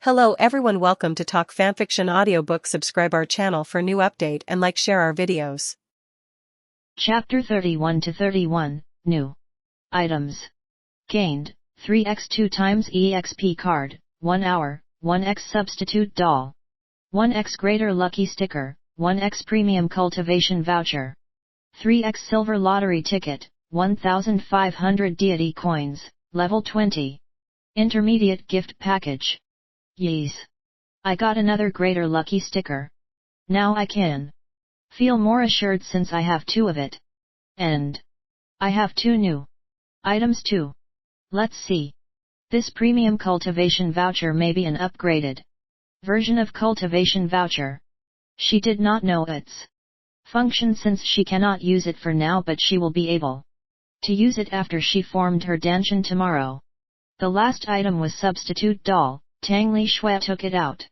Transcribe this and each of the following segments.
Hello everyone, welcome to Talk Fanfiction Audiobook. Subscribe our channel for new update and share our videos. Chapter 31 to 31, New Items. Gained, 3x 2 times EXP card, 1 hour, 1x substitute doll. 1x greater lucky sticker, 1x premium cultivation voucher. 3x silver lottery ticket, 1500 deity coins, level 20. Intermediate gift package. Yes. I got another greater lucky sticker. Now I can feel more assured since I have 2 of it. And I have 2 new items too. Let's see. This premium cultivation voucher may be an upgraded version of cultivation voucher. She did not know its function since she cannot use it for now, but she will be able to use it after she formed her danshin tomorrow. The last item was substitute doll. Tang Li Xue took it out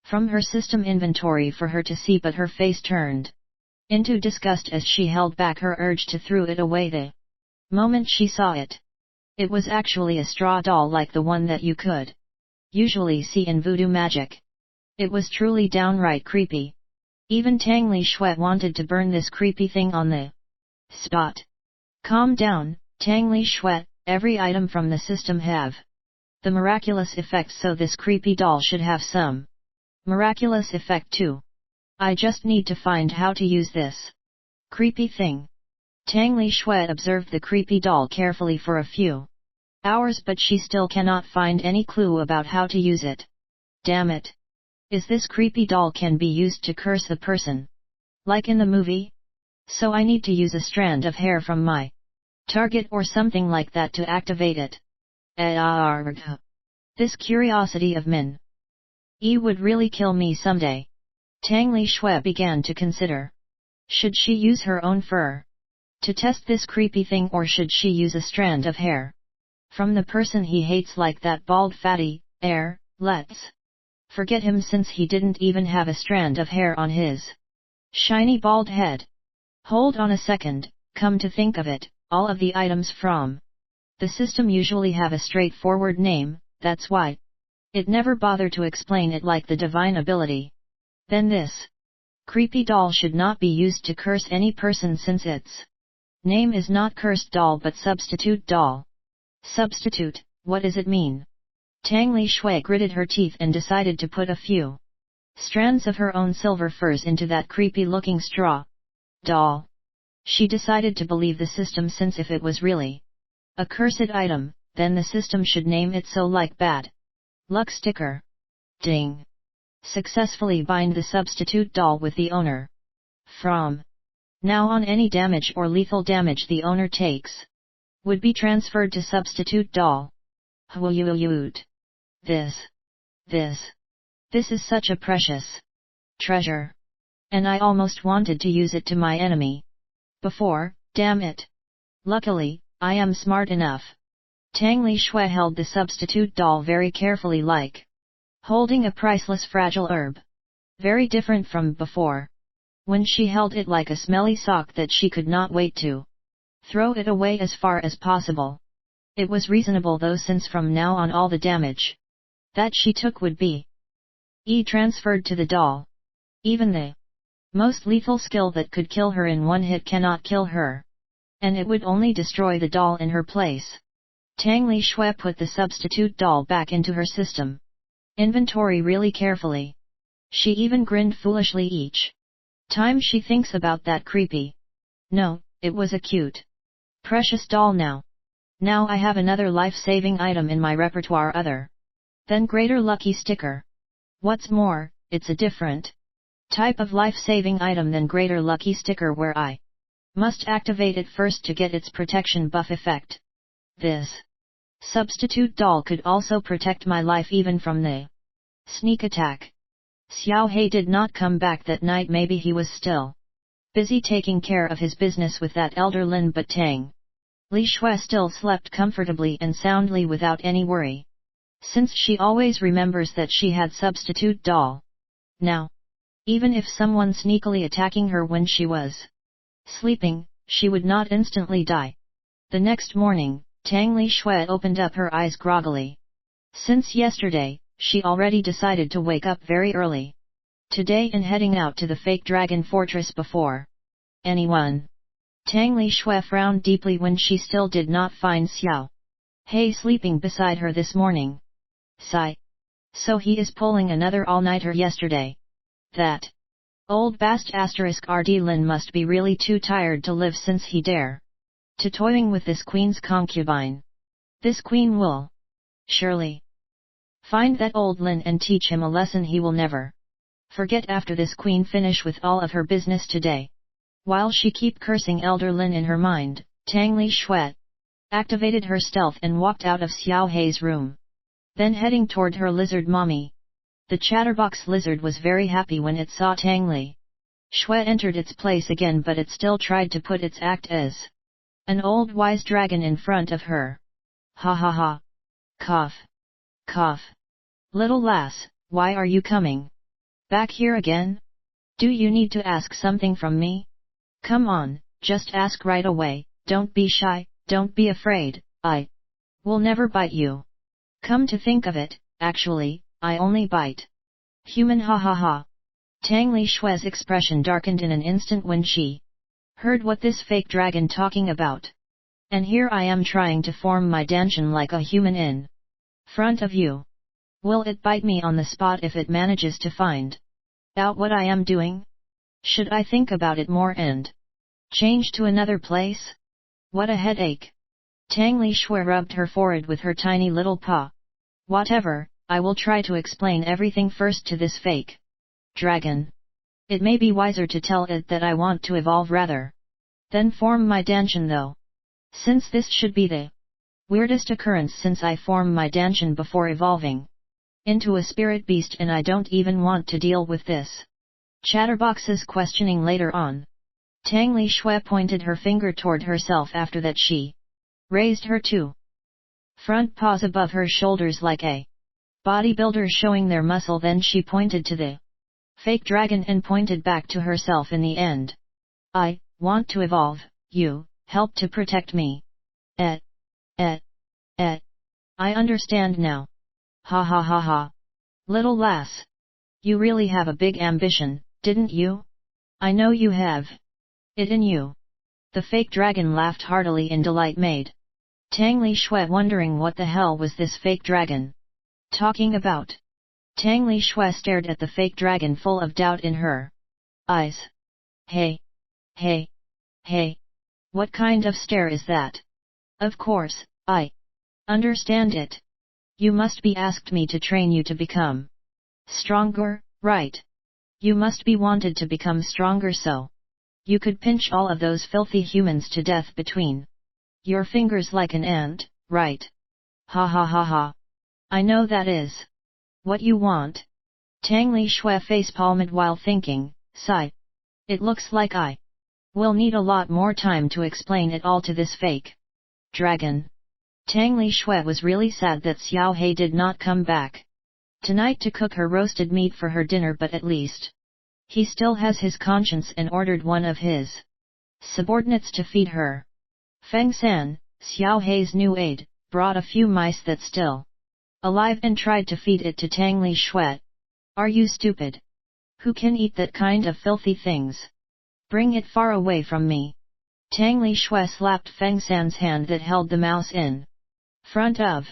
from her system inventory for her to see, but her face turned into disgust as she held back her urge to throw it away the moment she saw it. It was actually a straw doll like the one that you could usually see in voodoo magic. It was truly downright creepy. Even Tang Li Xue wanted to burn this creepy thing on the spot. Calm down, Tang Li Xue, every item from the system have the miraculous effect, so this creepy doll should have some miraculous effect too. I just need to find how to use this creepy thing. Tang Li Xue observed the creepy doll carefully for a few hours, but she still cannot find any clue about how to use it. Damn it! Is this creepy doll can be used to curse the person, like in the movie? So I need to use a strand of hair from my target or something like that to activate it. This curiosity of Min Yi would really kill me someday. Tang Li Xue began to consider. Should she use her own fur to test this creepy thing, or should she use a strand of hair from the person he hates, like that bald fatty? Let's forget him since he didn't even have a strand of hair on his shiny bald head. Hold on a second, come to think of it, all of the items from the system usually have a straightforward name, that's why it never bothered to explain it like the divine ability. Then this creepy doll should not be used to curse any person since its name is not cursed doll but substitute doll. Substitute, what does it mean? Tang Li Xue gritted her teeth and decided to put a few strands of her own silver furs into that creepy looking straw doll. She decided to believe the system, since if it was really a cursed item, then the system should name it so, like bad luck sticker. Ding! Successfully bind the substitute doll with the owner. From now on, any damage or lethal damage the owner takes would be transferred to substitute doll. This is such a precious treasure. And I almost wanted to use it to my enemy before, damn it. Luckily, I am smart enough. Tang Li Xue held the substitute doll very carefully, like holding a priceless fragile herb. Very different from before, when she held it like a smelly sock that she could not wait to throw it away as far as possible. It was reasonable though, since from now on all the damage that she took would be transferred to the doll. Even the most lethal skill that could kill her in one hit cannot kill her, and it would only destroy the doll in her place. Tang Li Xue put the substitute doll back into her system inventory really carefully. She even grinned foolishly each time she thinks about that creepy. No, it was a cute, precious doll now. Now I have another life-saving item in my repertoire other than greater lucky sticker. What's more, it's a different type of life-saving item than greater lucky sticker, where I must activate it first to get its protection buff effect. This substitute doll could also protect my life even from the sneak attack. Xiao He did not come back that night. Maybe he was still busy taking care of his business with that elder Lin, but Tang Li Xue still slept comfortably and soundly without any worry, since she always remembers that she had substitute doll. Now, even if someone sneakily attacking her when she was sleeping, she would not instantly die. The next morning, Tang Li Xue opened up her eyes groggily. Since yesterday, she already decided to wake up very early today and heading out to the fake dragon fortress before anyone. Tang Li Xue frowned deeply when she still did not find Xiao Hei sleeping beside her this morning. Sigh. So he is pulling another all-nighter yesterday. That old bast *RD Lin must be really too tired to live since he dare to toying with this queen's concubine. This queen will surely find that old Lin and teach him a lesson he will never forget after this queen finish with all of her business today. While she keep cursing Elder Lin in her mind, Tang Li Xue activated her stealth and walked out of Xiao Hei's room. Then heading toward her lizard mommy. The chatterbox lizard was very happy when it saw Tang Li Xue entered its place again, but it still tried to put its act as an old wise dragon in front of her. Ha ha ha. Cough. Cough. Little lass, why are you coming back here again? Do you need to ask something from me? Come on, just ask right away, don't be shy, don't be afraid, I will never bite you. Come to think of it, actually, I only bite human. Ha ha ha. Tang Li Xue's expression darkened in an instant when she heard what this fake dragon talking about. And here I am trying to form my danshan like a human in front of you. Will it bite me on the spot if it manages to find out what I am doing? Should I think about it more and change to another place? What a headache. Tang Li Xue rubbed her forehead with her tiny little paw. Whatever, I will try to explain everything first to this fake dragon. It may be wiser to tell it that I want to evolve rather than form my danshan though. Since this should be the weirdest occurrence since I form my danshan before evolving into a spirit beast, and I don't even want to deal with this chatterbox's questioning later on. Tang Li Xue pointed her finger toward herself. After that she raised her two front paws above her shoulders like a bodybuilder showing their muscle. Then she pointed to the fake dragon and pointed back to herself in the end. I want to evolve, you help to protect me. I understand now. Ha ha ha ha. Little lass. You really have a big ambition, didn't you? I know you have it in you. The fake dragon laughed heartily in delight, made Tang Li Xue wondering what the hell was this fake dragon talking about. Tang Li Xue stared at the fake dragon full of doubt in her eyes. Hey. What kind of stare is that? Of course, I understand it. You must be asked me to train you to become stronger, right? You must be wanted to become stronger so you could pinch all of those filthy humans to death between your fingers like an ant, right? Ha ha ha ha. I know that is what you want. Tang Li Xue facepalmed while thinking, sigh. It looks like I will need a lot more time to explain it all to this fake dragon. Tang Li Xue was really sad that Xiao Hei did not come back tonight to cook her roasted meat for her dinner, but at least he still has his conscience and ordered one of his subordinates to feed her. Feng San, Xiao Hei's new aide, brought a few mice that's still alive and tried to feed it to Tang Li Xue. Are you stupid? Who can eat that kind of filthy things? Bring it far away from me. Tang Li Xue slapped Feng San's hand that held the mouse in front of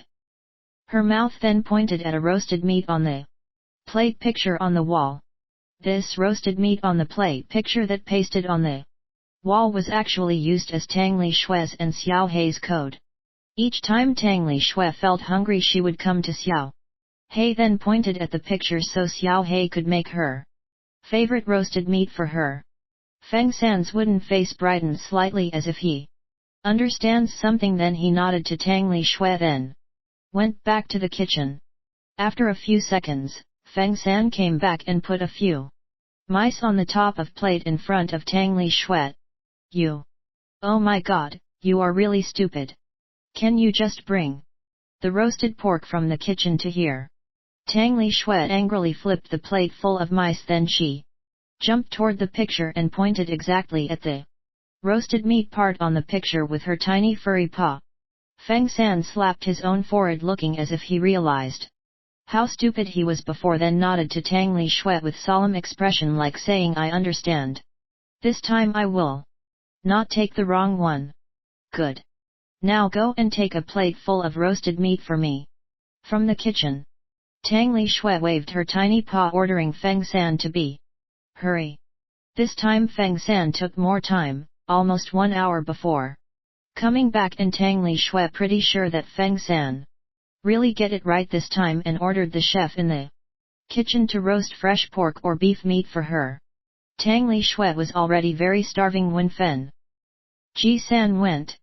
her mouth, then pointed at a roasted meat on the plate picture on the wall. This roasted meat on the plate picture that pasted on the wall was actually used as Tang Li Xue's and Xiao Hei's code. Each time Tang Li Xue felt hungry, she would come to Xiao Hei, then pointed at the picture so Xiao Hei could make her favorite roasted meat for her. Feng San's wooden face brightened slightly as if he understands something, then he nodded to Tang Li Xue, then went back to the kitchen. After a few seconds, Feng San came back and put a few mice on the top of plate in front of Tang Li Xue. You! Oh my god, you are really stupid. Can you just bring the roasted pork from the kitchen to here? Tang Li Xue angrily flipped the plate full of mice, then she jumped toward the picture and pointed exactly at the roasted meat part on the picture with her tiny furry paw. Feng San slapped his own forehead, looking as if he realized How stupid he was before, then nodded to Tang Li Xue with solemn expression like saying, I understand. This time I will not take the wrong one. Good. Now go and take a plate full of roasted meat for me. From the kitchen, Tang Li Xue waved her tiny paw ordering Feng San to be. Hurry. This time Feng San took more time, almost 1 hour before coming back, and Tang Li Xue pretty sure that Feng San really get it right this time and ordered the chef in the kitchen to roast fresh pork or beef meat for her. Tang Li Xue was already very starving when Fen Ji San went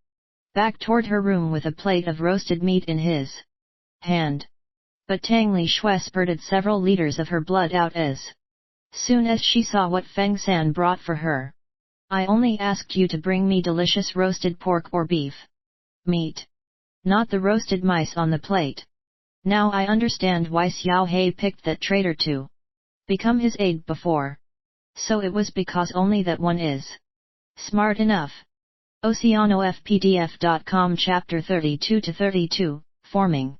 back toward her room with a plate of roasted meat in his hand. But Tang Li Xue spurted several liters of her blood out as soon as she saw what Feng San brought for her. I only asked you to bring me delicious roasted pork or beef meat, not the roasted mice on the plate. Now I understand why Xiao He picked that traitor to become his aide before. So it was because only that one is smart enough. OceanoFPDF.com Chapter 32-32, Forming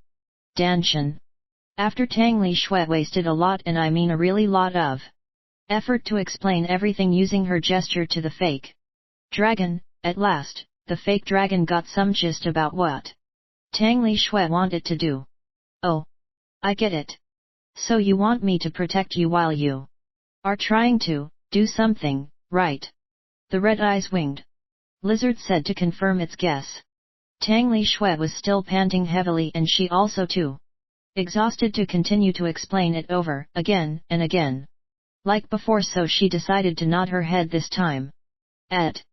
Danshan. After Tang Li Xue wasted a lot, and I mean a really lot of effort to explain everything using her gesture to the fake dragon, at last, the fake dragon got some gist about what Tang Li Xue wanted to do. Oh, I get it. So you want me to protect you while you are trying to do something, right? The red-eyes winged lizard said to confirm its guess. Tang Li Xue was still panting heavily, and she also too exhausted to continue to explain it over again and again like before, so she decided to nod her head this time. At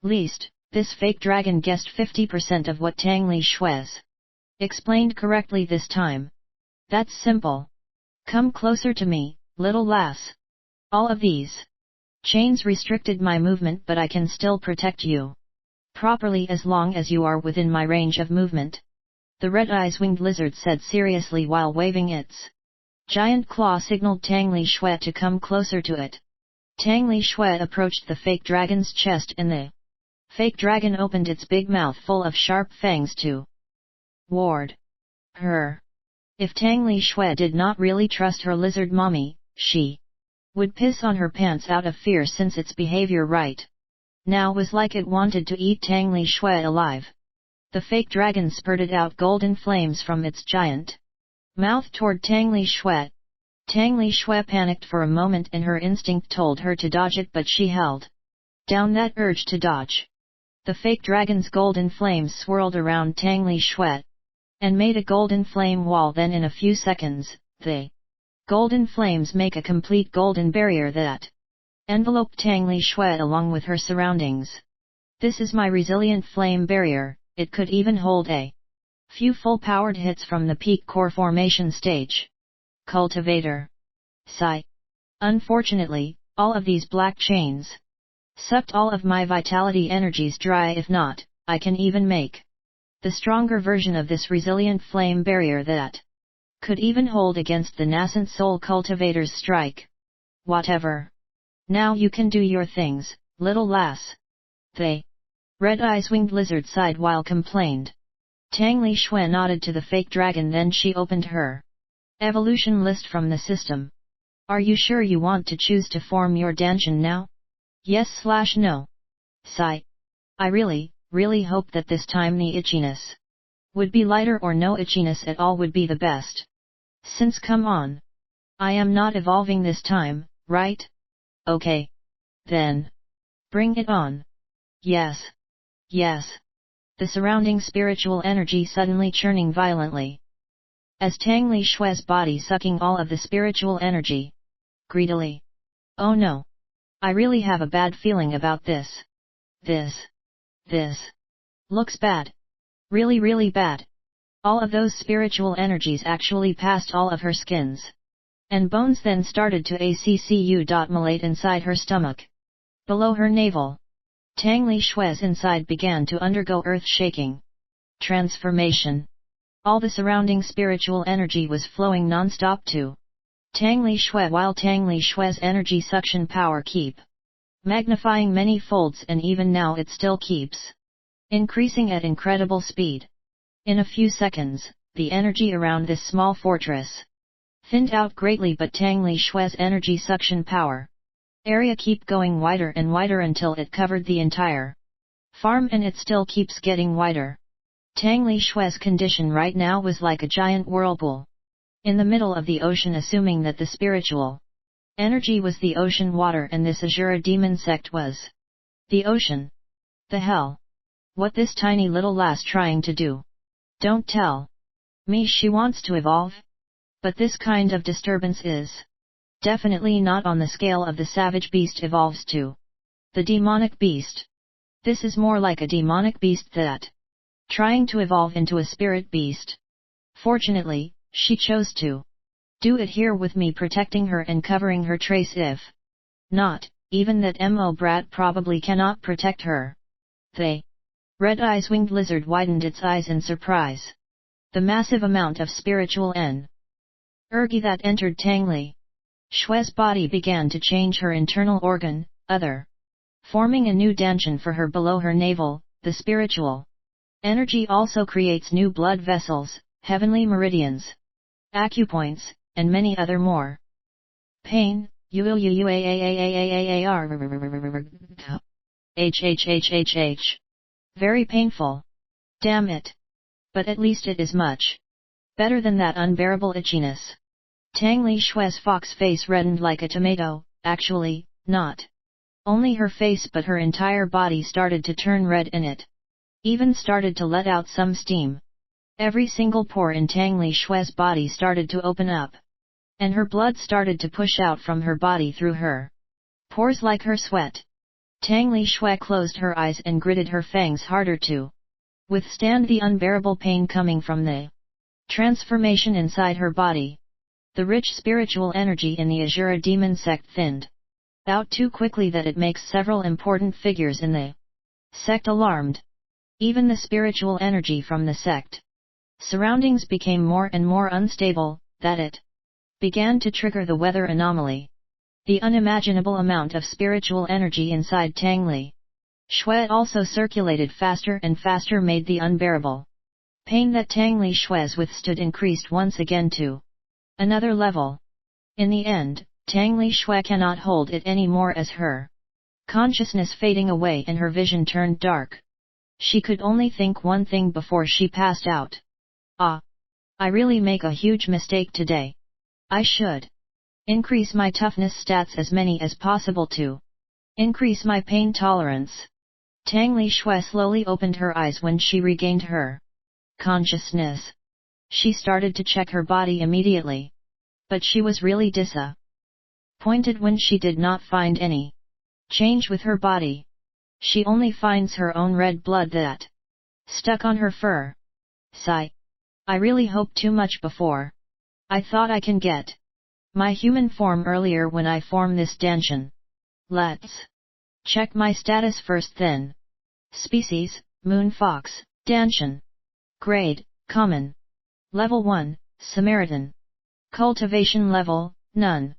least, this fake dragon guessed 50% of what Tang Li Xue's explained correctly this time. That's simple. Come closer to me, little lass. All of these chains restricted my movement, but I can still protect you properly as long as you are within my range of movement. The red-eyes winged lizard said seriously while waving its giant claw signaled Tang Li Xue to come closer to it. Tang Li Xue approached the fake dragon's chest, and the fake dragon opened its big mouth full of sharp fangs to ward her. If Tang Li Xue did not really trust her lizard mommy, she would piss on her pants out of fear, since its behavior right now was like it wanted to eat Tang Li Xue alive. The fake dragon spurted out golden flames from its giant mouth toward Tang Li Xue. Tang Li Xue panicked for a moment, and her instinct told her to dodge it, but she held down that urge to dodge. The fake dragon's golden flames swirled around Tang Li Xue and made a golden flame wall. Then in a few seconds, the golden flames make a complete golden barrier that enveloped Tang Li Xue along with her surroundings. This is my resilient flame barrier. It could even hold a few full-powered hits from the peak core formation stage. Cultivator. Sigh. Unfortunately, all of these black chains sucked all of my vitality energies dry. If not, I can even make the stronger version of this resilient flame barrier that could even hold against the nascent soul cultivator's strike. Whatever. Now you can do your things, little lass. The red-eyes winged lizard sighed while complained. Tang Li Xue nodded to the fake dragon, then she opened her evolution list from the system. Are you sure you want to choose to form your Danshan now? Yes/no. Sigh. I really hope that this time the itchiness would be lighter, or no itchiness at all would be the best. Since come on. I am not evolving this time, right? Okay. Then. Bring it on. Yes. Yes. The surrounding spiritual energy suddenly churning violently as Tang Li Xue's body sucking all of the spiritual energy greedily. Oh no! I really have a bad feeling about this. This looks bad. Really bad. All of those spiritual energies actually passed all of her skins and bones, then started to accu.malate inside her stomach. Below her navel, Tang Li Xue's inside began to undergo earth-shaking transformation. All the surrounding spiritual energy was flowing non-stop to Tang Li Xue, while Tang Li Xue's energy suction power keep magnifying many folds, and even now it still keeps increasing at incredible speed. In a few seconds, the energy around this small fortress thinned out greatly, but Tang Li Xue's energy suction power area keep going wider and wider until it covered the entire farm, and it still keeps getting wider. Tang Li Xue's condition right now was like a giant whirlpool in the middle of the ocean, assuming that the spiritual energy was the ocean water and this Azura demon sect was the ocean. The hell? What this tiny little lass trying to do? Don't tell me she wants to evolve? But this kind of disturbance is definitely not on the scale of the savage beast evolves to the demonic beast. This is more like a demonic beast that trying to evolve into a spirit beast. Fortunately, she chose to do it here with me protecting her and covering her trace. If not, even that mo brat probably cannot protect her. The red eyes winged lizard widened its eyes in surprise. The massive amount of spiritual energy that entered Tang Li Xue's body began to change her internal organ, forming a new danshan for her below her navel. The spiritual energy also creates new blood vessels, heavenly meridians, acupoints, and many other more. Pain, very painful. Damn it. But at least it is much better than that unbearable itchiness. Tang Li Xue's fox face reddened like a tomato. Actually, not only her face but her entire body started to turn red, and it even started to let out some steam. Every single pore in Tang Li Xue's body started to open up, and her blood started to push out from her body through her pores like her sweat. Tang Li Xue closed her eyes and gritted her fangs harder to withstand the unbearable pain coming from the transformation inside her body. The rich spiritual energy in the Azura demon sect thinned out too quickly that it makes several important figures in the sect alarmed. Even the spiritual energy from the sect surroundings became more and more unstable, that it began to trigger the weather anomaly. The unimaginable amount of spiritual energy inside Tang Li Xue also circulated faster and faster, made the unbearable pain that Tang Li Xue's withstood increased once again to another level. In the end, Tang Li Xue cannot hold it anymore as her consciousness fading away and her vision turned dark. She could only think one thing before she passed out. I really make a huge mistake today. I should increase my toughness stats as many as possible to increase my pain tolerance. Tang Li Xue slowly opened her eyes when she regained her consciousness. She started to check her body immediately, but she was really disappointed when she did not find any change with her body. She only finds her own red blood that stuck on her fur. Sigh. I really hoped too much before. I thought I can get my human form earlier when I form this danshan. Let's check my status first then. Species, Moon Fox, Danshan. Grade, Common. Level 1, Samaritan. Cultivation level, None.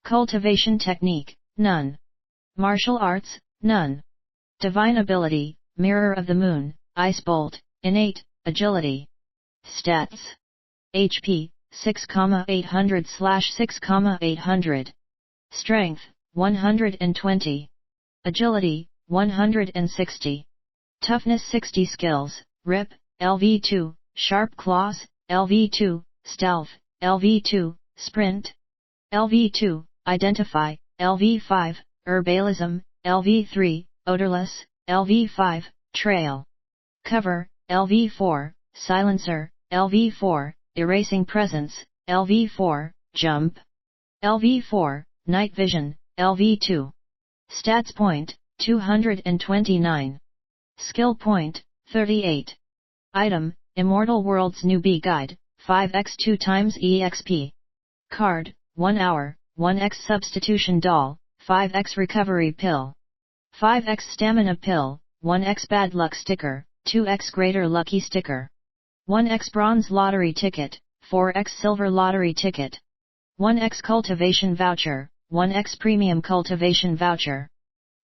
Cultivation technique, None. Martial arts, None. Divine ability, Mirror of the Moon, Ice Bolt, Innate, Agility. Stats. HP, 6,800/6,800. Strength, 120. Agility, 160. Toughness 60. Skills, Rip, LV2, Sharp Claws, LV2, Stealth, LV2, Sprint, LV2, Identify, LV5, Herbalism, LV3, Odorless, LV5, Trail. Cover, LV4, Silencer, LV4, Erasing Presence, LV4, Jump, LV4, Night Vision, LV2. Stats point, 229. Skill point, 38. Item, Immortal World's Newbie Guide, 5x 2x EXP. Card, 1 hour, 1x Substitution Doll, 5x Recovery Pill. 5x Stamina Pill, 1x Bad Luck Sticker, 2x Greater Lucky Sticker. 1x Bronze Lottery Ticket, 4x Silver Lottery Ticket. 1x Cultivation Voucher, 1x Premium Cultivation Voucher.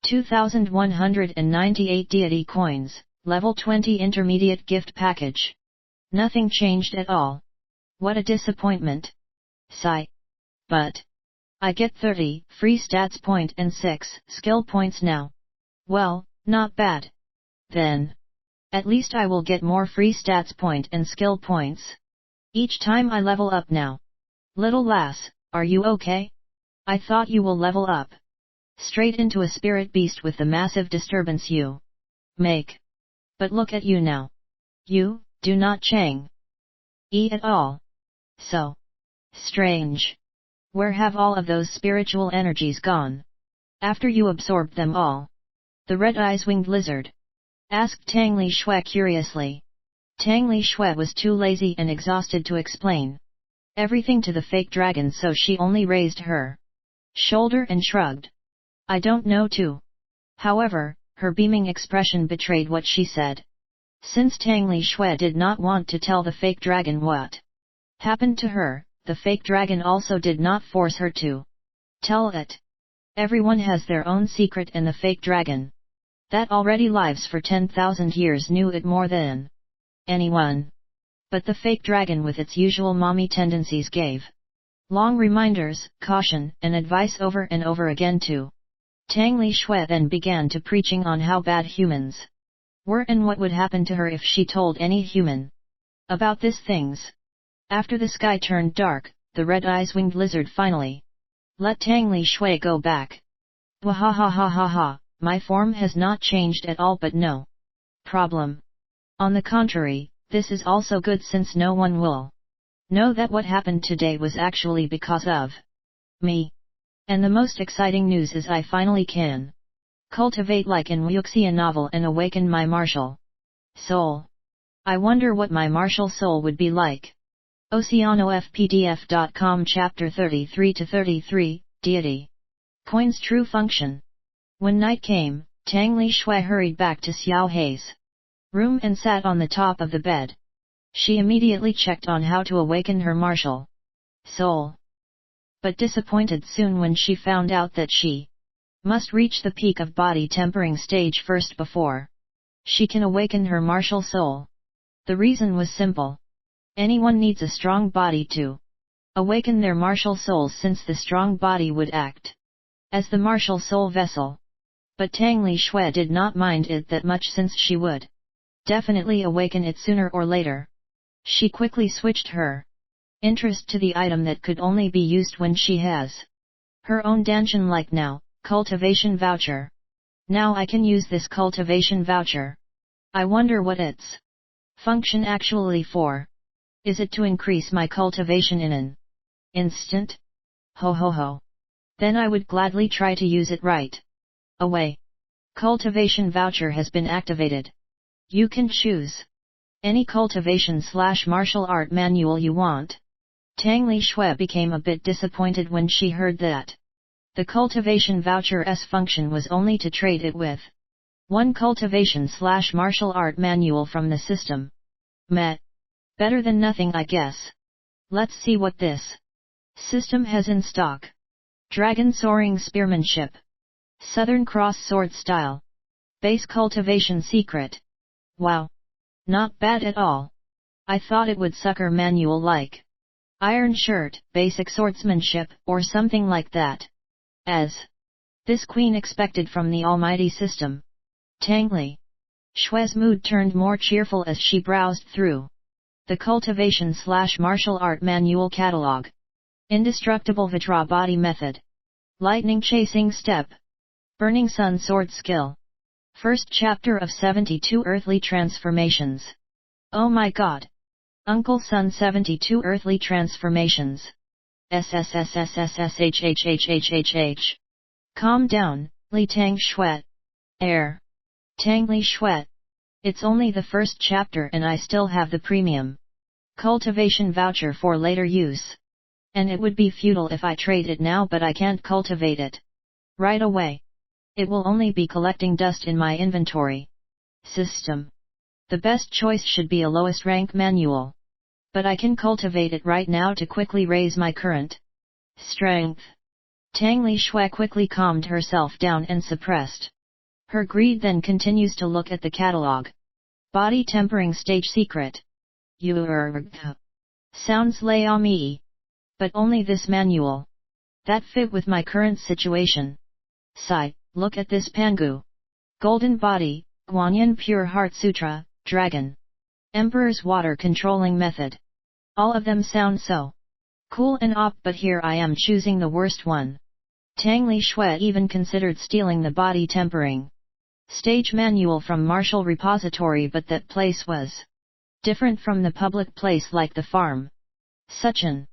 2,198 Deity Coins, Level 20 Intermediate Gift Package. Nothing changed at all. What a disappointment. Sigh. But I get 30 free stats point and 6 skill points now. Well, not bad. Then at least I will get more free stats point and skill points each time I level up now. Little lass, are you okay? I thought you will level up straight into a spirit beast with the massive disturbance you make. But look at you now. You do not change at all. So strange. Where have all of those spiritual energies gone? After you absorbed them all? The red-eyes winged lizard asked Tang Li Xue curiously. Tang Li Xue was too lazy and exhausted to explain everything to the fake dragon, so she only raised her shoulder and shrugged. I don't know too. However, her beaming expression betrayed what she said. Since Tang Li Xue did not want to tell the fake dragon what happened to her, the fake dragon also did not force her to tell it. Everyone has their own secret, and the fake dragon that already lives for 10,000 years knew it more than anyone. But the fake dragon, with its usual mommy tendencies, gave long reminders, caution, and advice over and over again to Tang Li Xue, then began to preaching on how bad humans were and what would happen to her if she told any human about these things. After the sky turned dark, the red-eyes winged lizard finally let Tang Li Xue go back. Wahahahaha, my form has not changed at all, but no problem. On the contrary, this is also good, since no one will know that what happened today was actually because of me. And the most exciting news is I finally can cultivate like in Wuxia novel and awaken my martial soul. I wonder what my martial soul would be like. OceanoFPDF.com Chapter 33-33, Deity. Coin's true function. When night came, Tang Li Xue hurried back to Xiao Hei's room and sat on the top of the bed. She immediately checked on how to awaken her martial soul, but disappointed soon when she found out that she must reach the peak of body tempering stage first before she can awaken her martial soul. The reason was simple. Anyone needs a strong body to awaken their martial souls, since the strong body would act as the martial soul vessel. But Tang Li Xue did not mind it that much, since she would definitely awaken it sooner or later. She quickly switched her interest to the item that could only be used when she has her own danshan, like now, cultivation voucher. Now I can use this cultivation voucher. I wonder what its function actually for. Is it to increase my cultivation in an instant? Ho ho ho. Then I would gladly try to use it right away. Cultivation voucher has been activated. You can choose any cultivation/martial art manual you want. Tang Li Xue became a bit disappointed when she heard that the cultivation voucher's function was only to trade it with one cultivation/martial art manual from the system. Meh. Better than nothing, I guess. Let's see what this system has in stock. Dragon Soaring Spearmanship. Southern Cross Sword Style. Base Cultivation Secret. Wow. Not bad at all. I thought it would sucker manual like Iron Shirt, Basic Swordsmanship, or something like that. As this queen expected from the almighty system. Tang Li Xue's mood turned more cheerful as she browsed through the cultivation/martial art manual catalog. Indestructible Vajra Body Method. Lightning Chasing Step. Burning Sun Sword Skill. First chapter of 72 Earthly Transformations. Oh my god! Uncle Sun 72 Earthly Transformations. SSSSSSHHHHHH. Calm down, Li Tang Xue. Air. Tang Li Xue. It's only the first chapter and I still have the premium cultivation voucher for later use. And it would be futile if I trade it now, but I can't cultivate it right away. It will only be collecting dust in my inventory system. The best choice should be a lowest rank manual. But I can cultivate it right now to quickly raise my current strength. Tang Li Xue quickly calmed herself down and suppressed her greed, then continues to look at the catalog. Body Tempering Stage Secret. Sounds Laomi. But only this manual. That fit with my current situation. Sigh, look at this Pangu. Golden body, Guanyin Pure Heart Sutra, Dragon. Emperor's water controlling method. All of them sound so cool and op, but here I am choosing the worst one. Tang Li Xue even considered stealing the body tempering stage manual from Martial Repository, but that place was different from the public place like the farm. Such an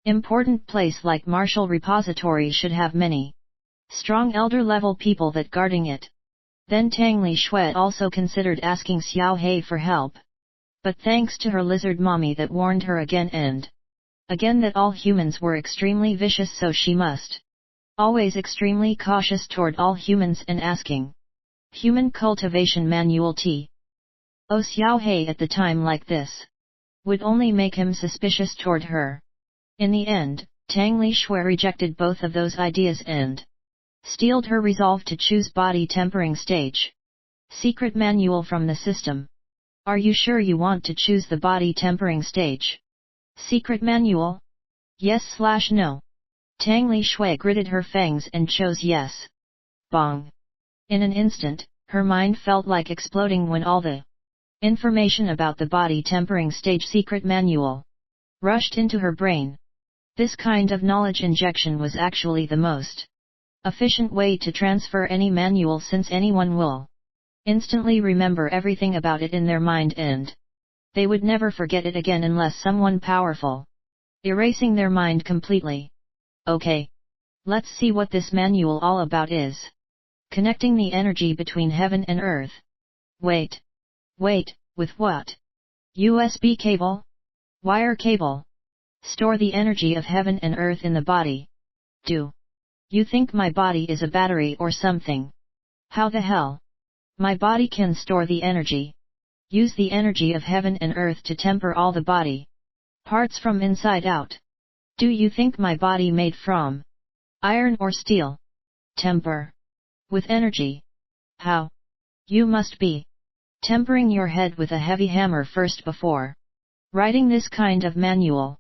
important place like Martial Repository should have many strong elder-level people that guarding it. Then Tang Li Xue also considered asking Xiao He for help. But thanks to her lizard mommy that warned her again and again that all humans were extremely vicious, so she must always extremely cautious toward all humans and asking Human Cultivation Manual T. O Xiao He at the time like this would only make him suspicious toward her. In the end, Tang Li Xue rejected both of those ideas and steeled her resolve to choose body tempering stage secret manual from the system. Are you sure you want to choose the body tempering stage secret manual? Yes/no. Tang Li Xue gritted her fangs and chose yes. Bong. In an instant, her mind felt like exploding when all the information about the body tempering stage secret manual rushed into her brain. This kind of knowledge injection was actually the most efficient way to transfer any manual, since anyone will instantly remember everything about it in their mind and they would never forget it again unless someone powerful erasing their mind completely. Okay. Let's see what this manual all about is. Connecting the energy between heaven and earth. Wait, with what? USB cable? Wire cable? Store the energy of heaven and earth in the body. Do you think my body is a battery or something? How the hell? My body can store the energy. Use the energy of heaven and earth to temper all the body parts from inside out. Do you think my body made from iron or steel? Temper with energy. How? You must be tempering your head with a heavy hammer first before writing this kind of manual.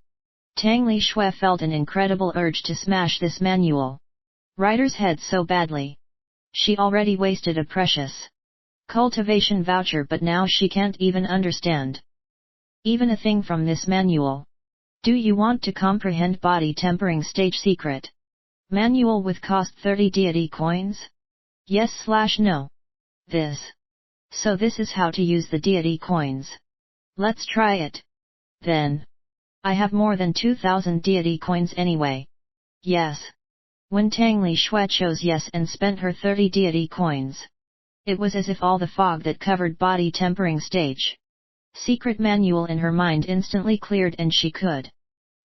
Tang Li Xue felt an incredible urge to smash this manual writer's head so badly. She already wasted a precious cultivation voucher, but now she can't even understand even a thing from this manual. Do you want to comprehend body tempering stage secret manual with cost 30 deity coins? Yes/no. So this is how to use the deity coins. Let's try it. Then. I have more than 2,000 deity coins anyway. Yes. When Tang Li Xue chose yes and spent her 30 deity coins, it was as if all the fog that covered body tempering stage secret manual in her mind instantly cleared and she could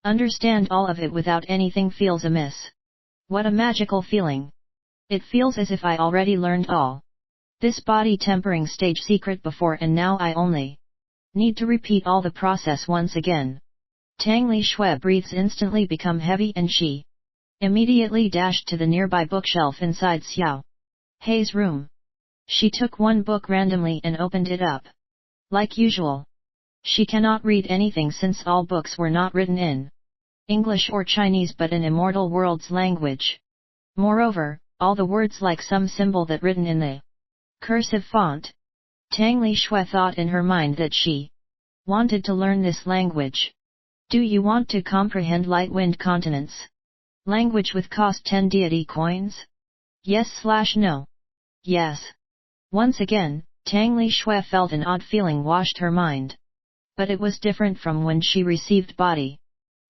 understand all of it without anything feels amiss. What a magical feeling. It feels as if I already learned all this body tempering stage secret before, and now I only need to repeat all the process once again. Tang Li Xue breathes instantly become heavy and she immediately dashed to the nearby bookshelf inside Xiao Hei's room. She took one book randomly and opened it up. Like usual, she cannot read anything since all books were not written in English or Chinese but in Immortal World's language. Moreover, all the words like some symbol that written in the cursive font. Tang Li Xue thought in her mind that she wanted to learn this language. Do you want to comprehend light wind continents language with cost 10 deity coins? Yes/no. Yes. Once again, Tang Li Xue felt an odd feeling washed her mind. But it was different from when she received body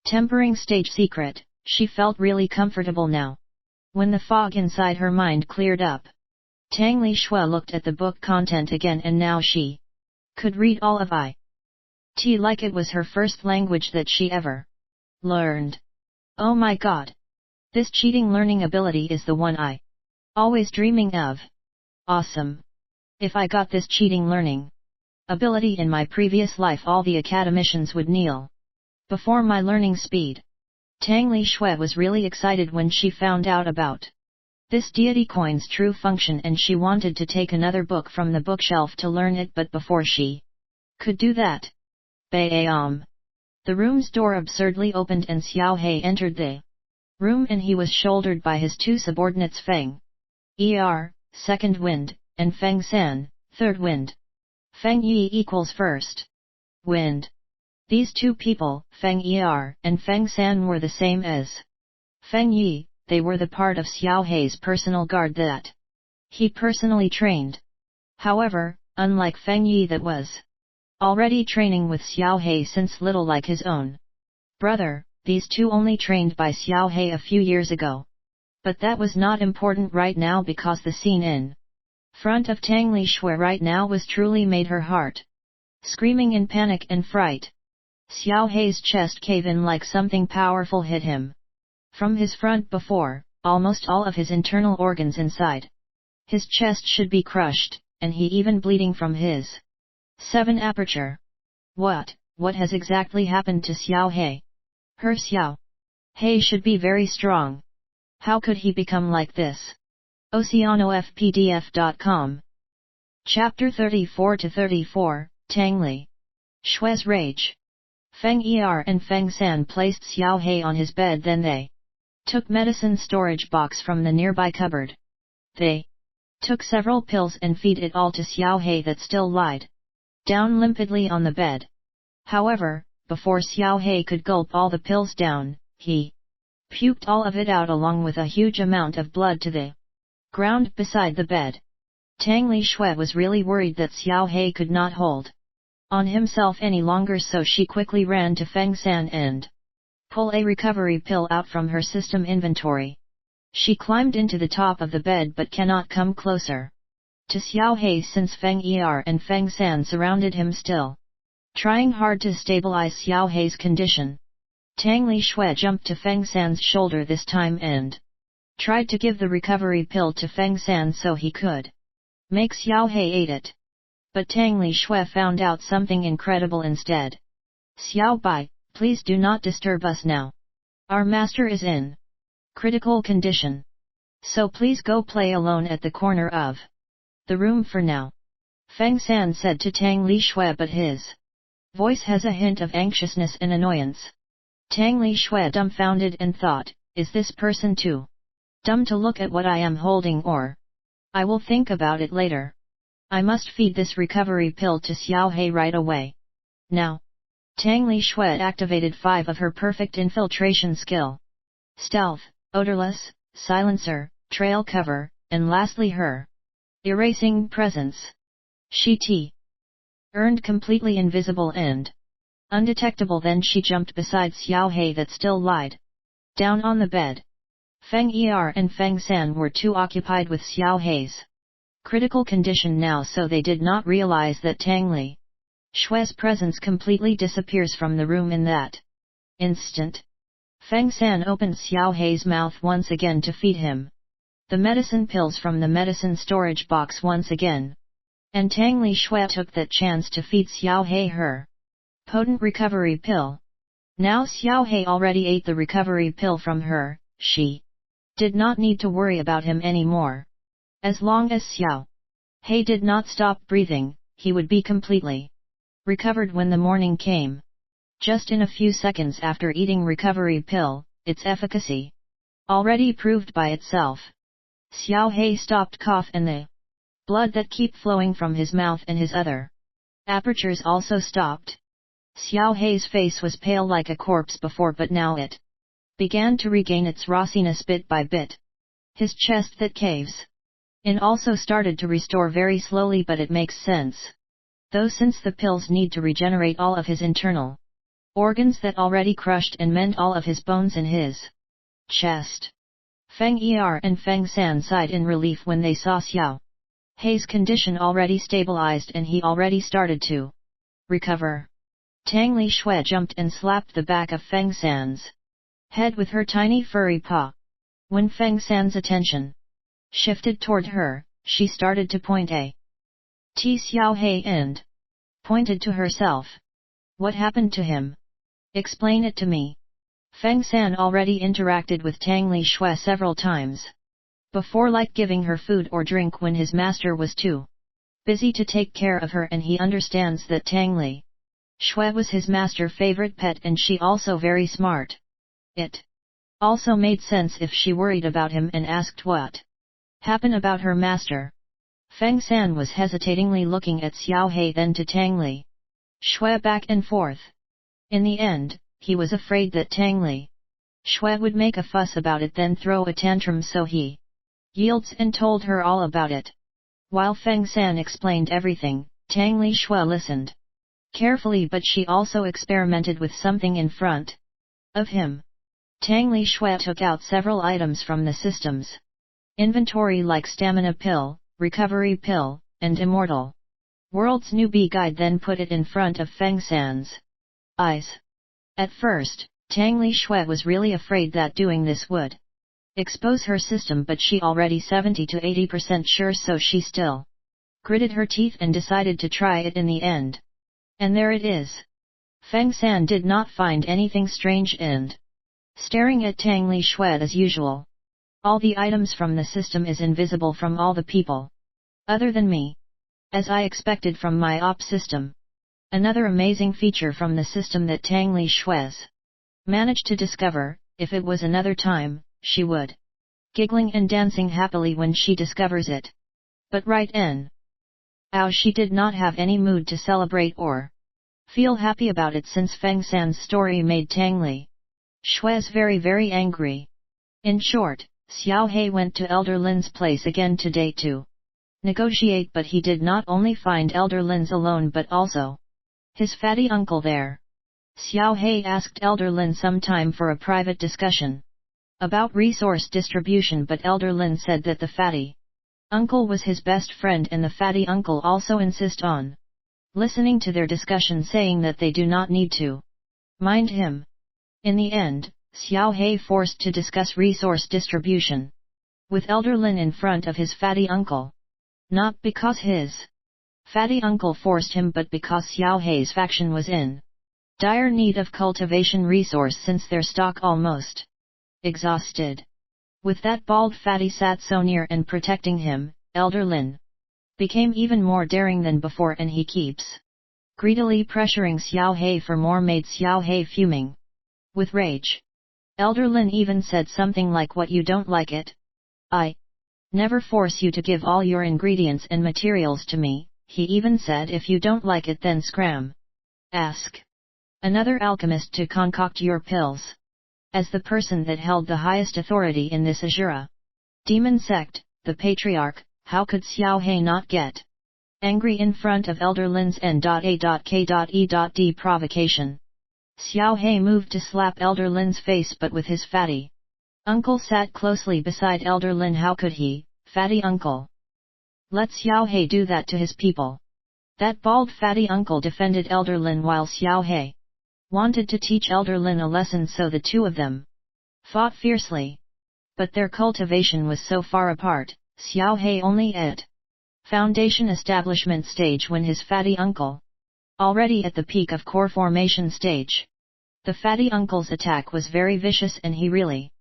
tempering stage secret. She felt really comfortable now. When the fog inside her mind cleared up, Tang Li Xue looked at the book content again, and now she could read all of it like it was her first language that she ever learned. Oh my god! This cheating learning ability is the one I always dreaming of. Awesome! If I got this cheating learning ability in my previous life, all the academicians would kneel before my learning speed. Tang Li Xue was really excited when she found out about this deity coin's true function, and she wanted to take another book from the bookshelf to learn it, but before she could do that, the room's door absurdly opened and Xiao Hei entered the room, and he was shouldered by his two subordinates Feng Er, second wind, and Feng San, third wind. Feng Yi equals first wind. These two people, Feng Er and Feng San, were the same as Feng Yi. They were the part of Xiao Hei's personal guard that he personally trained. However, unlike Feng Yi that was already training with Xiao Hei since little like his own brother, these two only trained by Xiao Hei a few years ago. But that was not important right now, because the scene in front of Tang Li Xue right now was truly made her heart screaming in panic and fright. Xiao Hei's chest cave in like something powerful hit him from his front before. Almost all of his internal organs inside his chest should be crushed, and he even bleeding from his 7 aperture. What has exactly happened to Xiao Hei? Her Xiao Hei should be very strong. How could he become like this? OceanoFPDF.com. Chapter 34-34, Tang Li Xue's Rage. Feng Er and Feng San placed Xiao Hei on his bed, then they took medicine storage box from the nearby cupboard. They took several pills and feed it all to Xiao Hei that still lied down limpidly on the bed. However, before Xiao Hei could gulp all the pills down, he puked all of it out along with a huge amount of blood to the ground beside the bed. Tang Li Xue was really worried that Xiao Hei could not hold on himself any longer, so she quickly ran to Feng San and pulled a recovery pill out from her system inventory. She climbed into the top of the bed but cannot come closer to Xiao Hei since Feng Er and Feng San surrounded him still, trying hard to stabilize Xiao Hei's condition. Tang Li Xue jumped to Feng San's shoulder this time and tried to give the recovery pill to Feng San so he could make Xiao Hei eat it. But Tang Li Xue found out something incredible instead. Xiao Bai, please do not disturb us now. Our master is in critical condition. So please go play alone at the corner of the room for now. Feng San said to Tang Li Xue, but his voice has a hint of anxiousness and annoyance. Tang Li Xue dumbfounded and thought, is this person too dumb to look at what I am holding, or I will think about it later. I must feed this recovery pill to Xiao Hei right away. Now. Tang Li Xue activated 5 of her perfect infiltration skill. Stealth, odorless, silencer, trail cover, and lastly her erasing presence. She earned completely invisible and undetectable. Then she jumped beside Xiao Hei that still lied down on the bed. Feng Er and Feng San were too occupied with Xiao Hei's critical condition now, so they did not realize that Tang Li Xue's presence completely disappears from the room in that instant. Feng San opened Xiao Hei's mouth once again to feed him the medicine pills from the medicine storage box once again. And Tang Li Xue took that chance to feed Xiao Hei her potent recovery pill. Now Xiao Hei already ate the recovery pill from her, she did not need to worry about him anymore. As long as Xiao Hei did not stop breathing, he would be completely recovered when the morning came. Just in a few seconds after eating recovery pill, its efficacy already proved by itself. Xiao Hei stopped cough, and the blood that kept flowing from his mouth and his other apertures also stopped. Xiao Hei's face was pale like a corpse before, but now it began to regain its rossiness bit by bit. His chest that caves in also started to restore very slowly, but it makes sense, though, since the pills need to regenerate all of his internal organs that already crushed and mend all of his bones in his chest. Feng Er and Feng San sighed in relief when they saw Xiao Hei's condition already stabilized and he already started to recover. Tang Li Xue jumped and slapped the back of Feng San's head with her tiny furry paw. When Feng San's attention shifted toward her, she started to point at Xiao Hei and pointed to herself. What happened to him? Explain it to me. Feng San already interacted with Tang Li Xue several times before, like giving her food or drink when his master was too busy to take care of her, and he understands that Tang Li Xue was his master's favorite pet and she also very smart. It Also made sense if she worried about him and asked what happened about her master. Feng San was hesitatingly looking at Xiao He then to Tang Li Xue back and forth. In the end, he was afraid that Tang Li Xue would make a fuss about it then throw a tantrum, so he yields and told her all about it. While Feng San explained everything, Tang Li Xue listened carefully, but she also experimented with something in front of him. Tang Li Xue took out several items from the system's inventory like stamina pill, recovery pill, and Immortal World's newbie guide, then put it in front of Feng San's eyes. At first, Tang Li Xue was really afraid that doing this would expose her system, but she already 70 to 80% sure, so she still gritted her teeth and decided to try it in the end. And there it is. Feng San did not find anything strange and staring at Tang Li Xue as usual. All the items from the system is invisible from all the people other than me, as I expected from my op system. Another amazing feature from the system that Tang Li Xue's managed to discover. If it was another time, she would giggling and dancing happily when she discovers it. But right now she did not have any mood to celebrate or feel happy about it, since Feng San's story made Tang Li Xue's very angry. In short, Xiao He went to Elder Lin's place again today to negotiate, but he did not only find Elder Lin's alone but also his fatty uncle there. Xiao He asked Elder Lin some time for a private discussion about resource distribution, but Elder Lin said that the fatty uncle was his best friend, and the fatty uncle also insist on listening to their discussion, saying that they do not need to mind him. In the end, Xiao He forced to discuss resource distribution with Elder Lin in front of his fatty uncle. Not because his fatty uncle forced him, but because Xiao He's faction was in dire need of cultivation resource, since their stock almost exhausted. With that bald fatty sat so near and protecting him, Elder Lin became even more daring than before, and he keeps greedily pressuring Xiao He for more, made Xiao He fuming with rage. Elder Lin even said something like, "What, you don't like it? I never force you to give all your ingredients and materials to me." He even said, "If you don't like it, then scram. Ask another alchemist to concoct your pills." As the person that held the highest authority in this Azura demon sect, the Patriarch, how could Xiao He not get angry in front of Elder Lin's N.A.K.E.D provocation? Xiao He moved to slap Elder Lin's face, but with his fatty uncle sat closely beside Elder Lin. How could he, fatty uncle, let Xiao He do that to his people? That bald fatty uncle defended Elder Lin, while Xiao He wanted to teach Elder Lin a lesson, so the two of them fought fiercely. But their cultivation was so far apart, Xiao He only at foundation establishment stage when his fatty uncle already at the peak of core formation stage. The fatty uncle's attack was very vicious, and he really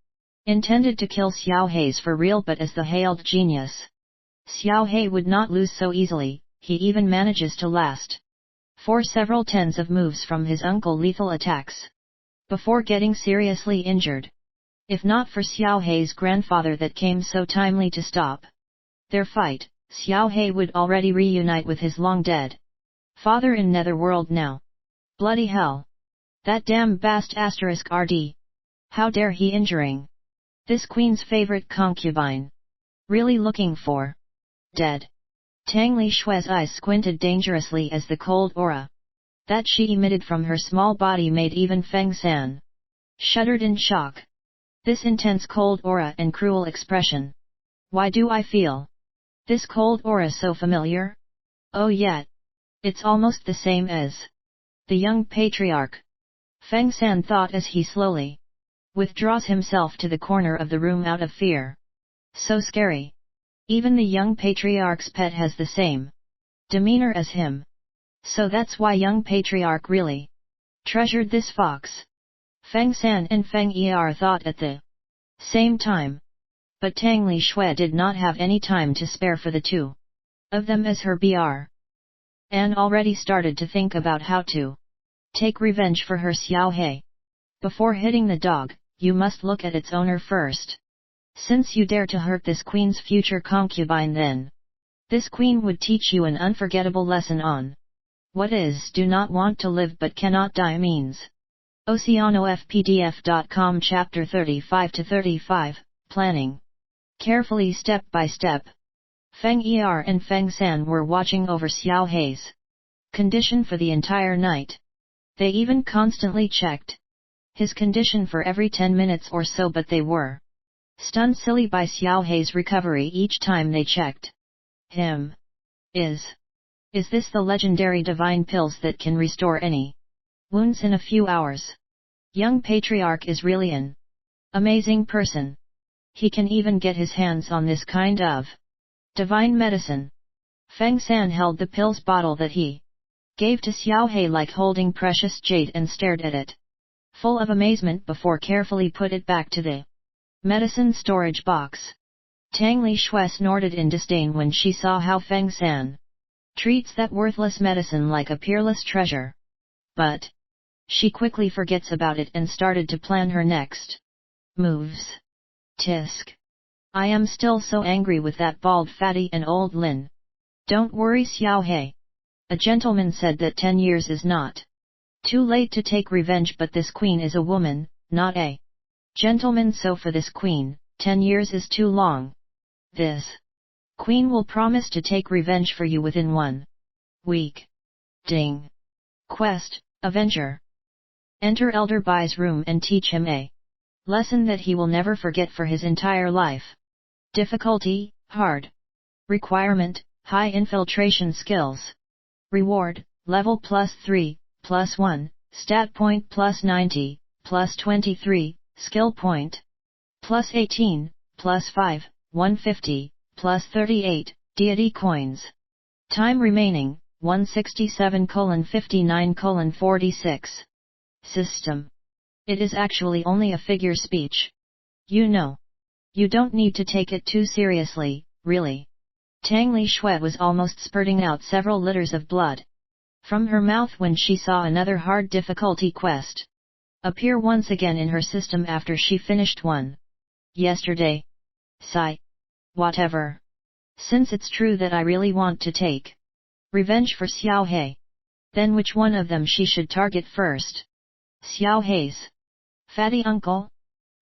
intended to kill Xiao He's for real, but as the hailed genius, Xiao He would not lose so easily. He even manages to last for several tens of moves from his uncle lethal attacks before getting seriously injured. If not for Xiao He's grandfather that came so timely to stop their fight, Xiao He would already reunite with his long-dead father in Netherworld now. Bloody hell! That damn bast *RD! How dare he injuring this queen's favorite concubine? Really looking for dead. Tang Li Xue's eyes squinted dangerously as the cold aura that she emitted from her small body made even Feng San shuddered in shock. This intense cold aura and cruel expression. Why do I feel this cold aura so familiar? Oh yeah, it's almost the same as the young patriarch. Feng San thought as he slowly withdraws himself to the corner of the room out of fear. So scary. Even the young patriarch's pet has the same demeanor as him. So that's why young patriarch really treasured this fox. Feng San and Feng Er thought at the same time. But Tang Li Xue did not have any time to spare for the two of them, as her Br. Anne already started to think about how to take revenge for her Xiao He. Before hitting the dog, you must look at its owner first. Since you dare to hurt this queen's future concubine, then this queen would teach you an unforgettable lesson on what is do not want to live but cannot die means. OceanoFPDF.com Chapter 35-35, Planning. Carefully step by step. Feng Er and Feng San were watching over Xiao Hei's condition for the entire night. They even constantly checked his condition for every 10 minutes or so, but they were stunned silly by Xiao Hei's recovery each time they checked him. Is this the legendary divine pills that can restore any wounds in a few hours? Young Patriarch is really an amazing person. He can even get his hands on this kind of divine medicine. Feng San held the pills bottle that he gave to Xiao Hei like holding precious jade and stared at it, full of amazement, before carefully put it back to the medicine storage box. Tang Li Xue snorted in disdain when she saw how Feng San treats that worthless medicine like a peerless treasure. But she quickly forgets about it and started to plan her next moves. Tisk. I am still so angry with that bald fatty and old Lin. Don't worry, Xiao Hei. A gentleman said that 10 years is not too late to take revenge, but this queen is a woman, not a gentleman, so for this queen, 10 years is too long. This queen will promise to take revenge for you within 1 week. Ding. Quest, Avenger. Enter Elder Bai's room and teach him a lesson that he will never forget for his entire life. Difficulty, hard. Requirement, high infiltration skills. Reward, level +3, +1, stat point +90, +23, skill point +18, +5, 150, +38, deity coins. Time remaining, 167:59:46. System. It is actually only a figure speech. You know. You don't need to take it too seriously, really. Tang Li Xue was almost spurting out several liters of blood from her mouth when she saw another hard difficulty quest appear once again in her system after she finished one yesterday. Sigh. Whatever. Since it's true that I really want to take revenge for Xiao Hei, then which one of them she should target first? Xiao Hei's fatty uncle?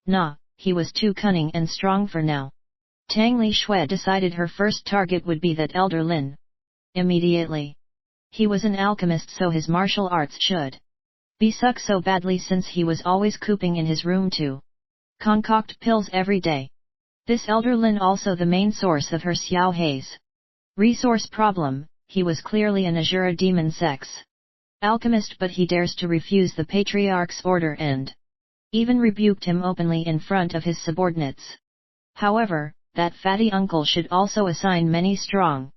Nah, he was too cunning and strong for now. Tang Li Xue decided her first target would be that elder Lin. Immediately. He was an alchemist, so his martial arts should be suck so badly, since he was always cooping in his room to concoct pills every day. This elder Lin also the main source of her Xiao Hei's resource problem. He was clearly an Azura demon sex alchemist, but he dares to refuse the Patriarch's order and even rebuked him openly in front of his subordinates. However, that fatty uncle should also assign many strong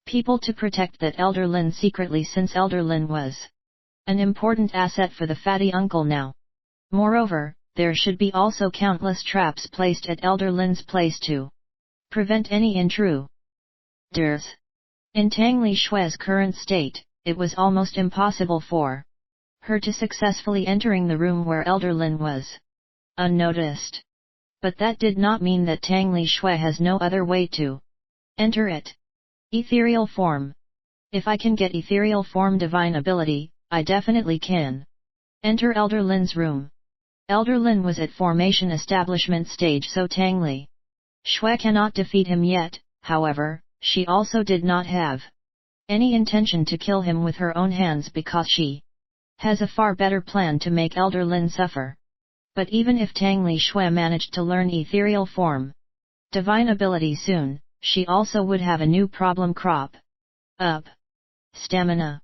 people to protect that elder Lin secretly, since elder Lin was an important asset for the fatty uncle now. Moreover, there should be also countless traps placed at elder Lin's place to prevent any intruders. In Tang Li Xue's current state, it was almost impossible for her to successfully entering the room where elder Lin was unnoticed. But that did not mean that Tang Li Xue has no other way to enter it. Ethereal form. If I can get ethereal form divine ability, I definitely can enter elder Lin's room. Elder Lin was at formation establishment stage, so Tang Li Xue cannot defeat him yet. However, she also did not have any intention to kill him with her own hands, because she has a far better plan to make elder Lin suffer. But even if Tang Li Xue managed to learn ethereal form divine ability soon, she also would have a new problem crop up. Stamina.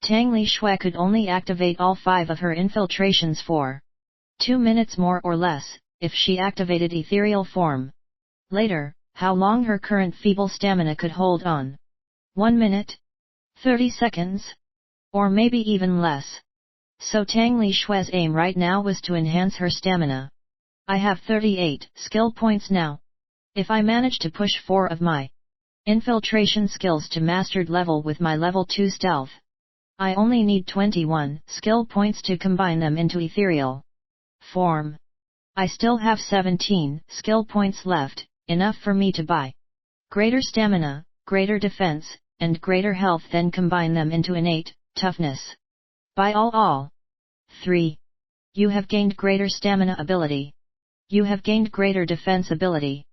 Tang Li Xue could only activate all 5 of her infiltrations for 2 minutes more or less, if she activated ethereal form. Later, how long her current feeble stamina could hold on? 1 minute? 30 seconds? Or maybe even less. So Tang Li Xue's aim right now was to enhance her stamina. I have 38 skill points now. If I manage to push 4 of my infiltration skills to mastered level with my level 2 stealth, I only need 21 skill points to combine them into ethereal form. I still have 17 skill points left, enough for me to buy greater stamina, greater defense, and greater health, then combine them into innate toughness. Buy all. 3. You have gained greater stamina ability. You have gained greater defense ability.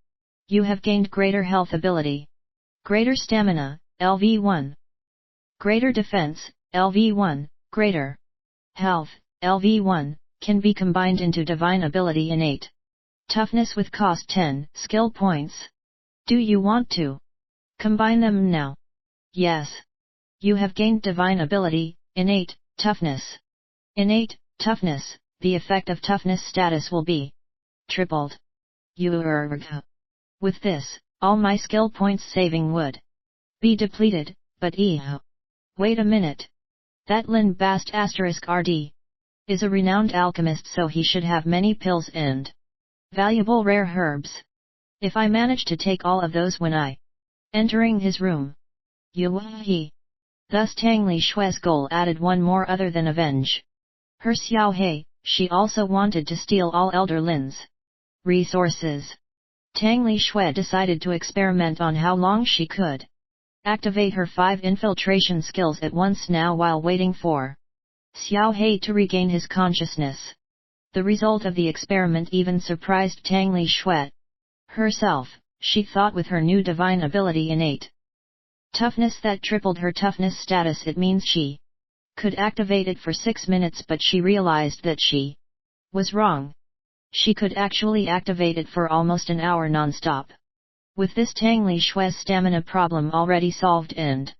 You have gained greater health ability. Greater stamina, LV1. Greater defense, LV1, greater health, LV1, can be combined into divine ability innate toughness with cost 10 skill points. Do you want to combine them now? Yes. You have gained divine ability, innate toughness. Innate toughness, the effect of toughness status will be tripled. With this, all my skill points saving would be depleted, but wait a minute. That Lin Bast *RD is a renowned alchemist, so he should have many pills and valuable rare herbs. If I manage to take all of those when I entering his room. Thus Tang Li Xue's goal added one more other than avenge her Xiao He. She also wanted to steal all Elder Lin's resources. Tang Li Xue decided to experiment on how long she could activate her 5 infiltration skills at once now while waiting for Xiao He to regain his consciousness. The result of the experiment even surprised Tang Li Xue herself. She thought with her new divine ability innate toughness that tripled her toughness status, it means she could activate it for 6 minutes, but she realized that she was wrong. She could actually activate it for almost an hour non-stop. With this, Tang Li Xue's stamina problem already solved, and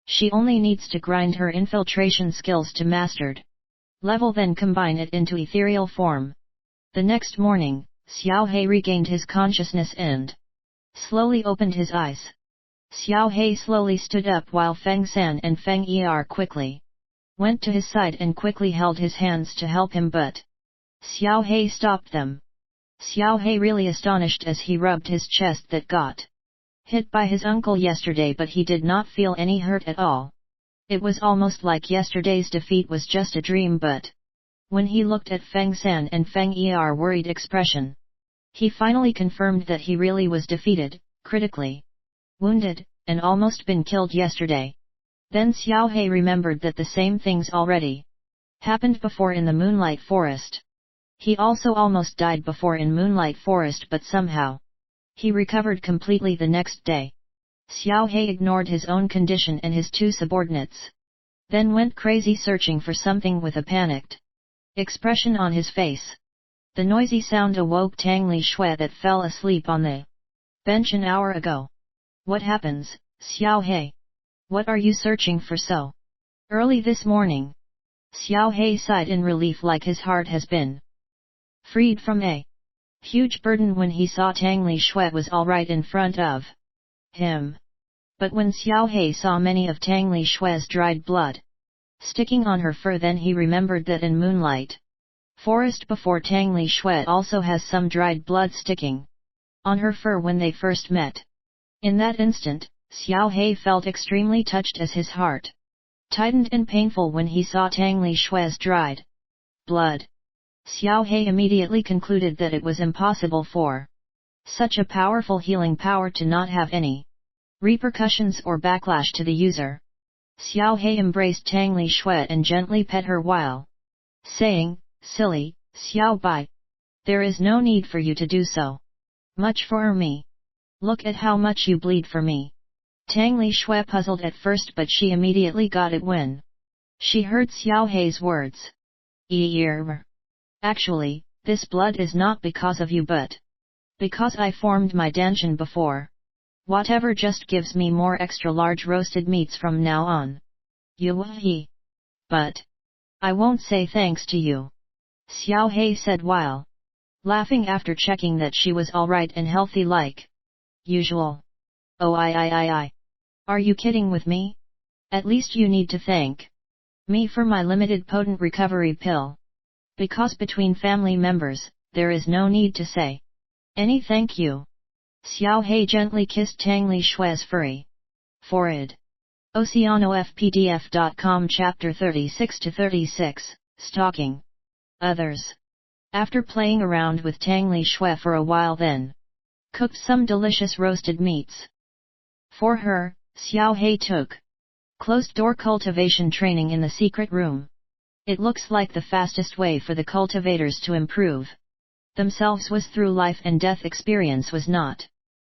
she only needs to grind her infiltration skills to mastered level, then combine it into ethereal form. The next morning, Xiao He regained his consciousness and slowly opened his eyes. Xiao He slowly stood up while Feng San and Feng Er quickly went to his side and quickly held his hands to help him, but Xiao He stopped them. Xiao He really astonished as he rubbed his chest that got hit by his uncle yesterday, but he did not feel any hurt at all. It was almost like yesterday's defeat was just a dream, but when he looked at Feng San and Feng Er worried expression, he finally confirmed that he really was defeated, critically wounded, and almost been killed yesterday. Then Xiao He remembered that the same things already happened before in the Moonlight Forest. He also almost died before in Moonlight Forest, but somehow he recovered completely the next day. Xiao He ignored his own condition and his 2 subordinates, then went crazy searching for something with a panicked expression on his face. The noisy sound awoke Tang Li Xue that fell asleep on the bench an hour ago. What happens, Xiao He? What are you searching for so early this morning? Xiao He sighed in relief, like his heart has been freed from a huge burden when he saw Tang Li Xue was alright in front of him. But when Xiao He saw many of Tang Li Xue's dried blood sticking on her fur, then he remembered that in Moonlight Forest before, Tang Li Xue also has some dried blood sticking on her fur when they first met. In that instant, Xiao He felt extremely touched as his heart tightened and painful when he saw Tang Li Xue's dried blood. Xiao He immediately concluded that it was impossible for such a powerful healing power to not have any repercussions or backlash to the user. Xiao He embraced Tang Li Xue and gently pet her while saying, "Silly, Xiao Bai. There is no need for you to do so much for me. Look at how much you bleed for me." Tang Li Xue puzzled at first, but she immediately got it when she heard Xiao He's words. Actually, this blood is not because of you, but because I formed my danshan before. Whatever just gives me more extra large roasted meats from now on. But I won't say thanks to you, Xiao He said while laughing after checking that she was alright and healthy like usual. Oh, I. Are you kidding with me? At least you need to thank me for my limited potent recovery pill. Because between family members, there is no need to say any thank you. Xiao He gently kissed Tang Li Xue's furry forehead. OceanoFPDF.com Chapter 36-36, Stalking Others. After playing around with Tang Li Xue for a while, then cooked some delicious roasted meats. For her, Xiao He took closed-door cultivation training in the secret room. It looks like the fastest way for the cultivators to improve themselves was through life and death experience was not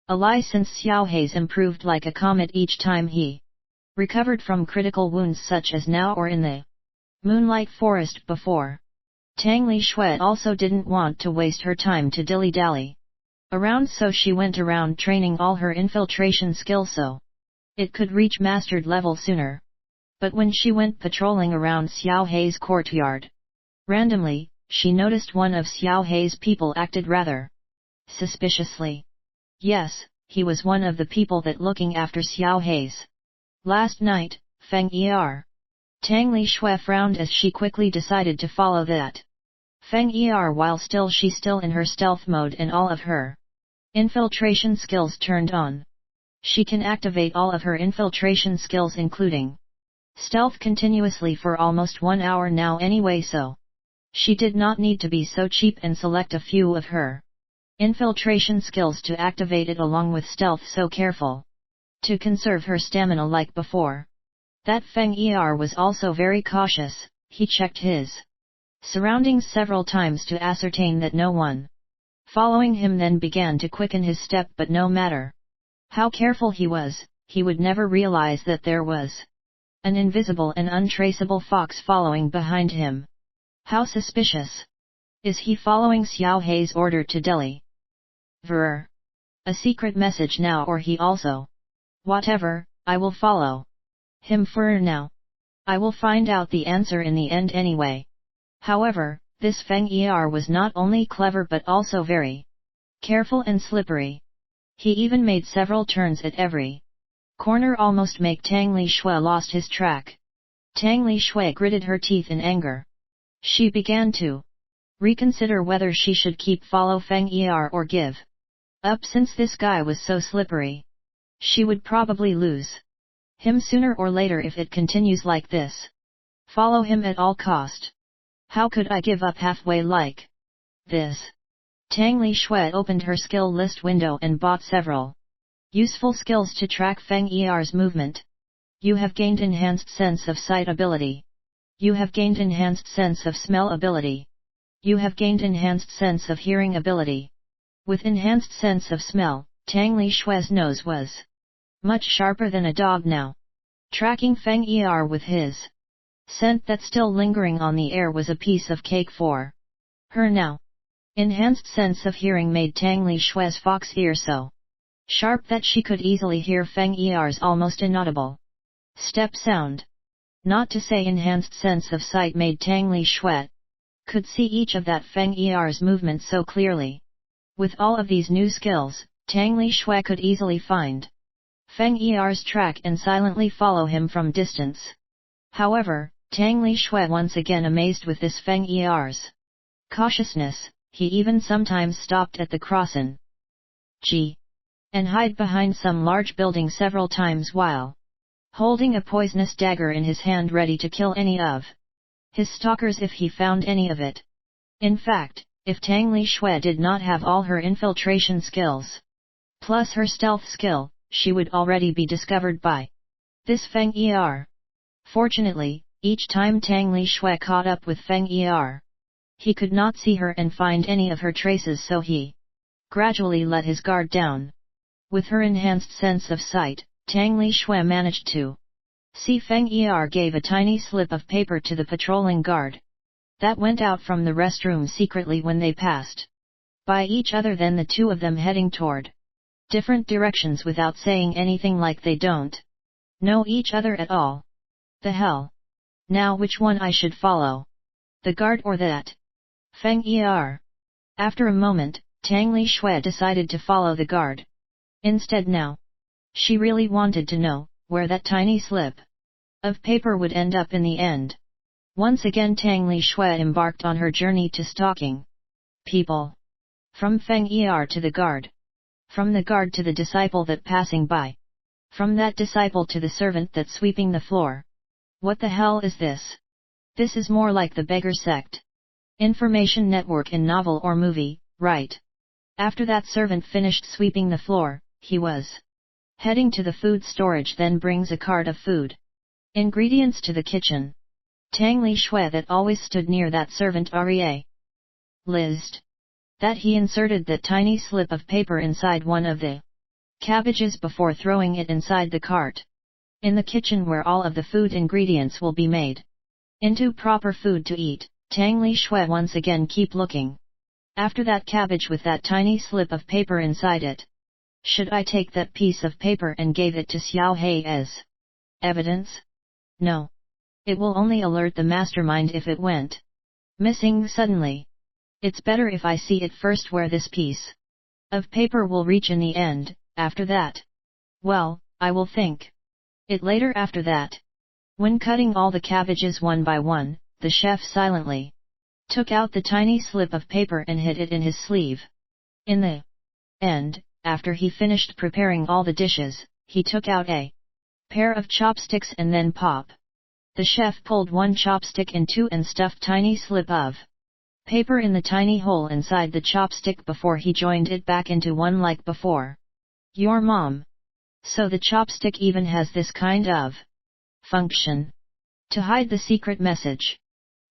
a lie, since Xiao He's improved like a comet each time he recovered from critical wounds such as now or in the Moonlight Forest before. Tang Li Xue also didn't want to waste her time to dilly-dally around, so she went around training all her infiltration skills so it could reach mastered level sooner. But when she went patrolling around Xiao He's courtyard, randomly, she noticed one of Xiao He's people acted rather suspiciously. Yes, he was one of the people that looking after Xiao He's last night, Feng Er. Tang Li Xue frowned as she quickly decided to follow that Feng Er while she's still in her stealth mode and all of her infiltration skills turned on. She can activate all of her infiltration skills including stealth continuously for almost 1 hour now anyway, so she did not need to be so cheap and select a few of her infiltration skills to activate it along with stealth so careful to conserve her stamina like before. That Feng Er was also very cautious. He checked his surroundings several times to ascertain that no one following him, then began to quicken his step, but no matter how careful he was, he would never realize that there was an invisible and untraceable fox following behind him. How suspicious! Is he following Xiao He's order to Delhi? Ver. A secret message now, or he also? Whatever, I will follow him for now. I will find out the answer in the end anyway. However, this Feng Er was not only clever but also very careful and slippery. He even made several turns at every corner, almost make Tang Li Xue lost his track. Tang Li Xue gritted her teeth in anger. She began to reconsider whether she should keep follow Feng Er or give up, since this guy was so slippery. She would probably lose him sooner or later if it continues like this. Follow him at all cost. How could I give up halfway like this? Tang Li Xue opened her skill list window and bought several useful skills to track Feng Er's movement. You have gained enhanced sense of sight ability. You have gained enhanced sense of smell ability. You have gained enhanced sense of hearing ability. With enhanced sense of smell, Tang Li Xue's nose was much sharper than a dog now. Tracking Feng Er with his scent that still lingering on the air was a piece of cake for her now. Enhanced sense of hearing made Tang Li Xue's fox ear so sharp that she could easily hear Feng Er's almost inaudible step sound. Not to say enhanced sense of sight made Tang Li Xue could see each of that Feng Er's movements so clearly. With all of these new skills, Tang Li Xue could easily find Feng Er's track and silently follow him from distance. However, Tang Li Xue once again amazed with this Feng Er's cautiousness. He even sometimes stopped at the crossing and hide behind some large building several times while holding a poisonous dagger in his hand, ready to kill any of his stalkers if he found any of it. In fact, if Tang Li Xue did not have all her infiltration skills plus her stealth skill, she would already be discovered by this Feng Er. Fortunately, each time Tang Li Xue caught up with Feng Er, he could not see her and find any of her traces, so he gradually let his guard down. With her enhanced sense of sight, Tang Li Xue managed to see Feng Er gave a tiny slip of paper to the patrolling guard that went out from the restroom secretly when they passed by each other, then the two of them heading toward different directions without saying anything, like they don't know each other at all. The hell? Now which one I should follow? The guard or that Feng Er? After a moment, Tang Li Xue decided to follow the guard instead. Now she really wanted to know where that tiny slip of paper would end up in the end. Once again Tang Li Xue embarked on her journey to stalking people. From Feng Er to the guard. From the guard to the disciple that passing by. From that disciple to the servant that sweeping the floor. What the hell is this? This is more like the beggar sect. Information network in novel or movie, right? After that servant finished sweeping the floor, he was heading to the food storage, then brings a cart of food ingredients to the kitchen. Tang Li Xue that always stood near that servant realized that he inserted that tiny slip of paper inside one of the cabbages before throwing it inside the cart. In the kitchen where all of the food ingredients will be made into proper food to eat, Tang Li Xue once again keep looking after that cabbage with that tiny slip of paper inside it. Should I take that piece of paper and gave it to Xiao He as evidence? No. It will only alert the mastermind if it went missing suddenly. It's better if I see it first where this piece of paper will reach in the end. After that, well, I will think it later. After that, when cutting all the cabbages one by one, the chef silently took out the tiny slip of paper and hid it in his sleeve. In the end, after he finished preparing all the dishes, he took out a pair of chopsticks and then pop. The chef pulled one chopstick in two and stuffed tiny slip of paper in the tiny hole inside the chopstick before he joined it back into one like before. Your mom. So the chopstick even has this kind of function to hide the secret message.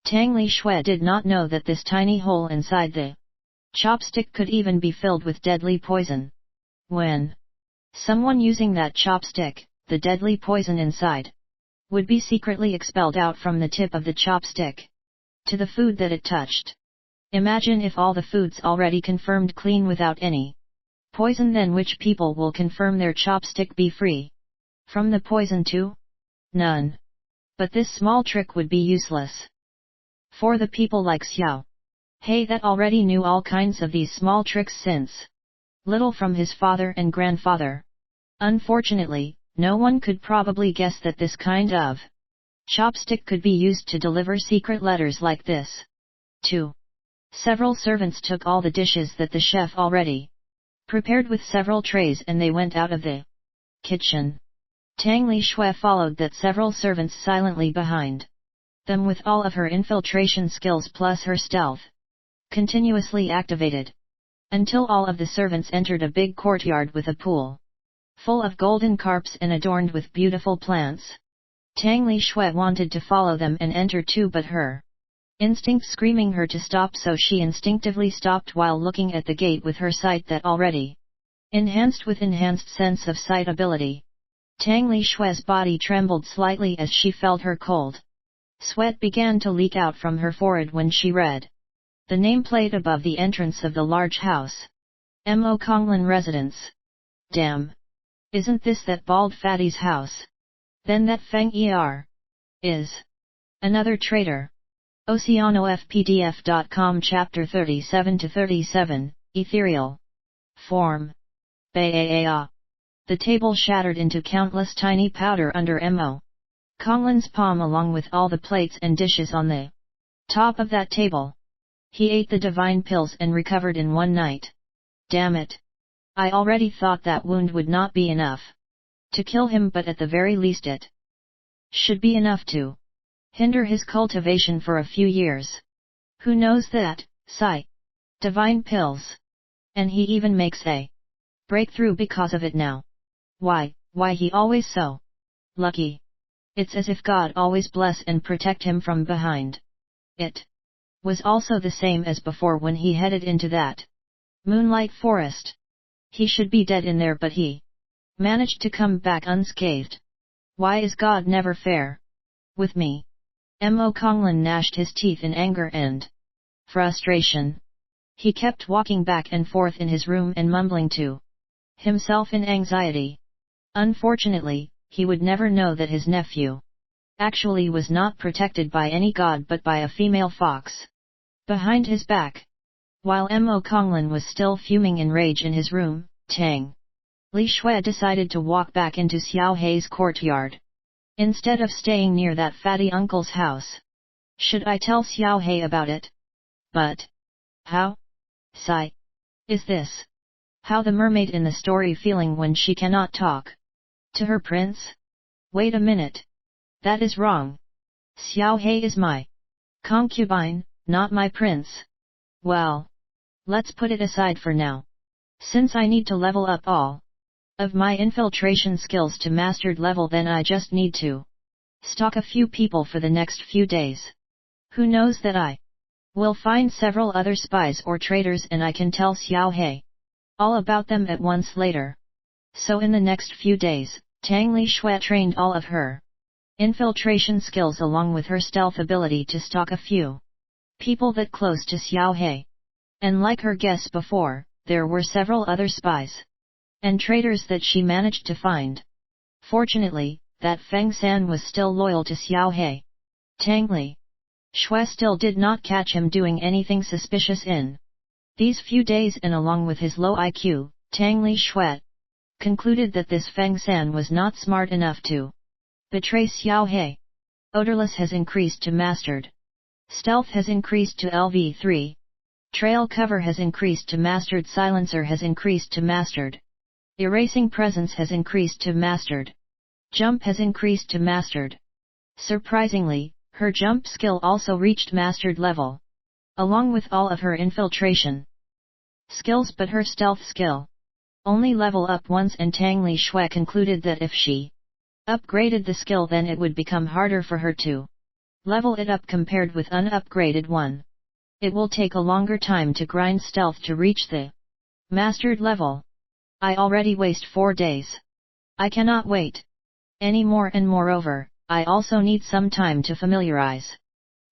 Tang Li Xue did not know that this tiny hole inside the chopstick could even be filled with deadly poison. When someone using that chopstick, the deadly poison inside would be secretly expelled out from the tip of the chopstick to the food that it touched. Imagine if all the foods already confirmed clean without any poison, then which people will confirm their chopstick be free from the poison too? None. But this small trick would be useless for the people like Xiao He that already knew all kinds of these small tricks since little from his father and grandfather. Unfortunately, no one could probably guess that this kind of chopstick could be used to deliver secret letters like this. 2. Several servants took all the dishes that the chef already prepared with several trays and they went out of the kitchen. Tang Li Xue followed that several servants silently behind them with all of her infiltration skills plus her stealth continuously activated, until all of the servants entered a big courtyard with a pool full of golden carps and adorned with beautiful plants. Tang Li Xue wanted to follow them and enter too, but her instinct screaming her to stop, so she instinctively stopped while looking at the gate with her sight that already enhanced with enhanced sense of sight ability. Tang Li Xue's body trembled slightly as she felt her cold sweat began to leak out from her forehead when she read the nameplate above the entrance of the large house. Mo Konglan Residence. Damn! Isn't this that bald fatty's house? Then that Feng Er is another traitor. OceanoFPDF.com Chapter 37-37, Ethereal Form. Baaa. The table shattered into countless tiny powder under Mo Konglan's palm along with all the plates and dishes on the top of that table. He ate the divine pills and recovered in one night. Damn it! I already thought that wound would not be enough to kill him, but at the very least it should be enough to hinder his cultivation for a few years. Who knows that? Sigh. Divine pills. And he even makes a breakthrough because of it now. Why he always so lucky? It's as if God always bless and protect him from behind. It was also the same as before when he headed into that moonlight forest. He should be dead in there, but he managed to come back unscathed. Why is God never fair with me? Mo Konglan gnashed his teeth in anger and frustration. He kept walking back and forth in his room and mumbling to himself in anxiety. Unfortunately, he would never know that his nephew actually was not protected by any god but by a female fox behind his back. While Mo Konglan was still fuming in rage in his room, Tang Li Xue decided to walk back into Xiao He's courtyard, instead of staying near that fatty uncle's house. Should I tell Xiao He about it? But how? Sigh. Is this how the mermaid in the story feeling when she cannot talk to her prince? Wait a minute. That is wrong. Xiao He is my concubine, Not my prince. Well, let's put it aside for now. Since I need to level up all of my infiltration skills to mastered level, then I just need to stalk a few people for the next few days. Who knows that I will find several other spies or traitors, and I can tell Xiao He all about them at once later. So in the next few days, Tang Li Xue trained all of her infiltration skills along with her stealth ability to stalk a few people that close to Xiao He. And like her guess before, there were several other spies and traitors that she managed to find. Fortunately, that Feng San was still loyal to Xiao He. Tang Li Xue still did not catch him doing anything suspicious in these few days, and along with his low IQ, Tang Li Xue concluded that this Feng San was not smart enough to betray Xiao He. Odorless has increased to mastered. Stealth has increased to LV3. Trail cover has increased to mastered. Silencer has increased to mastered. Erasing presence has increased to mastered. Jump has increased to mastered. Surprisingly, her jump skill also reached mastered level, along with all of her infiltration skills, but her stealth skill only level up once, and Tang Li Xue concluded that if she upgraded the skill, then it would become harder for her to level it up compared with unupgraded one. It will take a longer time to grind stealth to reach the mastered level. I already waste 4 days. I cannot wait anymore, and moreover, I also need some time to familiarize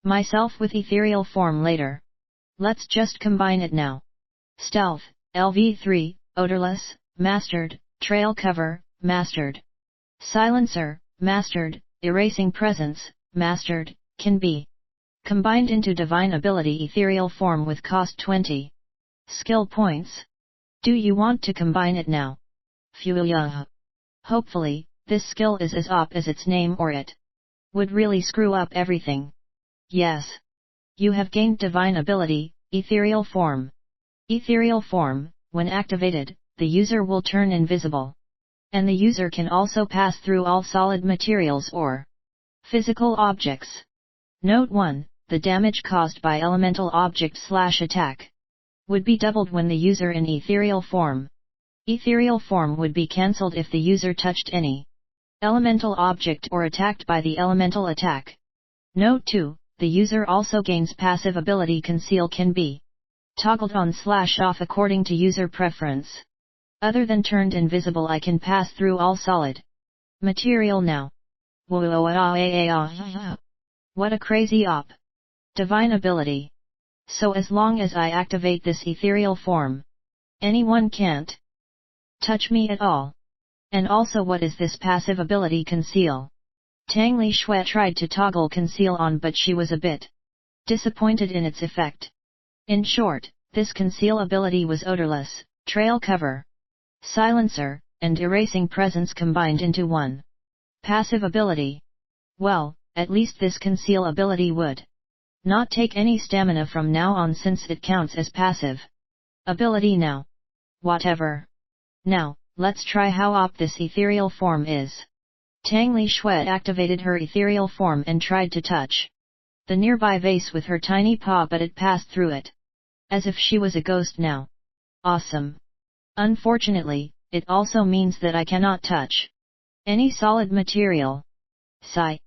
myself with ethereal form later. Let's just combine it now. Stealth, LV3, odorless, mastered, trail cover, mastered. Silencer, mastered, erasing presence, mastered, can be combined into divine ability ethereal form with cost 20 skill points. Do you want to combine it now? Fuya. Hopefully, this skill is as OP as its name, or it would really screw up everything. Yes. You have gained divine ability, ethereal form. Ethereal form, when activated, the user will turn invisible. And the user can also pass through all solid materials or physical objects. Note 1, the damage caused by elemental object/attack would be doubled when the user in ethereal form. Ethereal form would be cancelled if the user touched any elemental object or attacked by the elemental attack. Note 2, the user also gains passive ability conceal, can be toggled on/off according to user preference. Other than turned invisible, I can pass through all solid material now. What a crazy op! Divine ability. So as long as I activate this ethereal form, anyone can't touch me at all. And also, what is this passive ability conceal? Tang Li Xue tried to toggle conceal on, but she was a bit disappointed in its effect. In short, this conceal ability was odorless, trail cover, silencer, and erasing presence combined into one passive ability. Well, at least this conceal ability would not take any stamina from now on, since it counts as passive ability now. Whatever. Now, let's try how OP this ethereal form is. Tang Li Xue activated her ethereal form and tried to touch the nearby vase with her tiny paw, but it passed through it as if she was a ghost now. Awesome. Unfortunately, it also means that I cannot touch any solid material. Sigh.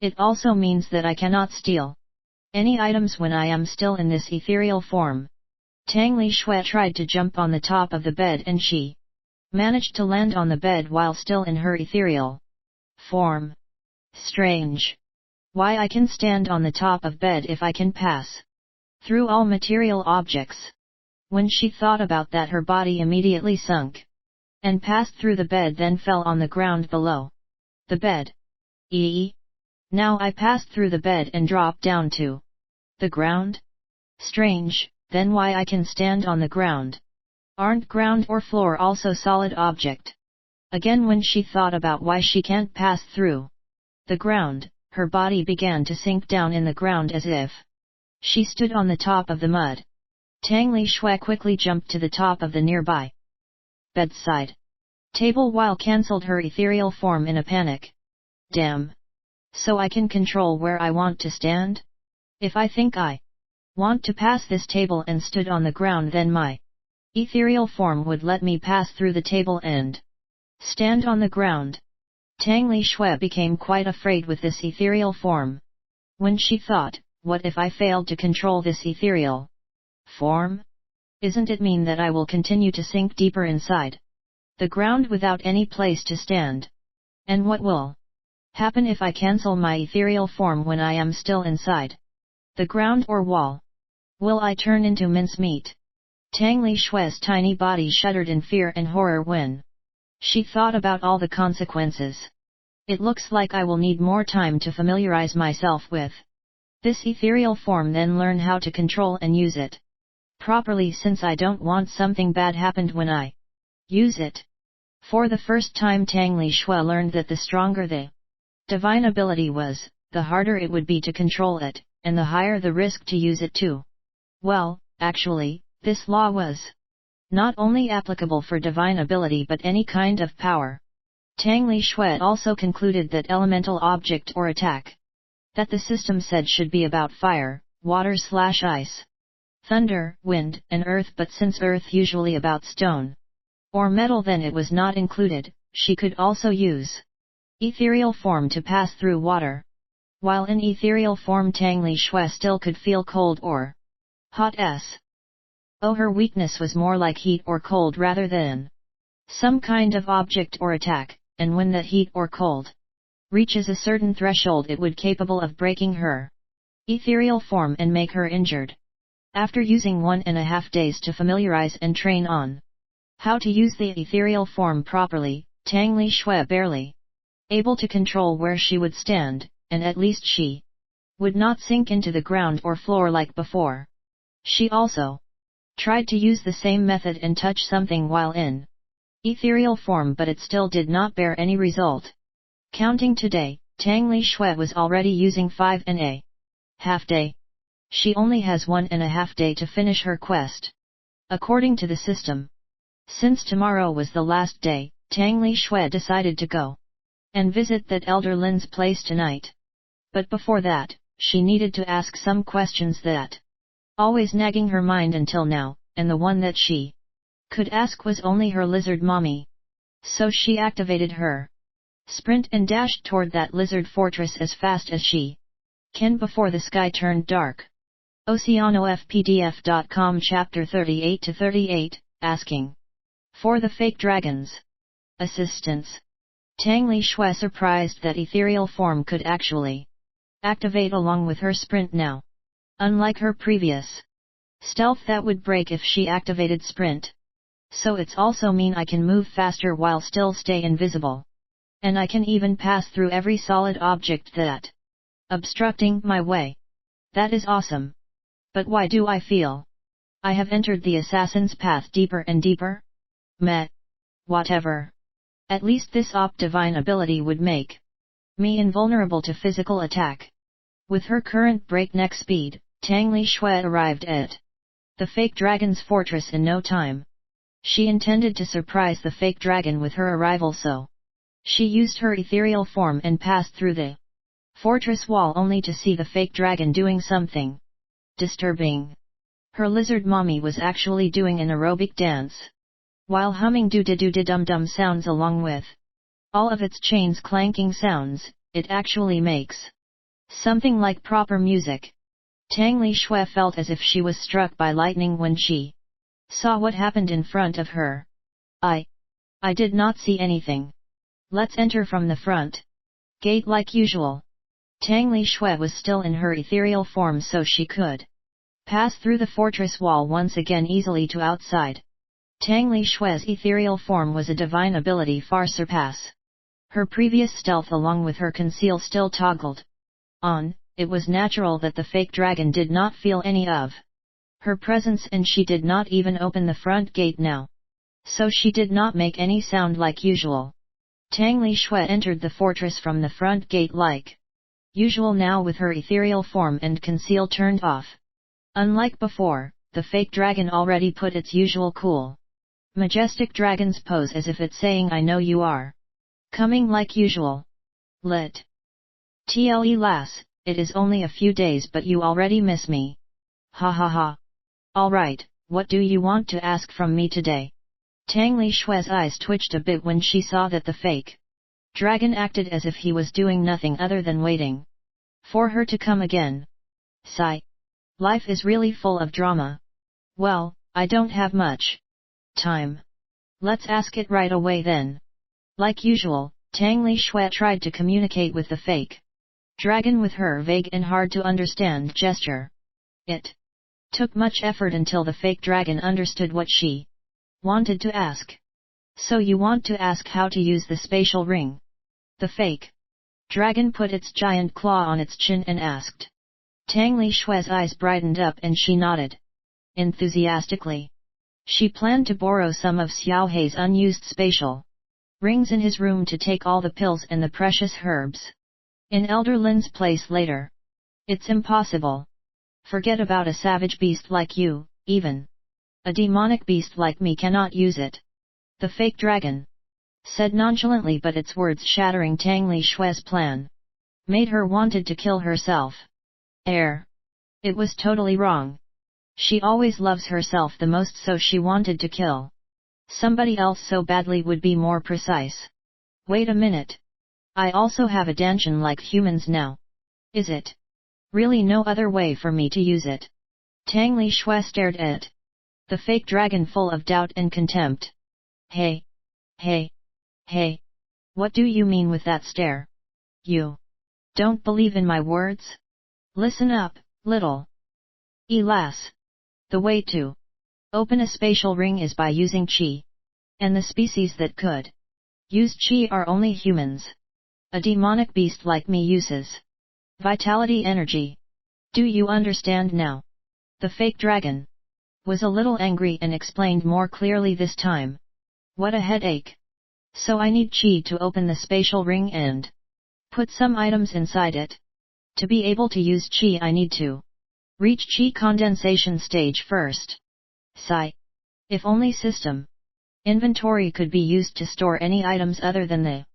It also means that I cannot steal any items when I am still in this ethereal form. Tang Li Xue tried to jump on the top of the bed, and she managed to land on the bed while still in her ethereal form. Strange. Why I can stand on the top of bed if I can pass through all material objects? When she thought about that, her body immediately sunk and passed through the bed, then fell on the ground below the bed. Now I passed through the bed and dropped down to the ground? Strange, then why I can stand on the ground? Aren't ground or floor also solid object? Again, when she thought about why she can't pass through the ground, her body began to sink down in the ground as if she stood on the top of the mud. Tang Li Xue quickly jumped to the top of the nearby bedside table while cancelled her ethereal form in a panic. Damn. So I can control where I want to stand? If I think I want to pass this table and stood on the ground, then my ethereal form would let me pass through the table and stand on the ground. Tang Li Xue became quite afraid with this ethereal form. When she thought, what if I failed to control this ethereal form? Isn't it mean that I will continue to sink deeper inside the ground without any place to stand? And what will happen if I cancel my ethereal form when I am still inside the ground or wall? Will I turn into mincemeat? Tang Li Xue's tiny body shuddered in fear and horror when she thought about all the consequences. It looks like I will need more time to familiarize myself with this ethereal form, then learn how to control and use it properly, since I don't want something bad happened when I use it. For the first time, Tang Li Xue learned that the stronger the divine ability was, the harder it would be to control it, and the higher the risk to use it too. Well, actually, this law was not only applicable for divine ability but any kind of power. Tang Li Xue also concluded that elemental object or attack that the system said should be about fire, water/ice, thunder, wind, and earth, but since earth usually about stone or metal, then it was not included. She could also use ethereal form to pass through water. While in ethereal form, Tang Li Xue still could feel cold or hot. Oh, her weakness was more like heat or cold rather than some kind of object or attack, and when that heat or cold reaches a certain threshold, it would capable of breaking her ethereal form and make her injured. After using 1.5 days to familiarize and train on how to use the ethereal form properly, Tang Li Xue barely able to control where she would stand, and at least she would not sink into the ground or floor like before. She also tried to use the same method and touch something while in ethereal form, but it still did not bear any result. Counting today, Tang Li Xue was already using 5.5 day. She only has 1.5 day to finish her quest. According to the system, since tomorrow was the last day, Tang Li Xue decided to go and visit that Elder Lin's place tonight. But before that, she needed to ask some questions that always nagging her mind until now, and the one that she could ask was only her lizard mommy. So she activated her sprint and dashed toward that lizard fortress as fast as she can before the sky turned dark. OceanoFPDF.com Chapter 38-38, asking for the fake dragon's assistance. Tang Li Xue surprised that ethereal form could actually activate along with her sprint now. Unlike her previous stealth that would break if she activated sprint. So it's also mean I can move faster while still stay invisible. And I can even pass through every solid object that obstructing my way. That is awesome. But why do I feel I have entered the assassin's path deeper and deeper? Meh. Whatever. At least this divine ability would make me invulnerable to physical attack. With her current breakneck speed, Tang Li Xue arrived at the fake dragon's fortress in no time. She intended to surprise the fake dragon with her arrival, so she used her ethereal form and passed through the fortress wall only to see the fake dragon doing something disturbing. Her lizard mommy was actually doing an aerobic dance, while humming doo-doo-doo-dum-dum sounds along with all of its chains clanking sounds. It actually makes something like proper music. Tang Li Xue felt as if she was struck by lightning when she saw what happened in front of her. I did not see anything. Let's enter from the front gate like usual. Tang Li Xue was still in her ethereal form, so she could pass through the fortress wall once again easily to outside. Tang Li Xue's ethereal form was a divine ability far surpass her previous stealth, along with her conceal still toggled on. It was natural that the fake dragon did not feel any of her presence, and she did not even open the front gate now. So she did not make any sound like usual. Tang Li Xue entered the fortress from the front gate like usual now, with her ethereal form and conceal turned off. Unlike before, the fake dragon already put its usual cool, majestic dragon's pose, as if it's saying, I know you are coming like usual. Lit. TLE lass, it is only a few days but you already miss me. Ha ha ha. Alright, what do you want to ask from me today? Tang Li Xue's eyes twitched a bit when she saw that the fake dragon acted as if he was doing nothing other than waiting for her to come again. Sigh. Life is really full of drama. Well, I don't have much time. Let's ask it right away then. Like usual, Tang Li Xue tried to communicate with the fake dragon with her vague and hard to understand gesture. It took much effort until the fake dragon understood what she wanted to ask. So you want to ask how to use the spatial ring? The fake dragon put its giant claw on its chin and asked. Tang Li Xue's eyes brightened up and she nodded enthusiastically. She planned to borrow some of Xiao Hei's unused spatial rings in his room to take all the pills and the precious herbs in Elder Lin's place later. It's impossible. Forget about a savage beast like you, even a demonic beast like me cannot use it. The fake dragon said nonchalantly, but its words shattering Tang Li Xue's plan made her wanted to kill herself. It was totally wrong. She always loves herself the most, so she wanted to kill somebody else so badly would be more precise. Wait a minute. I also have a danshan like humans now. Is it really no other way for me to use it? Tang Li Xue stared at the fake dragon full of doubt and contempt. Hey! What do you mean with that stare? You don't believe in my words? Listen up, little Elas. The way to open a spatial ring is by using qi. And the species that could use qi are only humans. A demonic beast like me uses vitality energy. Do you understand now? The fake dragon was a little angry and explained more clearly this time. What a headache. So I need qi to open the spatial ring and put some items inside it. To be able to use qi I need to reach qi condensation stage first. Sigh. If only system inventory could be used to store any items other than the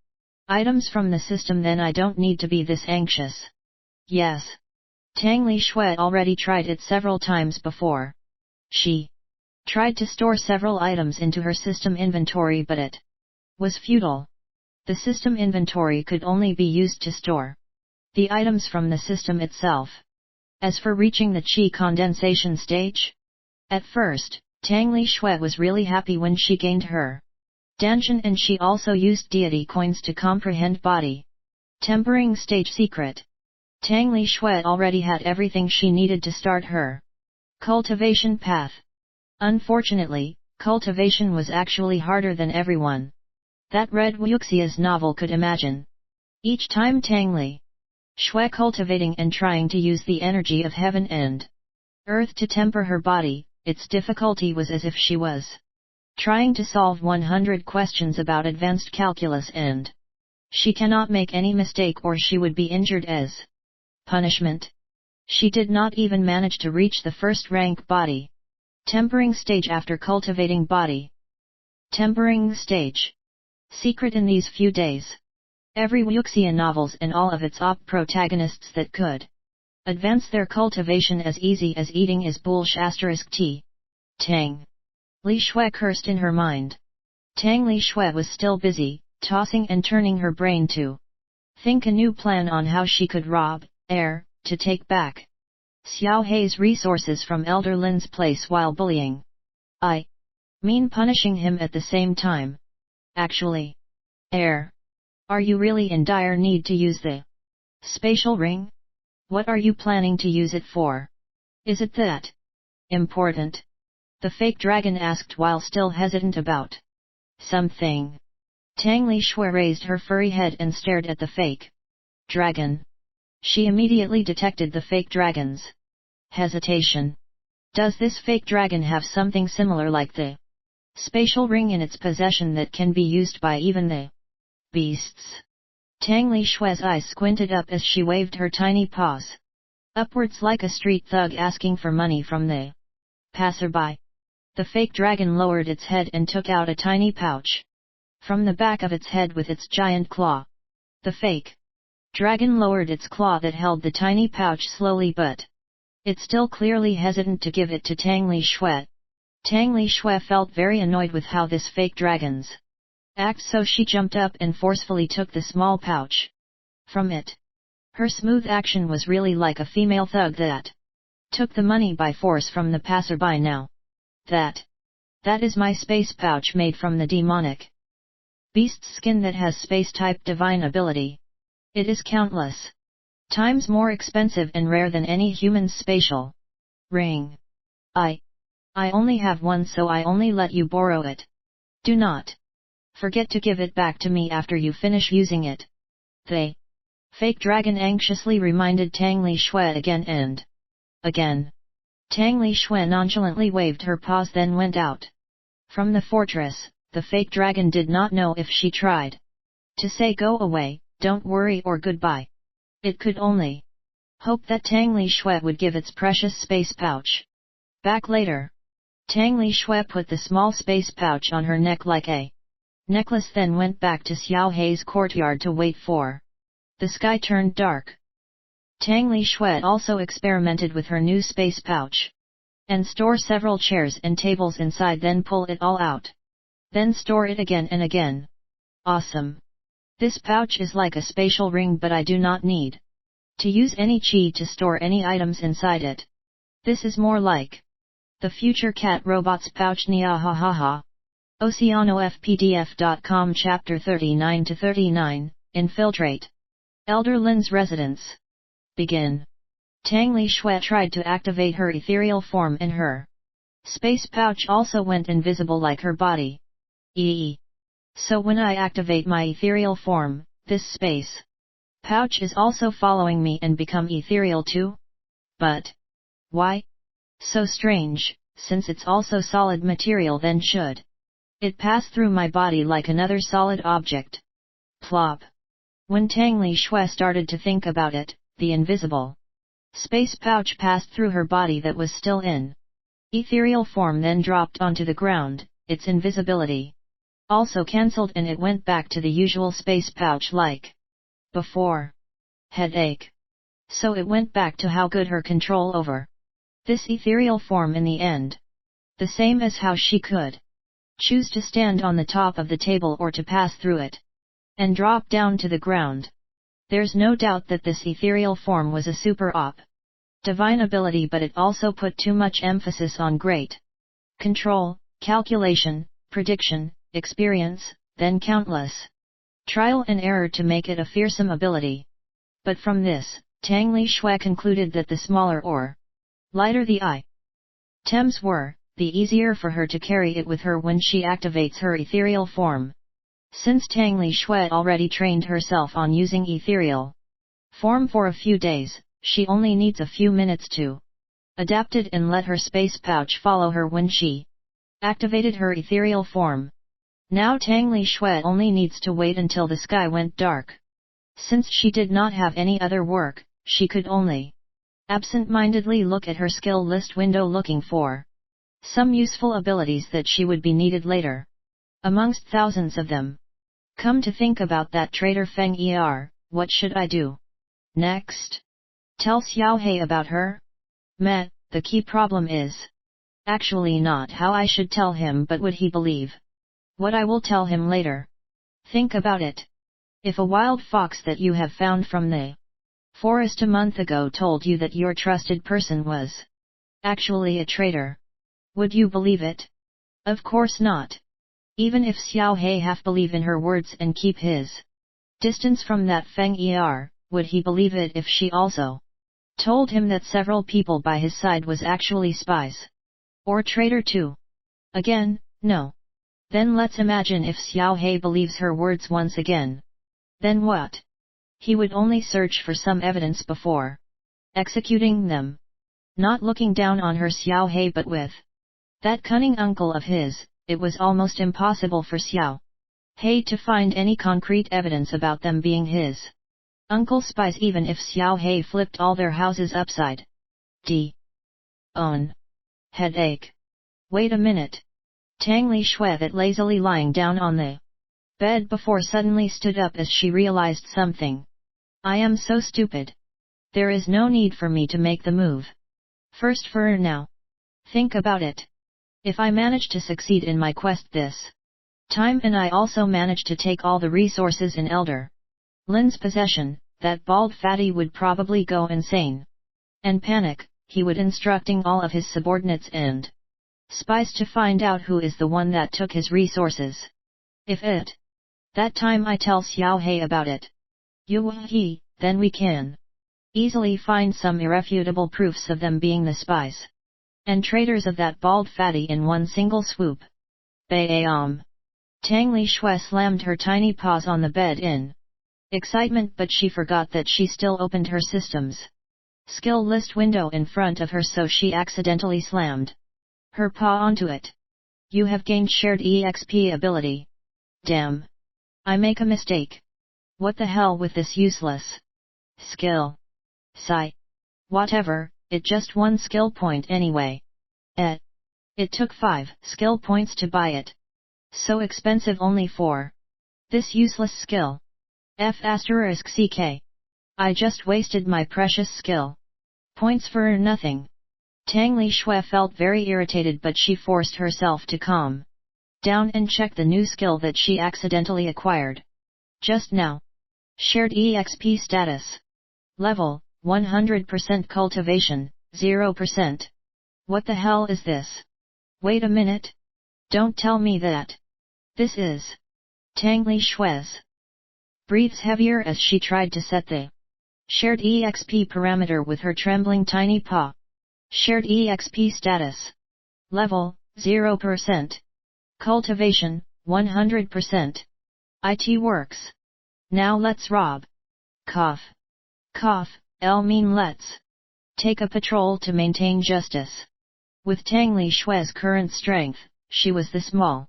items from the system, then I don't need to be this anxious. Yes. Tang Li Xue already tried it several times before. She tried to store several items into her system inventory, but it was futile. The system inventory could only be used to store the items from the system itself. As for reaching the qi condensation stage, at first, Tang Li Xue was really happy when she gained her danshan, and she also used deity coins to comprehend body tempering stage secret. Tang Li Xue already had everything she needed to start her cultivation path. Unfortunately, cultivation was actually harder than everyone that read Wuxia's novel could imagine. Each time Tang Li Xue cultivating and trying to use the energy of heaven and earth to temper her body, its difficulty was as if she was trying to solve 100 questions about advanced calculus, and she cannot make any mistake or she would be injured. As punishment, she did not even manage to reach the first rank body tempering stage after cultivating body tempering stage secret in these few days. Every Wuxia novels and all of its op protagonists that could advance their cultivation as easy as eating is bullsh *t. Tang Li Xue cursed in her mind. Tang Li Xue was still busy, tossing and turning her brain to think a new plan on how she could rob, to take back Xiao Hei's resources from Elder Lin's place while bullying. I mean punishing him at the same time. Actually, are you really in dire need to use the spatial ring? What are you planning to use it for? Is it that important? The fake dragon asked while still hesitant about something. Tang Li Xue raised her furry head and stared at the fake dragon. She immediately detected the fake dragon's hesitation. Does this fake dragon have something similar like the spatial ring in its possession that can be used by even the beasts? Tang Li Xue's eyes squinted up as she waved her tiny paws upwards like a street thug asking for money from the passerby. The fake dragon lowered its head and took out a tiny pouch from the back of its head with its giant claw. The fake dragon lowered its claw that held the tiny pouch slowly but It still clearly hesitant to give it to Tang Li Xue. Tang Li Xue felt very annoyed with how this fake dragons act, so she jumped up and forcefully took the small pouch from it. Her smooth action was really like a female thug that took the money by force from the passerby. Now, that is my space pouch made from the demonic beast's skin that has space-type divine ability. It is countless times more expensive and rare than any human's spatial ring. I only have one, so I only let you borrow it. Do not forget to give it back to me after you finish using it. The fake dragon anxiously reminded Tang Li Xue again and again. Tang Li Xue nonchalantly waved her paws, then went out from the fortress. The fake dragon did not know if she tried to say go away, don't worry or goodbye. It could only hope that Tang Li Xue would give its precious space pouch back later. Tang Li Xue put the small space pouch on her neck like a necklace, then went back to Xiao Hei's courtyard to wait for the sky turned dark. Tang Li Xue also experimented with her new space pouch and store several chairs and tables inside, then pull it all out. Then store it again and again. Awesome! This pouch is like a spatial ring, but I do not need to use any chi to store any items inside it. This is more like the future cat robot's pouch. Nya ha ha ha. OceanoFPDF.com Chapter 39-39, Infiltrate Elder Lin's residence. Begin. Tang Li Xue tried to activate her ethereal form, and her space pouch also went invisible like her body. So when I activate my ethereal form, this space pouch is also following me and become ethereal too? But why? So strange, since it's also solid material, then should it pass through my body like another solid object? Plop. When Tang Li Xue started to think about it, the invisible space pouch passed through her body that was still in ethereal form, then dropped onto the ground. Its invisibility also cancelled, and it went back to the usual space pouch like before. Headache. So it went back to how good her control over this ethereal form in the end. The same as how she could choose to stand on the top of the table or to pass through it and drop down to the ground. There's no doubt that this ethereal form was a super divine ability, but it also put too much emphasis on great control, calculation, prediction, experience, then countless trial and error to make it a fearsome ability. But from this, Tang Li Xue concluded that the smaller or lighter the items were, the easier for her to carry it with her when she activates her ethereal form. Since Tang Li Xue already trained herself on using ethereal form for a few days, she only needs a few minutes to adapt it and let her space pouch follow her when she activated her ethereal form. Now Tang Li Xue only needs to wait until the sky went dark. Since she did not have any other work, she could only absent-mindedly look at her skill list window, looking for some useful abilities that she would be needed later amongst thousands of them. Come to think about that, traitor Feng Er, what should I do next? Tell Xiao Hei about her? Meh, the key problem is actually not how I should tell him, but would he believe what I will tell him later? Think about it. If a wild fox that you have found from the forest a month ago told you that your trusted person was actually a traitor, would you believe it? Of course not. Even if Xiao Hei half believe in her words and keep his distance from that Feng Er, would he believe it if she also told him that several people by his side was actually spies or traitor too? Again, no. Then let's imagine if Xiao Hei believes her words once again. Then what? He would only search for some evidence before executing them. Not looking down on her Xiao Hei, but with that cunning uncle of his, it was almost impossible for Xiao Hei to find any concrete evidence about them being his uncle's spies, even if Xiao Hei flipped all their houses upside down. Headache. Wait a minute. Tang Li Xue that lazily lying down on the bed before suddenly stood up as she realized something. I am so stupid. There is no need for me to make the move. First for now. Think about it. If I manage to succeed in my quest this time and I also manage to take all the resources in Elder Lin's possession, that bald fatty would probably go insane and panic. He would instructing all of his subordinates and spies to find out who is the one that took his resources. If at that time I tell Xiao He about it, then we can easily find some irrefutable proofs of them being the spies and traitors of that bald fatty in one single swoop. Bayam. Tang Li Xue slammed her tiny paws on the bed in excitement, but she forgot that she still opened her system's skill list window in front of her, so she accidentally slammed her paw onto it. You have gained shared EXP ability. Damn. I make a mistake. What the hell with this useless skill? Sigh. Whatever, it just 1 skill point anyway. It took 5 skill points to buy it. So expensive only for this useless skill. *CK. I just wasted my precious skill points for nothing. Tang Li Xue felt very irritated, but she forced herself to calm down and check the new skill that she accidentally acquired just now. Shared EXP status. Level, 100% cultivation, 0%. What the hell is this? Wait a minute. Don't tell me that this is Tang Li Xue's breathes heavier as she tried to set the shared EXP parameter with her trembling tiny paw. Shared EXP status. Level, 0%. Cultivation, 100%. IT works. Now let's rob. Cough. Cough, mean let's take a patrol to maintain justice. With Tang Li Xue's current strength, she was the small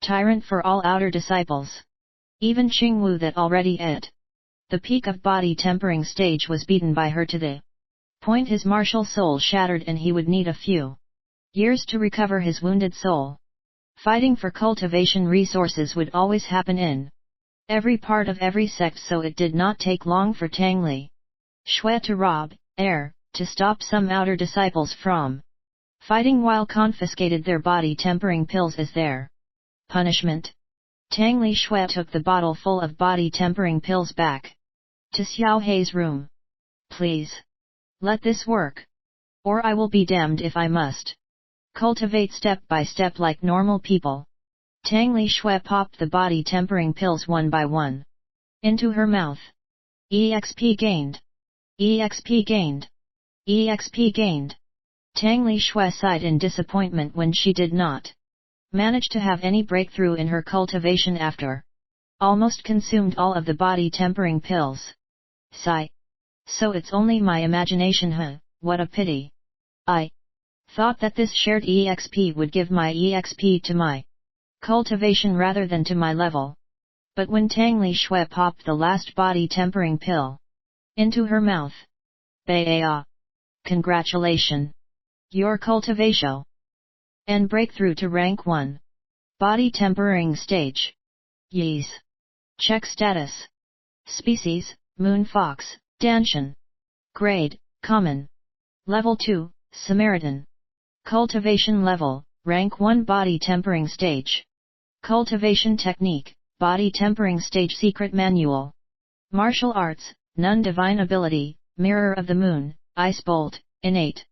tyrant for all outer disciples. Even Qingwu, that already at the peak of body tempering stage, was beaten by her to the point his martial soul shattered, and he would need a few years to recover his wounded soul. Fighting for cultivation resources would always happen in every part of every sect, so it did not take long for Tang Li Xue to rob, to stop some outer disciples from fighting while confiscated their body tempering pills as their punishment. Tang Li Xue took the bottle full of body tempering pills back to Xiao Hei's room. Please. Let this work. Or I will be damned if I must cultivate step by step like normal people. Tang Li Xue popped the body tempering pills one by one into her mouth. EXP gained. EXP gained. EXP gained. Tang Li Xue sighed in disappointment when she did not manage to have any breakthrough in her cultivation after almost consumed all of the body tempering pills. Sigh. So it's only my imagination, huh? What a pity. I thought that this shared EXP would give my EXP to my cultivation rather than to my level. But when Tang Li Xue popped the last body tempering pill into her mouth, Baya. Congratulations. Your cultivation and breakthrough to rank 1. Body tempering stage. Yes. Check status. Species, Moon Fox, Danshan. Grade, Common. Level 2, Samaritan. Cultivation level, rank 1 body tempering stage. Cultivation technique, body tempering stage secret manual. Martial arts, none divine ability, mirror of the moon, ice bolt, innate.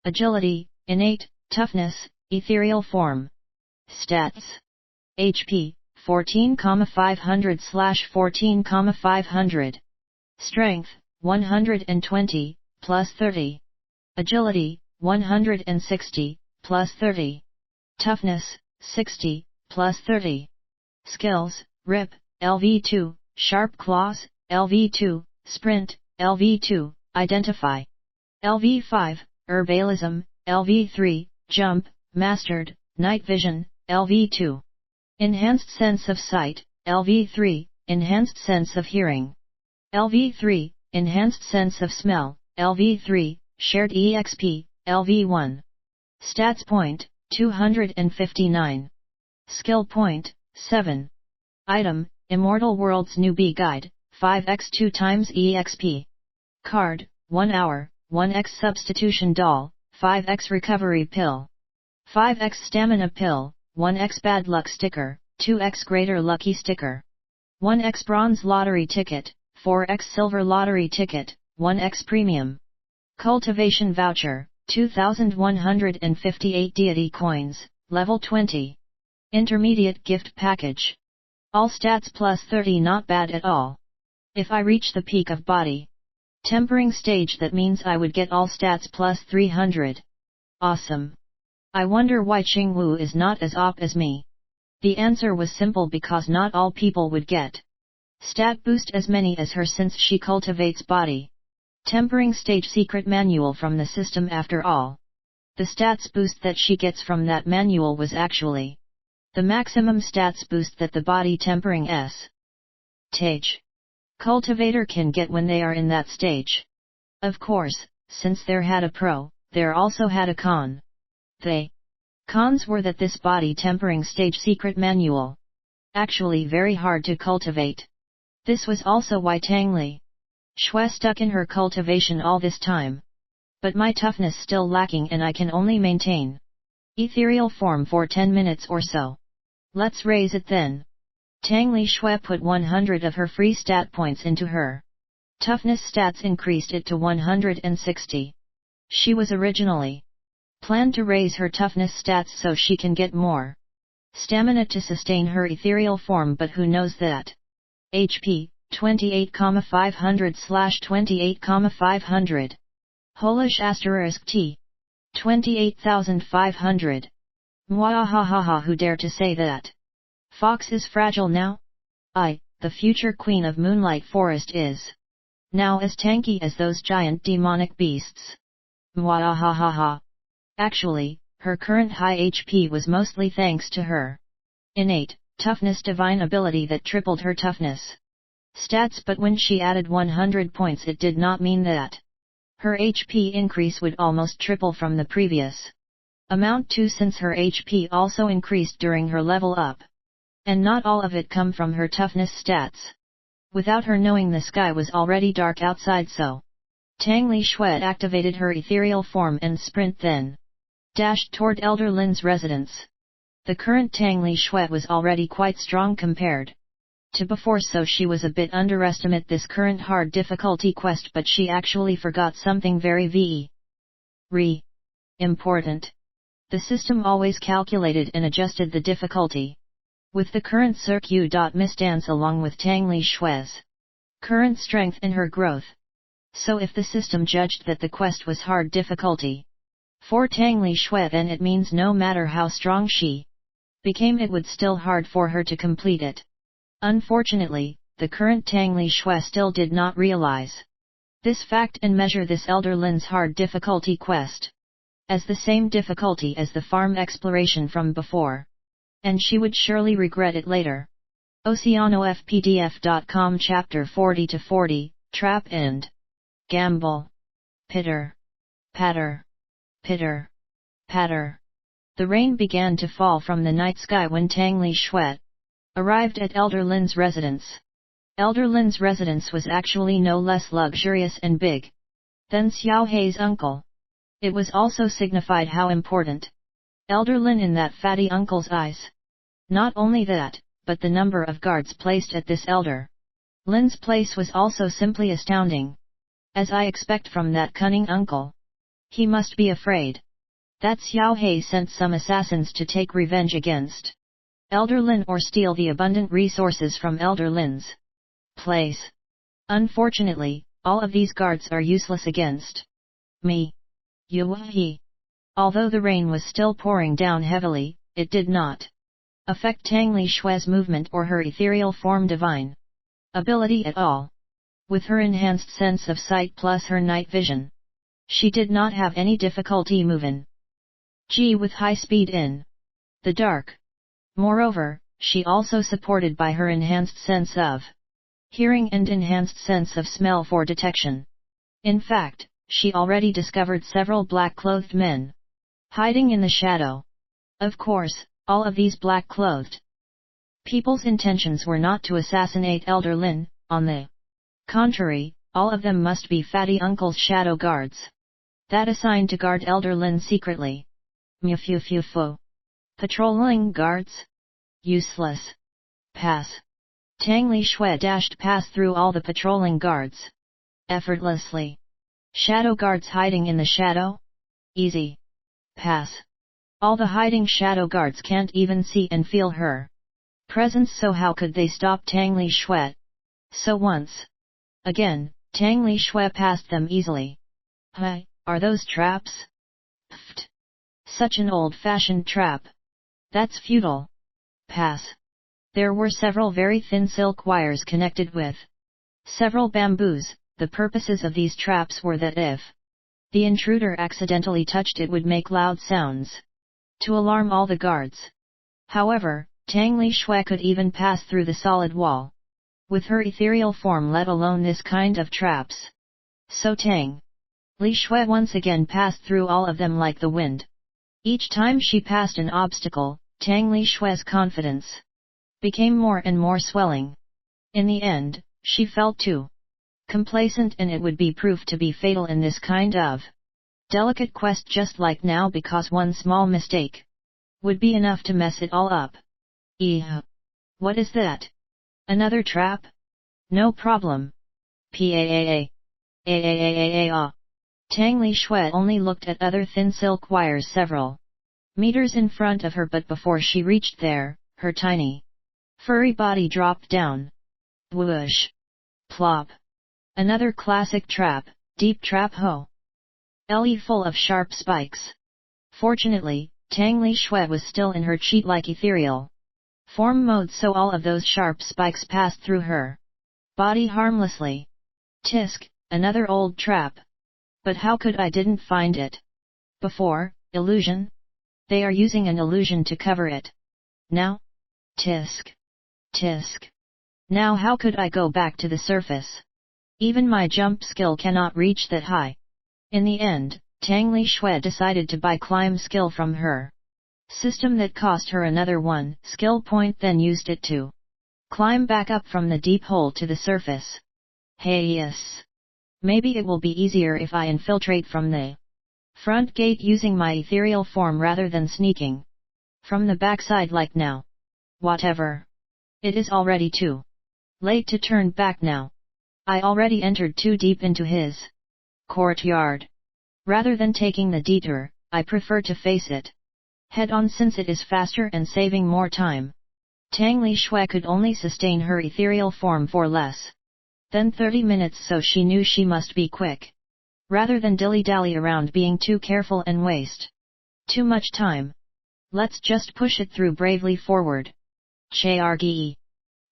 Agility, innate, toughness, ethereal form. Stats. HP, 14,500/14,500. Strength, 120, plus 30. Agility, 160, plus 30. Toughness, 60, plus 30. Skills, Rip, LV2, Sharp Claws, LV2, Sprint, LV2, Identify. LV5, Herbalism, LV3, Jump, Mastered, Night Vision, LV2. Enhanced Sense of Sight, LV3, Enhanced Sense of Hearing. LV3, Enhanced Sense of Smell, LV3, Shared EXP, LV1. Stats point, 259. Skill point, 7. Item, Immortal World's Newbie Guide, 5x 2 times EXP. Card, 1 hour, 1x Substitution Doll, 5x recovery pill, 5x stamina pill, 1x bad luck sticker, 2x greater lucky sticker, 1x bronze lottery ticket, 4x silver lottery ticket, 1x premium cultivation voucher, 2158 deity coins, level 20. Intermediate gift package. All stats plus 30, not bad at all. If I reach the peak of body tempering stage, that means I would get all stats plus 300. Awesome. I wonder why Qingwu is not as op as me. The answer was simple, because not all people would get stat boost as many as her, since she cultivates body tempering stage secret manual from the system. After all, the stats boost that she gets from that manual was actually the maximum stats boost that the body tempering stage cultivator can get when they are in that stage. Of course, since there had a pro, there also had a con. The cons were that this body tempering stage secret manual actually very hard to cultivate. This was also why Tang Li Xue stuck in her cultivation all this time. But my toughness still lacking, and I can only maintain ethereal form for 10 minutes or so. Let's raise it then. Tang Li Xue put 100 of her free stat points into her toughness stats, increased it to 160. She was originally planned to raise her toughness stats so she can get more stamina to sustain her ethereal form, but who knows that HP 28,500/28,500. Holish asterisk T 28,500. Mwahahaha, who dare to say that Fox is fragile now? The future queen of Moonlight Forest is now as tanky as those giant demonic beasts. Mwahahaha. Actually, her current high HP was mostly thanks to her innate toughness divine ability that tripled her toughness stats, but when she added 100 points, it did not mean that her HP increase would almost triple from the previous amount too, since her HP also increased during her level up. And not all of it come from her toughness stats. Without her knowing, the sky was already dark outside, so Tang Li Xue activated her ethereal form and sprint, then dashed toward Elder Lin's residence. The current Tang Li Xue was already quite strong compared to before, so she was a bit underestimate this current hard difficulty quest, but she actually forgot something very important. The system always calculated and adjusted the difficulty with the current circuit.misstance along with Tang Li Xue's current strength and her growth. So if the system judged that the quest was hard difficulty for Tang Li Xue, then it means no matter how strong she became, it would still hard for her to complete it. Unfortunately, the current Tang Li Xue still did not realize this fact and measure this Elder Lin's hard difficulty quest as the same difficulty as the farm exploration from before. And she would surely regret it later. OceanoFPDF.com Chapter 40-40, Trap and Gamble. Pitter. Patter. Pitter. Patter. The rain began to fall from the night sky when Tang Li Xue arrived at Elder Lin's residence. Elder Lin's residence was actually no less luxurious and big than Xiao Hei's uncle. It was also signified how important Elder Lin in that fatty uncle's eyes. Not only that, but the number of guards placed at this Elder Lin's place was also simply astounding. As I expect from that cunning uncle. He must be afraid that Xiao Hei sent some assassins to take revenge against Elder Lin or steal the abundant resources from Elder Lin's place. Unfortunately, all of these guards are useless against me. Yuhi. Although the rain was still pouring down heavily, it did not affect Tang Li Xue's movement or her ethereal form divine ability at all. With her enhanced sense of sight plus her night vision, she did not have any difficulty moving with high speed in the dark. Moreover, she also supported by her enhanced sense of hearing and enhanced sense of smell for detection. In fact, she already discovered several black-clothed men hiding in the shadow. Of course, all of these black-clothed people's intentions were not to assassinate Elder Lin. On the contrary, all of them must be Fatty Uncle's shadow guards. that assigned to guard Elder Lin secretly. Mufufufo. Patrolling guards? Useless. Pass. Tang Li Xue dashed past through all the patrolling guards. Effortlessly. Shadow guards hiding in the shadow? Easy. Pass. All the hiding shadow guards can't even see and feel her presence, so how could they stop Tang Li Xue? So once again, Tang Li Xue passed them easily. Hi, are those traps? Pfft. Such an old-fashioned trap. That's futile. Pass. There were several very thin silk wires connected with several bamboos. The purposes of these traps were that if the intruder accidentally touched it would make loud sounds to alarm all the guards. However, Tang Li Xue could even pass through the solid wall with her ethereal form, let alone this kind of traps. So Tang Li Xue once again passed through all of them like the wind. Each time she passed an obstacle, Tang Li Xue's confidence became more and more swelling. In the end, she felt too complacent, and it would be proved to be fatal in this kind of delicate quest just like now, because one small mistake would be enough to mess it all up. What is that? Another trap? No problem. Tang Li Xue only looked at other thin silk wires several meters in front of her, but before she reached there, her tiny furry body dropped down. Whoosh! Plop! Another classic trap, deep trap hole. Le full of sharp spikes. Fortunately, Tang Li Xue was still in her cheat-like ethereal form mode, so all of those sharp spikes passed through her body harmlessly. Tisk, another old trap. But how could I didn't find it before? Illusion? They are using an illusion to cover it. Now? Tisk. Tisk. Now how could I go back to the surface? Even my jump skill cannot reach that high. In the end, Tang Li Xue decided to buy climb skill from her system that cost her another 1 skill point, then used it to climb back up from the deep hole to the surface. Hey, yes. Maybe it will be easier if I infiltrate from the front gate using my ethereal form rather than sneaking from the backside like now. Whatever. It is already too late to turn back now. I already entered too deep into his courtyard. Rather than taking the detour, I prefer to face it head on, since it is faster and saving more time. Tang Li Xue could only sustain her ethereal form for less than 30 minutes, so she knew she must be quick rather than dilly-dally around being too careful and waste too much time. Let's just push it through bravely forward. Charge!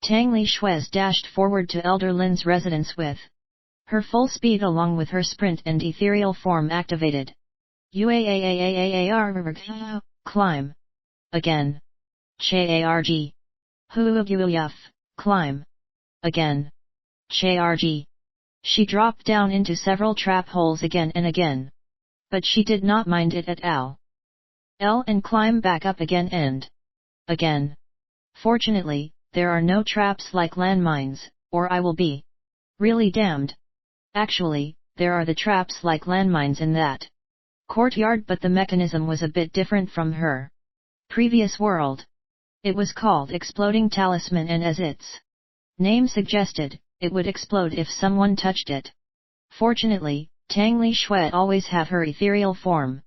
Tang Li Xue dashed forward to Elder Lin's residence with her full speed along with her sprint and ethereal form activated. Uaaaaar climb. Again. Charge. Huuyuf climb. Again. Charge. She dropped down into several trap holes again and again. But she did not mind it at all. And climb back up again and again. Fortunately, there are no traps like landmines, or I will be really damned. Actually, there are the traps like landmines in that courtyard, but the mechanism was a bit different from her previous world. It was called Exploding Talisman, and as its name suggested, it would explode if someone touched it. Fortunately, Tang Li Xue always had her ethereal form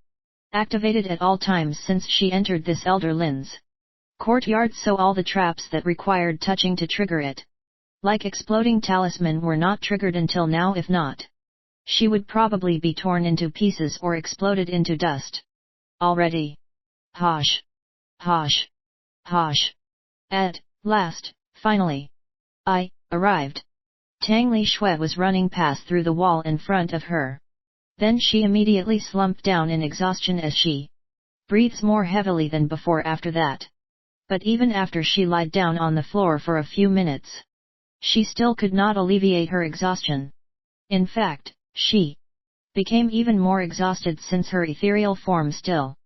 activated at all times since she entered this Elder Lin's courtyard, so all the traps that required touching to trigger it, like Exploding Talisman, were not triggered until now. If not, she would probably be torn into pieces or exploded into dust already. Hosh! Hosh! Hosh! At last, finally, I arrived. Tang Li Xue was running past through the wall in front of her. Then she immediately slumped down in exhaustion as she breathes more heavily than before after that. But even after she lied down on the floor for a few minutes, she still could not alleviate her exhaustion. In fact, she became even more exhausted, since her ethereal form still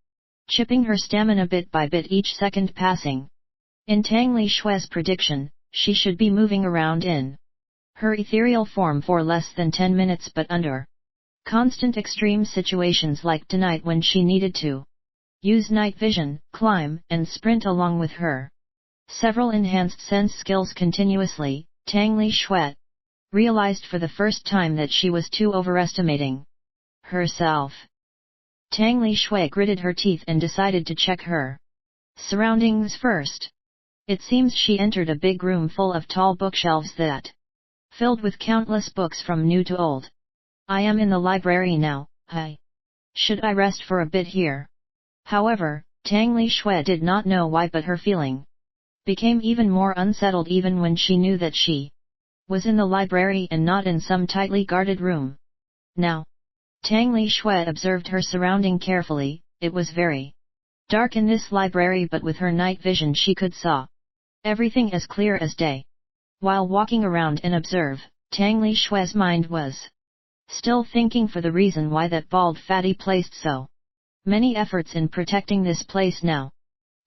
chipping her stamina bit by bit each second passing. In Tang Li Xue's prediction, she should be moving around in her ethereal form for less than 10 minutes, but under Constant extreme situations like tonight when she needed to use night vision, climb, and sprint along with her several enhanced sense skills continuously. Tang Li Xue realized for the first time that she was too overestimating herself. Tang Li Xue gritted her teeth and decided to check her surroundings first. It seems she entered a big room full of tall bookshelves that filled with countless books from new to old. I am in the library now, should I rest for a bit here? However, Tang Li Xue did not know why, but her feeling became even more unsettled even when she knew that she was in the library and not in some tightly guarded room. Now, Tang Li Xue observed her surrounding carefully. It was very dark in this library, but with her night vision she could saw everything as clear as day. While walking around and observe, Tang Li Xue's mind was still thinking for the reason why that bald fatty placed so many efforts in protecting this place now.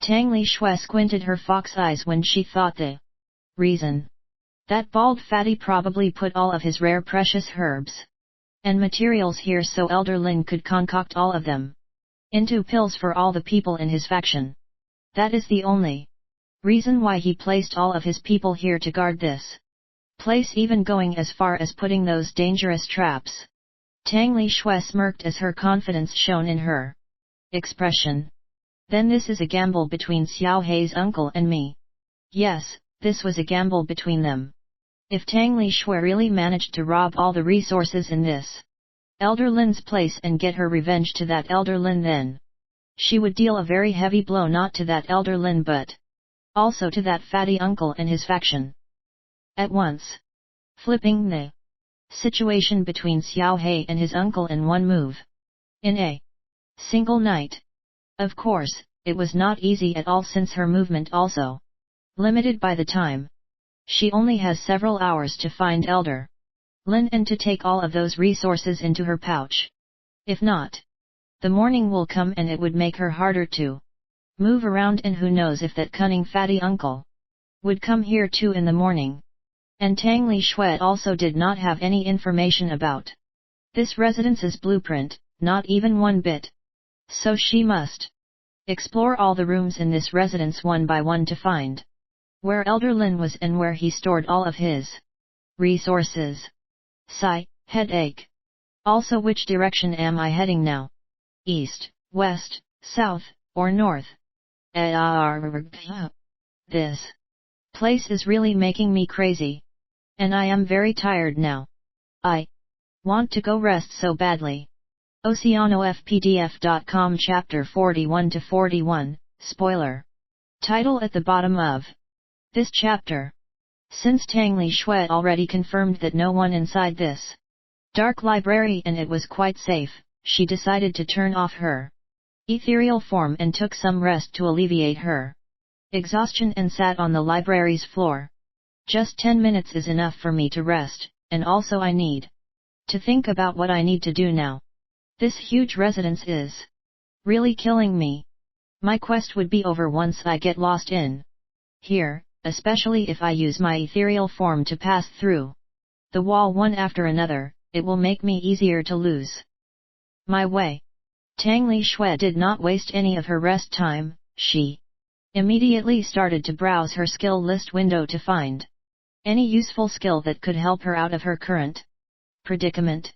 Tang Li Xue squinted her fox eyes when she thought the reason. That bald fatty probably put all of his rare precious herbs and materials here so Elder Lin could concoct all of them into pills for all the people in his faction. That is the only reason why he placed all of his people here to guard this place, even going as far as putting those dangerous traps. Tang Li Xue smirked as her confidence shone in her expression. Then this is a gamble between Xiao Hei's uncle and me. Yes, this was a gamble between them. If Tang Li Xue really managed to rob all the resources in this Elder Lin's place and get her revenge to that Elder Lin, then she would deal a very heavy blow not to that Elder Lin but also to that fatty uncle and his faction at once, flipping the situation between Xiao Hei and his uncle in one move. In a single night. Of course, it was not easy at all since her movement also limited by the time. She only has several hours to find Elder Lin and to take all of those resources into her pouch. If not, the morning will come and it would make her harder to move around, and who knows if that cunning fatty uncle would come here too in the morning. And Tang Li Xue also did not have any information about this residence's blueprint, not even one bit. So she must explore all the rooms in this residence one by one to find where Elder Lin was and where he stored all of his resources. Sigh, headache. Also, which direction am I heading now? East, west, south, or north? This place is really making me crazy. And I am very tired now. I want to go rest so badly. OceanoFPDF.com Chapter 41-41, Spoiler. Title at the bottom of this chapter. Since Tang Li Xue already confirmed that no one inside this dark library and it was quite safe, she decided to turn off her ethereal form and took some rest to alleviate her exhaustion and sat on the library's floor. Just 10 minutes is enough for me to rest, and also I need to think about what I need to do now. This huge residence is really killing me. My quest would be over once I get lost in here, especially if I use my ethereal form to pass through the wall one after another. It will make me easier to lose my way. Tang Li Xue did not waste any of her rest time. She immediately started to browse her skill list window to find any useful skill that could help her out of her current predicament.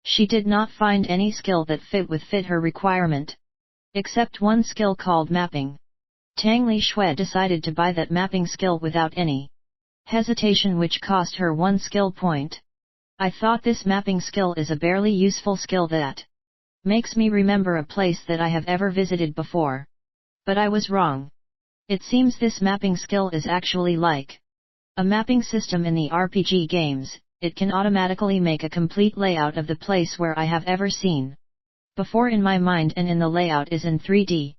She did not find any skill that fit her requirement, except one skill called mapping. Tang Li Xue decided to buy that mapping skill without any hesitation, which cost her 1 skill point. I thought this mapping skill is a barely useful skill that makes me remember a place that I have ever visited before. But I was wrong. It seems this mapping skill is actually like a mapping system in the RPG games. It can automatically make a complete layout of the place where I have ever seen before in my mind, and in the layout is in 3D.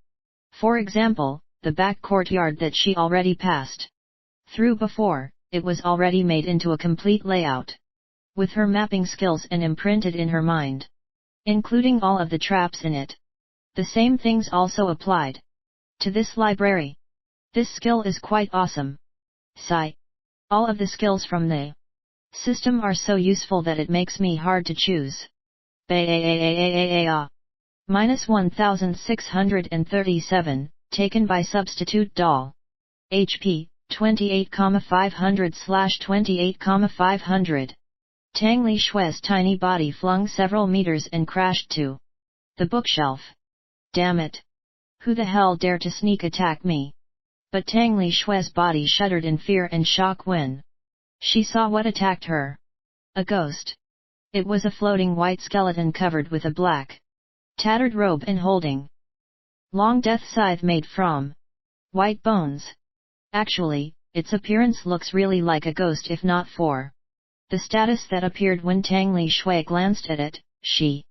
For example, the back courtyard that she already passed through before, it was already made into a complete layout with her mapping skills and imprinted in her mind, including all of the traps in it. The same things also applied to this library. This skill is quite awesome. Sigh. All of the skills from the system are so useful that it makes me hard to choose Minus 1637, taken by substitute doll. HP, 28,500/28,500. Tang Li Xue's tiny body flung several meters and crashed to the bookshelf. Damn it! Who the hell dare to sneak attack me? But Tang Li Xue's body shuddered in fear and shock when she saw what attacked her. A ghost. It was a floating white skeleton covered with a black, tattered robe and holding long death scythe made from white bones. Actually, its appearance looks really like a ghost if not for the status that appeared when Tang Li Xue glanced at it. She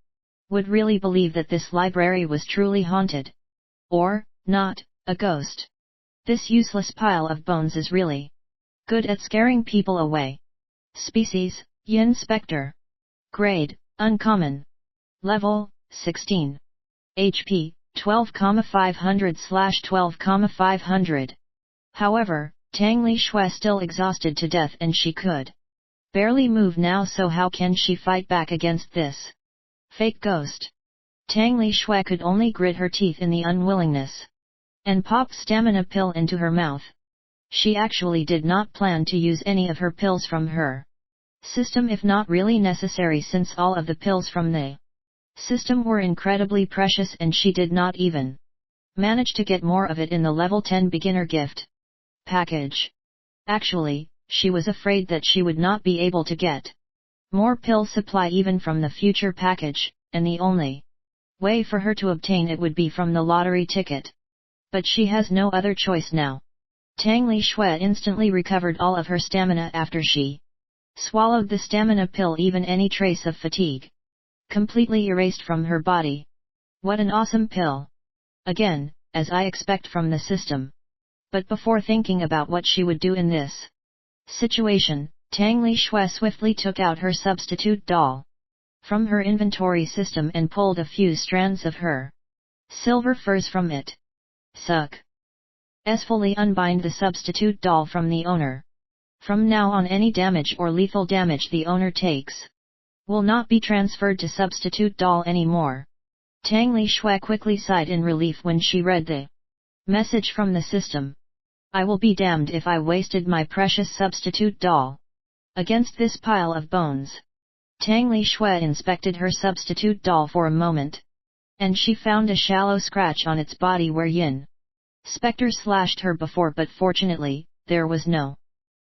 would really believe that this library was truly haunted. Or, not, a ghost. This useless pile of bones is really good at scaring people away. Species, Yin Spectre. Grade, Uncommon. Level, 16. HP, 12,500/12,500. However, Tang Li Xue still exhausted to death and she could barely move now, so how can she fight back against this fake ghost? Tang Li Xue could only grit her teeth in the unwillingness and pop stamina pill into her mouth. She actually did not plan to use any of her pills from her system if not really necessary, since all of the pills from the system were incredibly precious and she did not even manage to get more of it in the level 10 beginner gift package. Actually, she was afraid that she would not be able to get more pill supply even from the future package, and the only way for her to obtain it would be from the lottery ticket. But she has no other choice now. Tang Li Xue instantly recovered all of her stamina after she swallowed the stamina pill. Even any trace of fatigue completely erased from her body. What an awesome pill! Again, as I expect from the system. But before thinking about what she would do in this situation, Tang Li Xue swiftly took out her substitute doll from her inventory system and pulled a few strands of her silver furs from it. Successfully unbind the substitute doll from the owner. From now on, any damage or lethal damage the owner takes will not be transferred to substitute doll anymore. Tang Li Xue quickly sighed in relief when she read the message from the system. I will be damned if I wasted my precious substitute doll against this pile of bones. Tang Li Xue inspected her substitute doll for a moment, and she found a shallow scratch on its body where Yin Spectre slashed her before, but fortunately, there was no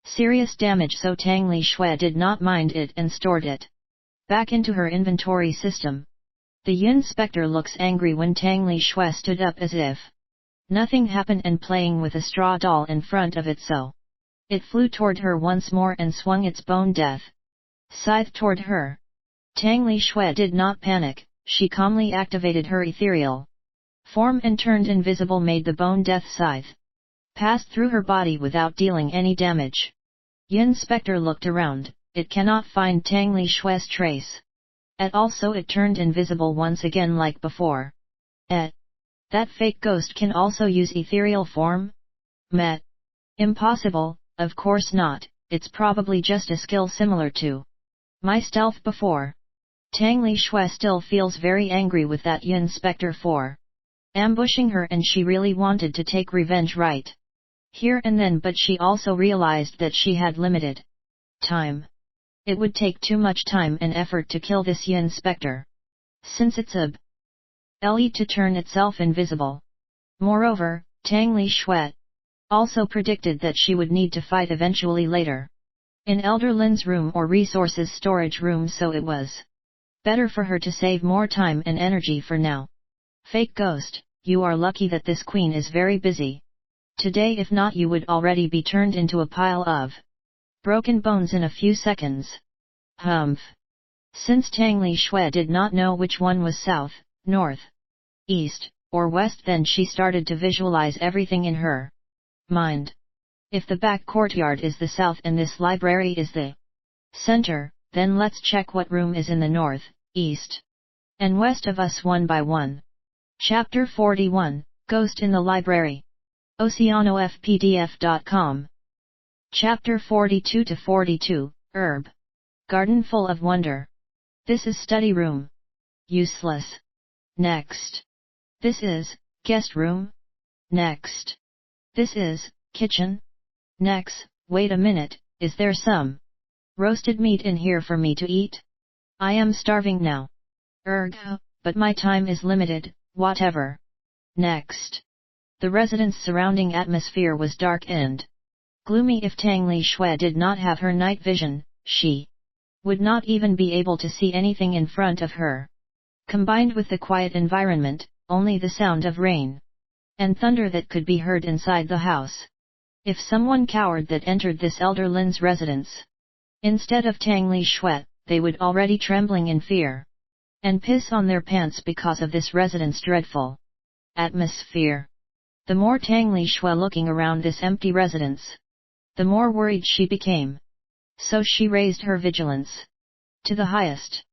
serious damage, so Tang Li Xue did not mind it and stored it back into her inventory system. The Yin Spectre looks angry when Tang Li Xue stood up as if nothing happened and playing with a straw doll in front of it, so it flew toward her once more and swung its bone death scythe toward her. Tang Li Xue did not panic, she calmly activated her ethereal form and turned invisible, made the bone death scythe pass through her body without dealing any damage. Yin Spectre looked around, it cannot find Tang Li Xue's trace at all, so it turned invisible once again like before. That fake ghost can also use ethereal form? Meh. Impossible, of course not, it's probably just a skill similar to my stealth before. Tang Li Xue still feels very angry with that Yin Spectre for ambushing her, and she really wanted to take revenge right here and then, but she also realized that she had limited time. It would take too much time and effort to kill this Yin Spectre, since it's able to turn itself invisible. Moreover, Tang Li Xue also predicted that she would need to fight eventually later in Elder Lin's room or resources storage room, so it was better for her to save more time and energy for now. Fake ghost, you are lucky that this queen is very busy today, if not you would already be turned into a pile of broken bones in a few seconds. Humph. Since Tang Li Xue did not know which one was south, north, east, or west, then she started to visualize everything in her mind. If the back courtyard is the south and this library is the center, then let's check what room is in the north, east, and west of us one by one. Chapter 41, Ghost in the Library. OceanoFPDF.com. Chapter 42-42, Herb. Garden full of wonder. This is study room. Useless. Next. This is, guest room. Next. This is, kitchen. Next, wait a minute, is there some roasted meat in here for me to eat? I am starving now. But my time is limited, whatever. Next. The residence surrounding atmosphere was dark and gloomy. If Tang Li Xue did not have her night vision, she would not even be able to see anything in front of her. Combined with the quiet environment, only the sound of rain and thunder that could be heard inside the house. If someone coward that entered this elder Lin's residence, instead of Tang Li Xue, they would already trembling in fear and piss on their pants because of this residence dreadful atmosphere. The more Tang Li Xue looking around this empty residence, the more worried she became. So she raised her vigilance to the highest.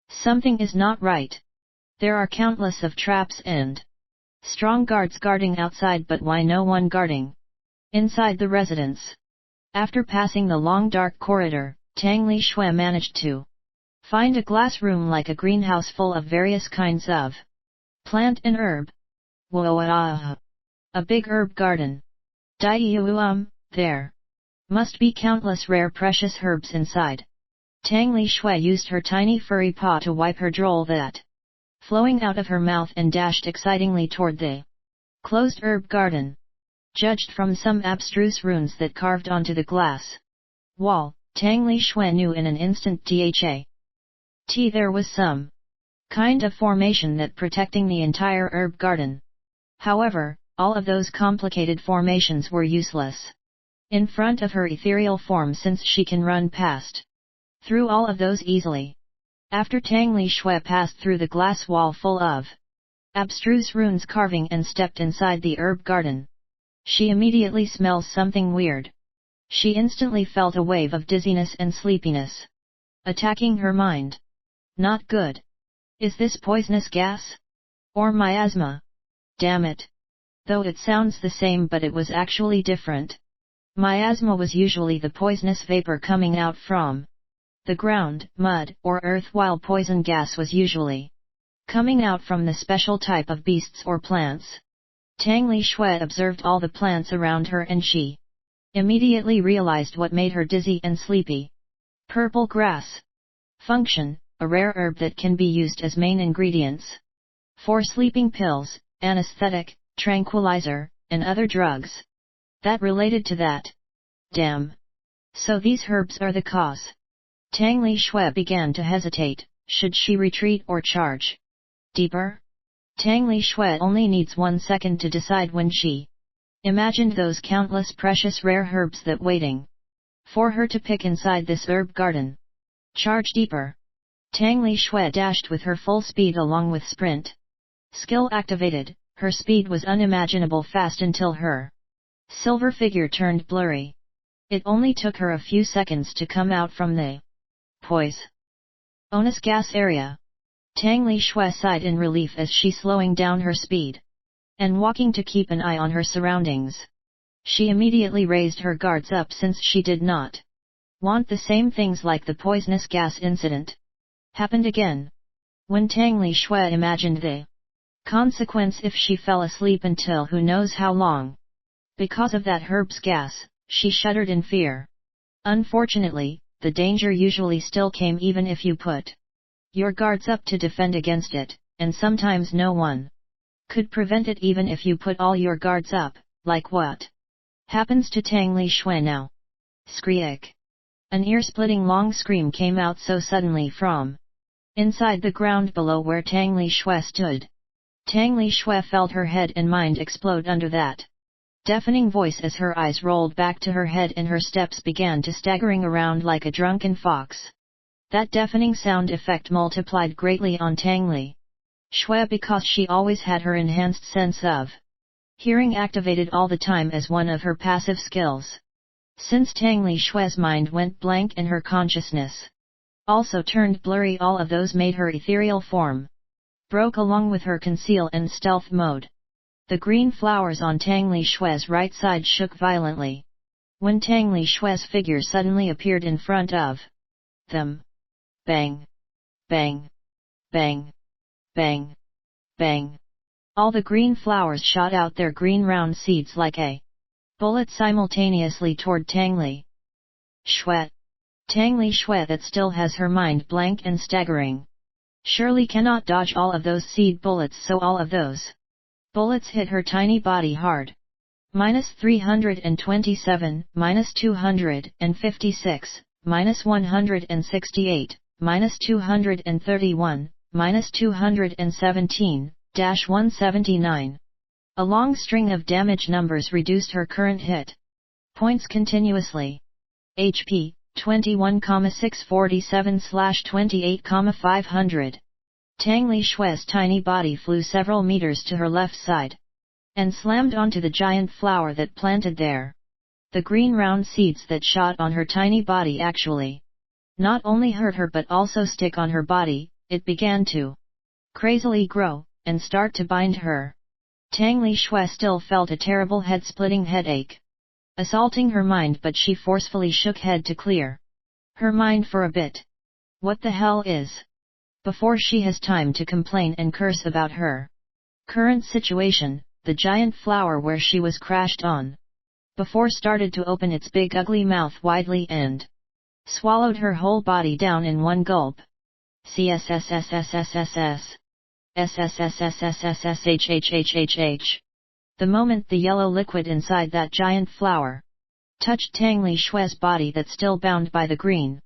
Something is not right. There are countless of traps and strong guards guarding outside, but why no one guarding inside the residence? After passing the long dark corridor, Tang Li Xue managed to find a glass room like a greenhouse full of various kinds of plant and herb. Whoa! A big herb garden. There must be countless rare precious herbs inside. Tang Li Xue used her tiny furry paw to wipe her drool that flowing out of her mouth and dashed excitingly toward the closed herb garden. Judged from some abstruse runes that carved onto the glass wall, Tang Li Xue knew in an instant there was some kind of formation that protecting the entire herb garden. However, all of those complicated formations were useless in front of her ethereal form, since she can run past through all of those easily. After Tang Li Xue passed through the glass wall full of abstruse runes carving and stepped inside the herb garden, she immediately smells something weird. She instantly felt a wave of dizziness and sleepiness attacking her mind. Not good. Is this poisonous gas? Or miasma? Damn it. Though it sounds the same, but it was actually different. Miasma was usually the poisonous vapor coming out from the ground, mud, or earth, while poison gas was usually coming out from the special type of beasts or plants. Tang Li Xue observed all the plants around her and she immediately realized what made her dizzy and sleepy. Purple grass. Function: a rare herb that can be used as main ingredients for sleeping pills, anesthetic, tranquilizer, and other drugs that related to that. Damn. So these herbs are the cause. Tang Li Xue began to hesitate. Should she retreat or charge deeper? Tang Li Xue only needs 1 second to decide when she imagined those countless precious rare herbs that waiting for her to pick inside this herb garden. Charge deeper. Tang Li Xue dashed with her full speed along with sprint skill activated. Her speed was unimaginable fast until her silver figure turned blurry. It only took her a few seconds to come out from the poisonous gas area. Tang Li Xue sighed in relief as she slowing down her speed and walking to keep an eye on her surroundings. She immediately raised her guards up, since she did not want the same things like the poisonous gas incident happened again. When Tang Li Xue imagined the consequence if she fell asleep until who knows how long because of that herb's gas, she shuddered in fear. Unfortunately, the danger usually still came even if you put your guards up to defend against it, and sometimes no one could prevent it even if you put all your guards up, like what happens to Tang Li Xue now. Skreek. An ear-splitting long scream came out so suddenly from inside the ground below where Tang Li Xue stood. Tang Li Xue felt her head and mind explode under that deafening voice as her eyes rolled back to her head and her steps began to staggering around like a drunken fox. That deafening sound effect multiplied greatly on Tang Li Xue because she always had her enhanced sense of hearing activated all the time as one of her passive skills. Since Tang Li Xue's mind went blank and her consciousness also turned blurry, all of those made her ethereal form broke along with her conceal and stealth mode. The green flowers on Tang Li Xue's right side shook violently when Tang Li Xue's figure suddenly appeared in front of them. Bang! Bang! Bang! Bang! Bang! All the green flowers shot out their green round seeds like a bullet simultaneously toward Tang Li Xue. Tang Li Xue that still has her mind blank and staggering. Surely cannot dodge all of those seed bullets, so all of those bullets hit her tiny body hard. -327, -256, -168, -231, -217, -179. A long string of damage numbers reduced her current hit points continuously. HP 21,647/28,500. Tang Li Xue's tiny body flew several meters to her left side and slammed onto the giant flower that planted there. The green round seeds that shot on her tiny body actually not only hurt her but also stick on her body. It began to crazily grow and start to bind her. Tang Li Xue still felt a terrible head-splitting headache assaulting her mind, but she forcefully shook head to clear her mind for a bit. What the hell is? Before she has time to complain and curse about her current situation, the giant flower where she was crashed on before started to open its big ugly mouth widely and swallowed her whole body down in one gulp. CSSSSSSS. SSSSSSSHHHHH. The moment the yellow liquid inside that giant flower touched Tang Li Xue's body that's still bound by the green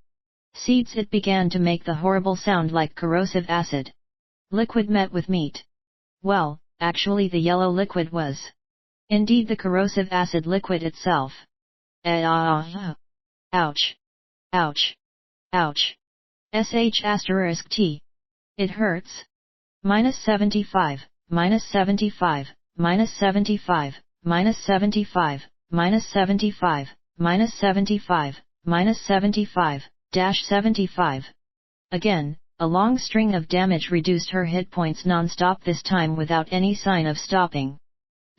seeds, it began to make the horrible sound like corrosive acid liquid met with meat. Well, actually the yellow liquid was indeed the corrosive acid liquid itself. Ouch! Ouch! Ouch! **T. It hurts. -75, -75, -75, -75, -75, -75, -75, -75. Again, a long string of damage reduced her hit points non-stop, this time without any sign of stopping.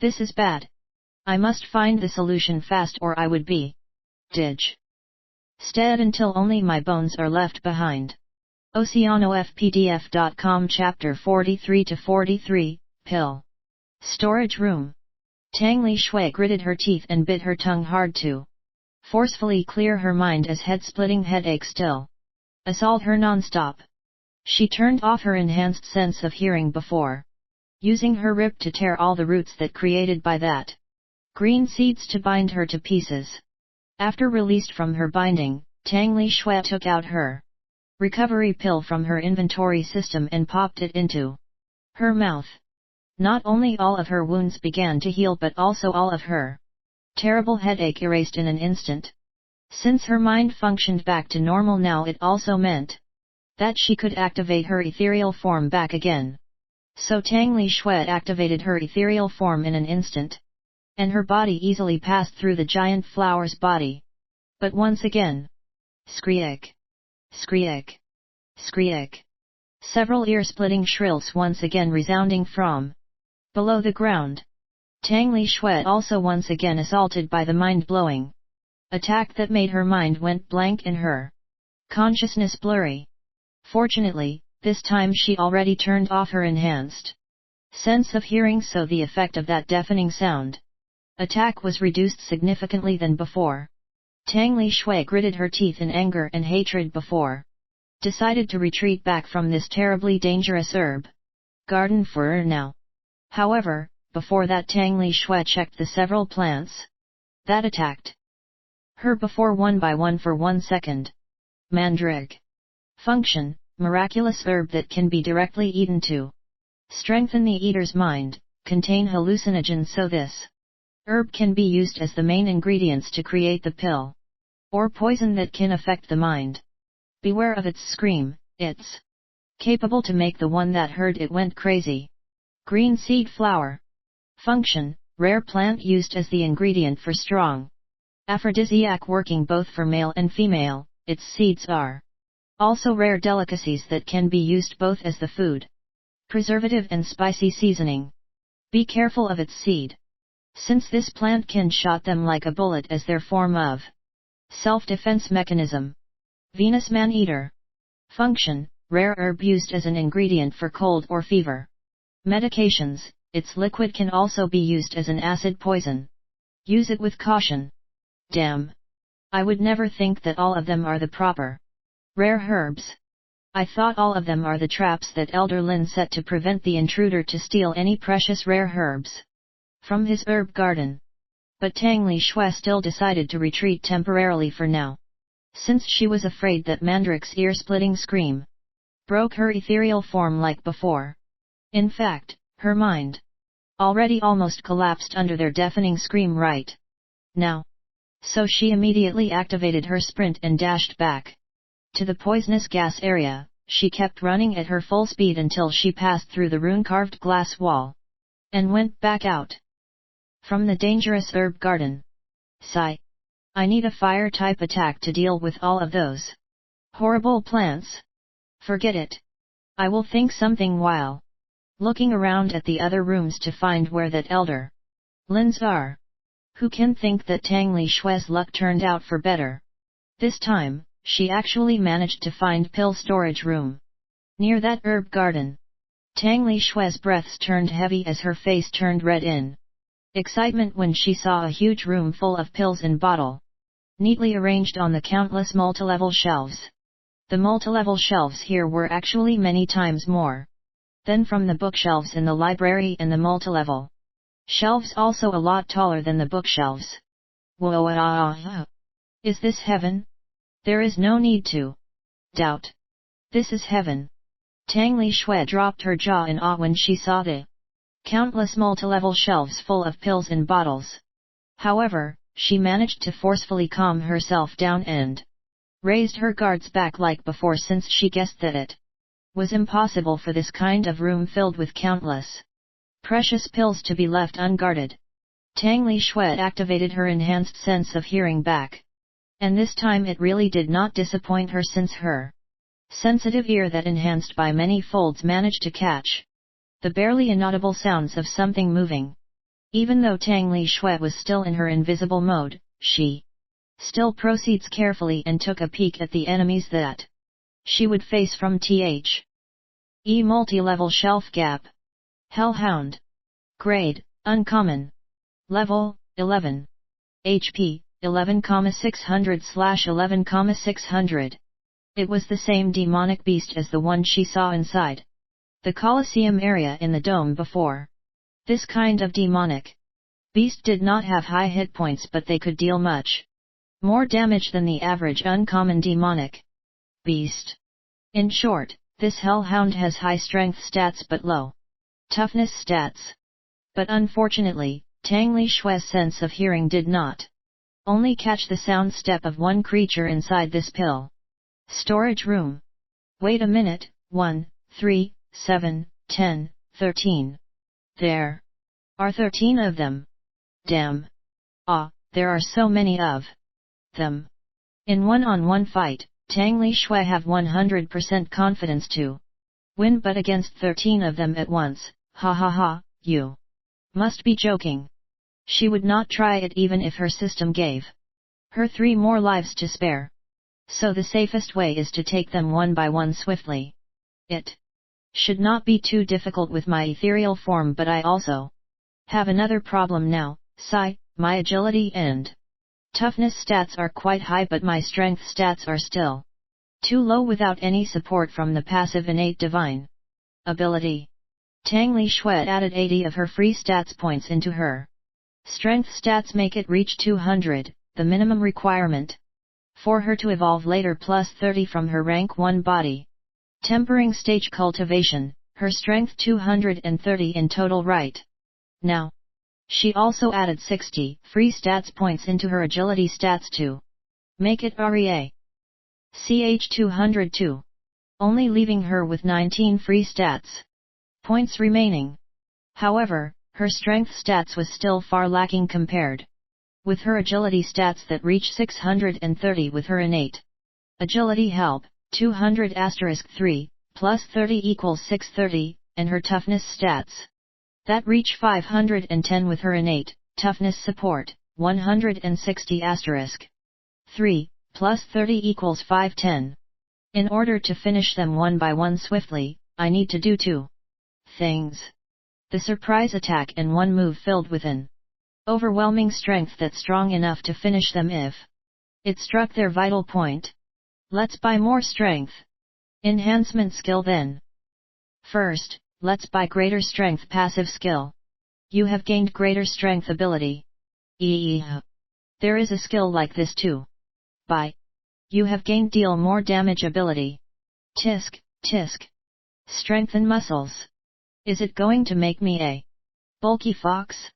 This is bad. I must find the solution fast or I would be dead until only my bones are left behind. OceanoFPDF.com Chapter 43-43, Pill. Storage Room. Tang Li Xue gritted her teeth and bit her tongue hard to forcefully clear her mind as head-splitting headache still assault her non-stop. She turned off her enhanced sense of hearing before using her rip to tear all the roots that created by that green seeds to bind her to pieces. After released from her binding, Tang Li Xue took out her recovery pill from her inventory system and popped it into her mouth. Not only all of her wounds began to heal but also all of her terrible headache erased in an instant. Since her mind functioned back to normal now, it also meant that she could activate her ethereal form back again. So Tang Li Xue activated her ethereal form in an instant, and her body easily passed through the giant flower's body. But once again, skreek, skreek, skreek. Several ear-splitting shrills once again resounding from below the ground. Tang Li Xue also once again assaulted by the mind-blowing attack that made her mind went blank and her consciousness blurry. Fortunately, this time she already turned off her enhanced sense of hearing, so the effect of that deafening sound attack was reduced significantly than before. Tang Li Xue gritted her teeth in anger and hatred before decided to retreat back from this terribly dangerous herb garden for now. However, before that Tang Li Xue checked the several plants that attacked her before one by one for 1 second. Mandrake. Function: miraculous herb that can be directly eaten to strengthen the eater's mind, contain hallucinogens, so this herb can be used as the main ingredients to create the pill or poison that can affect the mind. Beware of its scream, it's capable to make the one that heard it went crazy. Green seed flower. Function: rare plant used as the ingredient for strong aphrodisiac, working both for male and female. Its seeds are also rare delicacies that can be used both as the food preservative and spicy seasoning. Be careful of its seed, since this plant can shot them like a bullet as their form of self-defense mechanism. Venus man-eater. Function: rare herb used as an ingredient for cold or fever. Medications, its liquid can also be used as an acid poison. Use it with caution. Damn. I would never think that all of them are the proper rare herbs. I thought all of them are the traps that Elder Lin set to prevent the intruder to steal any precious rare herbs from his herb garden. But Tang Li Xue still decided to retreat temporarily for now, since she was afraid that Mandrake's ear-splitting scream broke her ethereal form like before. In fact, her mind already almost collapsed under their deafening scream right now. So she immediately activated her sprint and dashed back to the poisonous gas area. She kept running at her full speed until she passed through the rune-carved glass wall and went back out from the dangerous herb garden. Sigh. I need a fire-type attack to deal with all of those horrible plants. Forget it. I will think something while looking around at the other rooms to find where that Elder Lins are. Who can think that Tang Li Xue's luck turned out for better? This time, she actually managed to find pill storage room near that herb garden. Tang Li Xue's breaths turned heavy as her face turned red in excitement when she saw a huge room full of pills in bottle, neatly arranged on the countless multilevel shelves. The multilevel shelves here were actually many times more than from the bookshelves in the library, and the multilevel shelves also a lot taller than the bookshelves. Whoa! Is this heaven? There is no need to doubt. This is heaven. Tang Li Xue dropped her jaw in awe when she saw the countless multilevel shelves full of pills and bottles. However, she managed to forcefully calm herself down and raised her guards back like before, since she guessed that it was impossible for this kind of room filled with countless precious pills to be left unguarded. Tang Li Xue activated her enhanced sense of hearing back, and this time it really did not disappoint her, since her sensitive ear that enhanced by many folds managed to catch the barely inaudible sounds of something moving. Even though Tang Li Xue was still in her invisible mode, she still proceeds carefully and took a peek at the enemies that she would face from multi-level shelf gap. Hellhound. Grade, Uncommon. Level, 11. HP, 11,600/11,600. It was the same demonic beast as the one she saw inside the Colosseum area in the dome before. This kind of demonic beast did not have high hit points, but they could deal much more damage than the average uncommon demonic beast. In short, this hellhound has high strength stats but low toughness stats. But unfortunately, Tang Li Xue's sense of hearing did not only catch the sound step of one creature inside this pill storage room. Wait a minute, 1, 3, 7, 10, 13. There are 13 of them. Damn. Ah, there are so many of them. In one-on-one fight, Tang Li Xue have 100% confidence to win, but against 13 of them at once, ha ha ha, you must be joking. She would not try it even if her system gave her 3 more lives to spare. So the safest way is to take them one by one swiftly. It should not be too difficult with my ethereal form, but I also have another problem now. Sigh. My agility and toughness stats are quite high, but my strength stats are still too low without any support from the passive innate divine ability. Tang Li Xue added 80 of her free stats points into her strength stats, make it reach 200, the minimum requirement for her to evolve later, plus 30 from her rank 1 body tempering stage cultivation, her strength 230 in total right now. She also added 60 free stats points into her agility stats to make it REA CH 202, only leaving her with 19 free stats points remaining. However, her strength stats was still far lacking compared with her agility stats that reach 630 with her innate agility help, 200*3, plus 30 equals 630, and her toughness stats that reach 510 with her innate toughness support, 160*3, plus 30 equals 510. In order to finish them one by one swiftly, I need to do two things. The surprise attack in one move filled with an overwhelming strength that's strong enough to finish them if it struck their vital point. Let's buy more strength enhancement skill then. First, let's buy greater strength passive skill. You have gained greater strength ability. There is a skill like this too. Buy. You have gained deal more damage ability. Tisk, tisk. Strengthen muscles. Is it going to make me a bulky fox?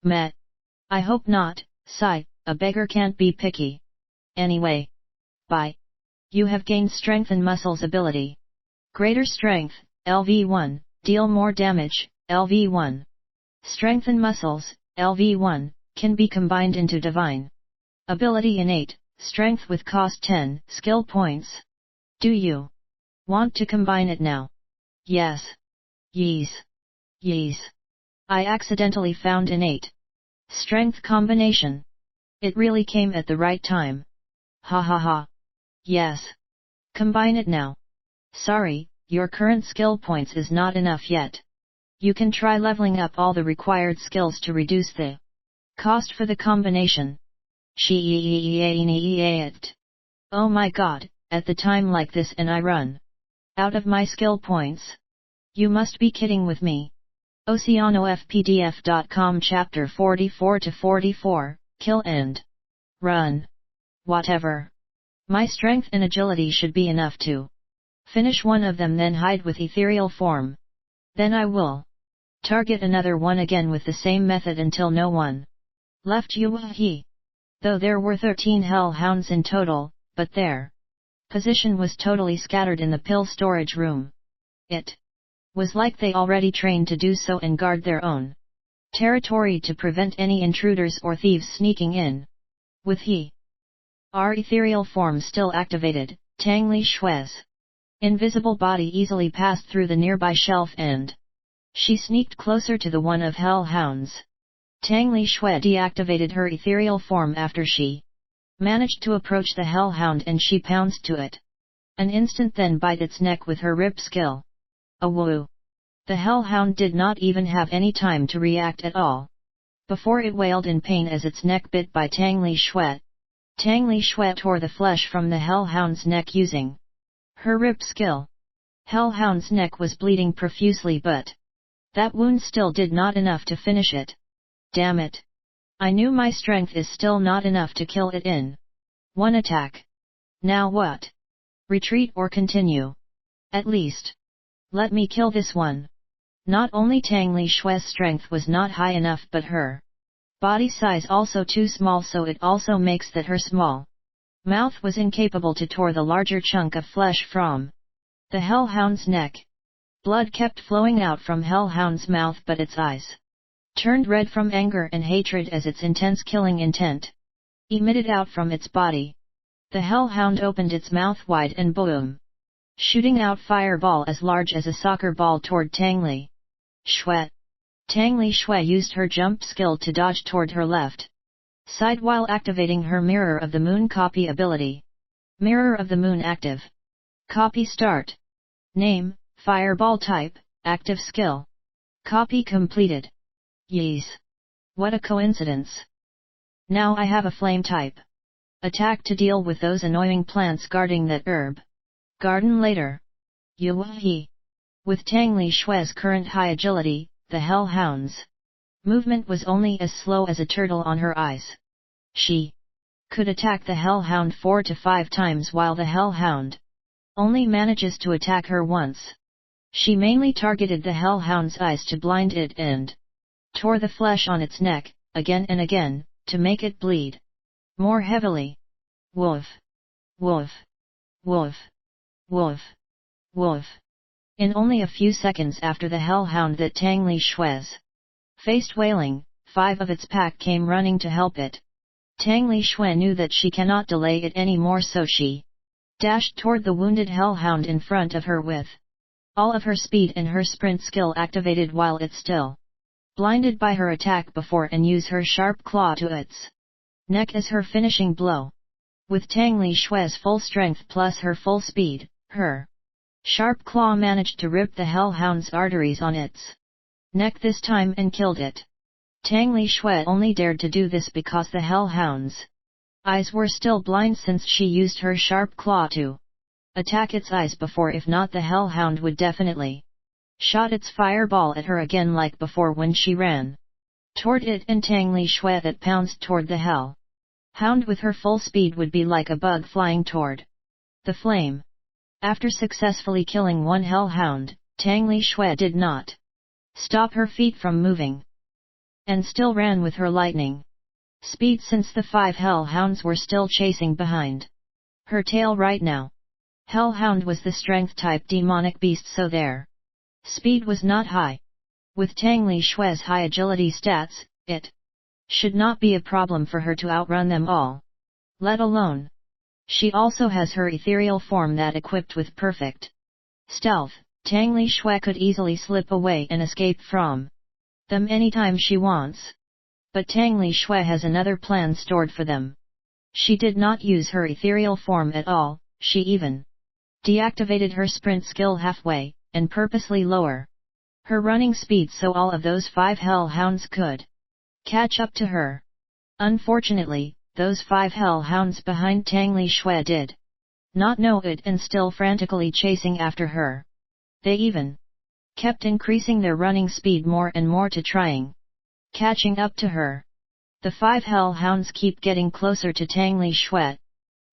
Meh. I hope not, sigh, a beggar can't be picky. Anyway. Buy. You have gained strengthen muscles ability. Greater strength, LV1, deal more damage, LV1. Strengthen muscles, LV1, can be combined into divine ability innate, strength with cost 10 skill points. Do you want to combine it now? Yes. Yes. Yes. I accidentally found innate strength combination. It really came at the right time. Ha ha ha. Yes. Combine it now. Sorry, your current skill points is not enough yet. You can try leveling up all the required skills to reduce the cost for the combination. Oh my god, at the time like this and I run out of my skill points? You must be kidding with me. OceanoFPDF.com Chapter 44-44, Kill and Run. Whatever. My strength and agility should be enough to finish one of them, then hide with ethereal form. Then I will target another one again with the same method until no one left. Though there were 13 hellhounds in total, but their position was totally scattered in the pill storage room. It was like they already trained to do so and guard their own territory to prevent any intruders or thieves sneaking in. With our ethereal form still activated, Tang Li Xue's invisible body easily passed through the nearby shelf and she sneaked closer to the one of hellhounds. Tang Li Xue deactivated her ethereal form after she managed to approach the hellhound and she pounced to it. An instant, then bite its neck with her rip skill. Woo! The hellhound did not even have any time to react at all. Before it wailed in pain as its neck bit by Tang Li Xue. Tang Li Xue tore the flesh from the hellhound's neck using her rip skill. Hellhound's neck was bleeding profusely, but that wound still did not enough to finish it. Damn it. I knew my strength is still not enough to kill it in one attack. Now what? Retreat or continue? At least let me kill this one. Not only Tang Li Xue's strength was not high enough, but her body size also too small, so it also makes that her small mouth was incapable to tore the larger chunk of flesh from the hellhound's neck. Blood kept flowing out from hellhound's mouth, but its eyes turned red from anger and hatred as its intense killing intent emitted out from its body. The hellhound opened its mouth wide and boom! Shooting out fireball as large as a soccer ball toward Tang Li Xue. Tang Li Xue used her jump skill to dodge toward her left side while activating her Mirror of the Moon copy ability. Mirror of the Moon active. Copy start. Name, Fireball type, active skill. Copy completed. Yes. What a coincidence. Now I have a flame type. Attack to deal with those annoying plants guarding that herb garden later. Yuhi. With Tang Li Xue's current high agility, the hellhound's movement was only as slow as a turtle on her eyes. She could attack the hellhound 4 to 5 times while the hellhound only manages to attack her once. She mainly targeted the hellhound's eyes to blind it and tore the flesh on its neck, again and again, to make it bleed more heavily. Woof! Woof! Woof! Woof! Woof! In only a few seconds after the hellhound that Tang Li Xue's faced wailing, 5 of its pack came running to help it. Tang Li Xue knew that she cannot delay it anymore, so she dashed toward the wounded hellhound in front of her with all of her speed and her sprint skill activated while it still blinded by her attack before, and use her sharp claw to its neck as her finishing blow. With Tang Li Xue's full strength plus her full speed, Her sharp claw managed to rip the hellhound's arteries on its neck this time and killed it. Tang Li Xue only dared to do this because the hellhound's eyes were still blind, since she used her sharp claw to attack its eyes before. If not, the hellhound would definitely shot its fireball at her again like before when she ran toward it, and Tang Li Xue that pounced toward the hellhound with her full speed would be like a bug flying toward the flame. After successfully killing one hellhound, Tang Li Xue did not stop her feet from moving, and still ran with her lightning speed, since the 5 hellhounds were still chasing behind her tail right now. Hellhound was the strength type demonic beast, so their speed was not high. With Tang Li Xue's high agility stats, it should not be a problem for her to outrun them all. Let alone, she also has her ethereal form that, equipped with perfect stealth, Tang Li Xue could easily slip away and escape from them anytime she wants. But Tang Li Xue has another plan stored for them. She did not use her ethereal form at all. She even deactivated her sprint skill halfway, and purposely lower her running speed so all of those 5 hellhounds could catch up to her. Unfortunately, those 5 hellhounds behind Tang Li Xue did not know it and still frantically chasing after her. They even kept increasing their running speed more and more to trying catching up to her. The 5 hellhounds keep getting closer to Tang Li Xue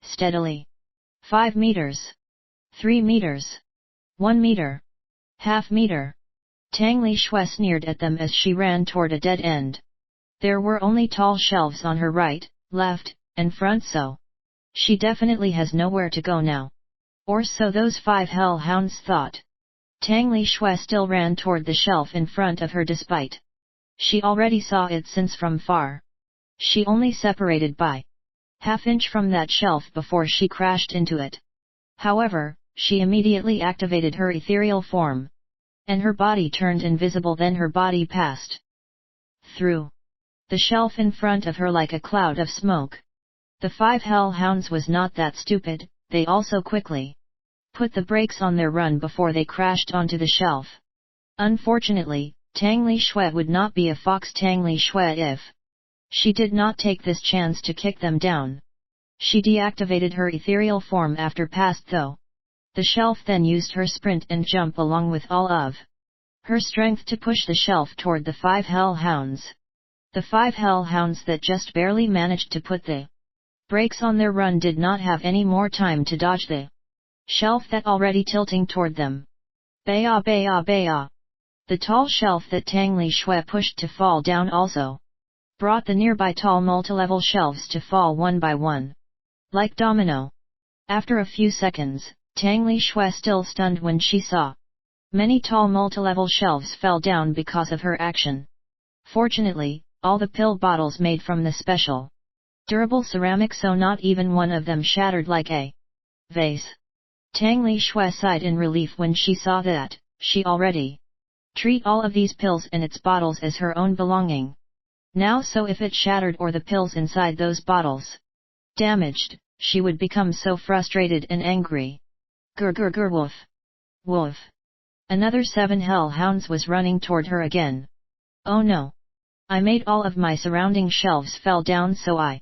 steadily. 5 meters. 3 meters. 1 meter. Half meter. Tang Li Xue sneered at them as she ran toward a dead end. There were only tall shelves on her right, left, and front, so she definitely has nowhere to go now. Or so those 5 hellhounds thought. Tang Li Xue still ran toward the shelf in front of her despite she already saw it, since from far she only separated by half-inch from that shelf before she crashed into it. However, she immediately activated her ethereal form, and her body turned invisible. Then her body passed through the shelf in front of her like a cloud of smoke. The 5 hellhounds was not that stupid, they also quickly put the brakes on their run before they crashed onto the shelf. Unfortunately, Tang Li Xue would not be a fox Tang Li Xue if she did not take this chance to kick them down. She deactivated her ethereal form after passed though the shelf, then used her sprint and jump along with all of her strength to push the shelf toward the 5 hellhounds. The 5 hellhounds that just barely managed to put the brakes on their run did not have any more time to dodge the shelf that already tilting toward them. Baya baya baya. The tall shelf that Tang Li Xue pushed to fall down also brought the nearby tall multilevel shelves to fall one by one, like domino. After a few seconds, Tang Li Xue still stunned when she saw many tall multilevel shelves fell down because of her action. Fortunately, all the pill bottles made from the special durable ceramic, so not even one of them shattered like a vase. Tang Li Xue sighed in relief when she saw that she already treat all of these pills and its bottles as her own belonging. Now so if it shattered or the pills inside those bottles damaged, she would become so frustrated and angry. Gur gur gur woof. Woof. Another 7 hellhounds was running toward her again. Oh no. I made all of my surrounding shelves fell down, so I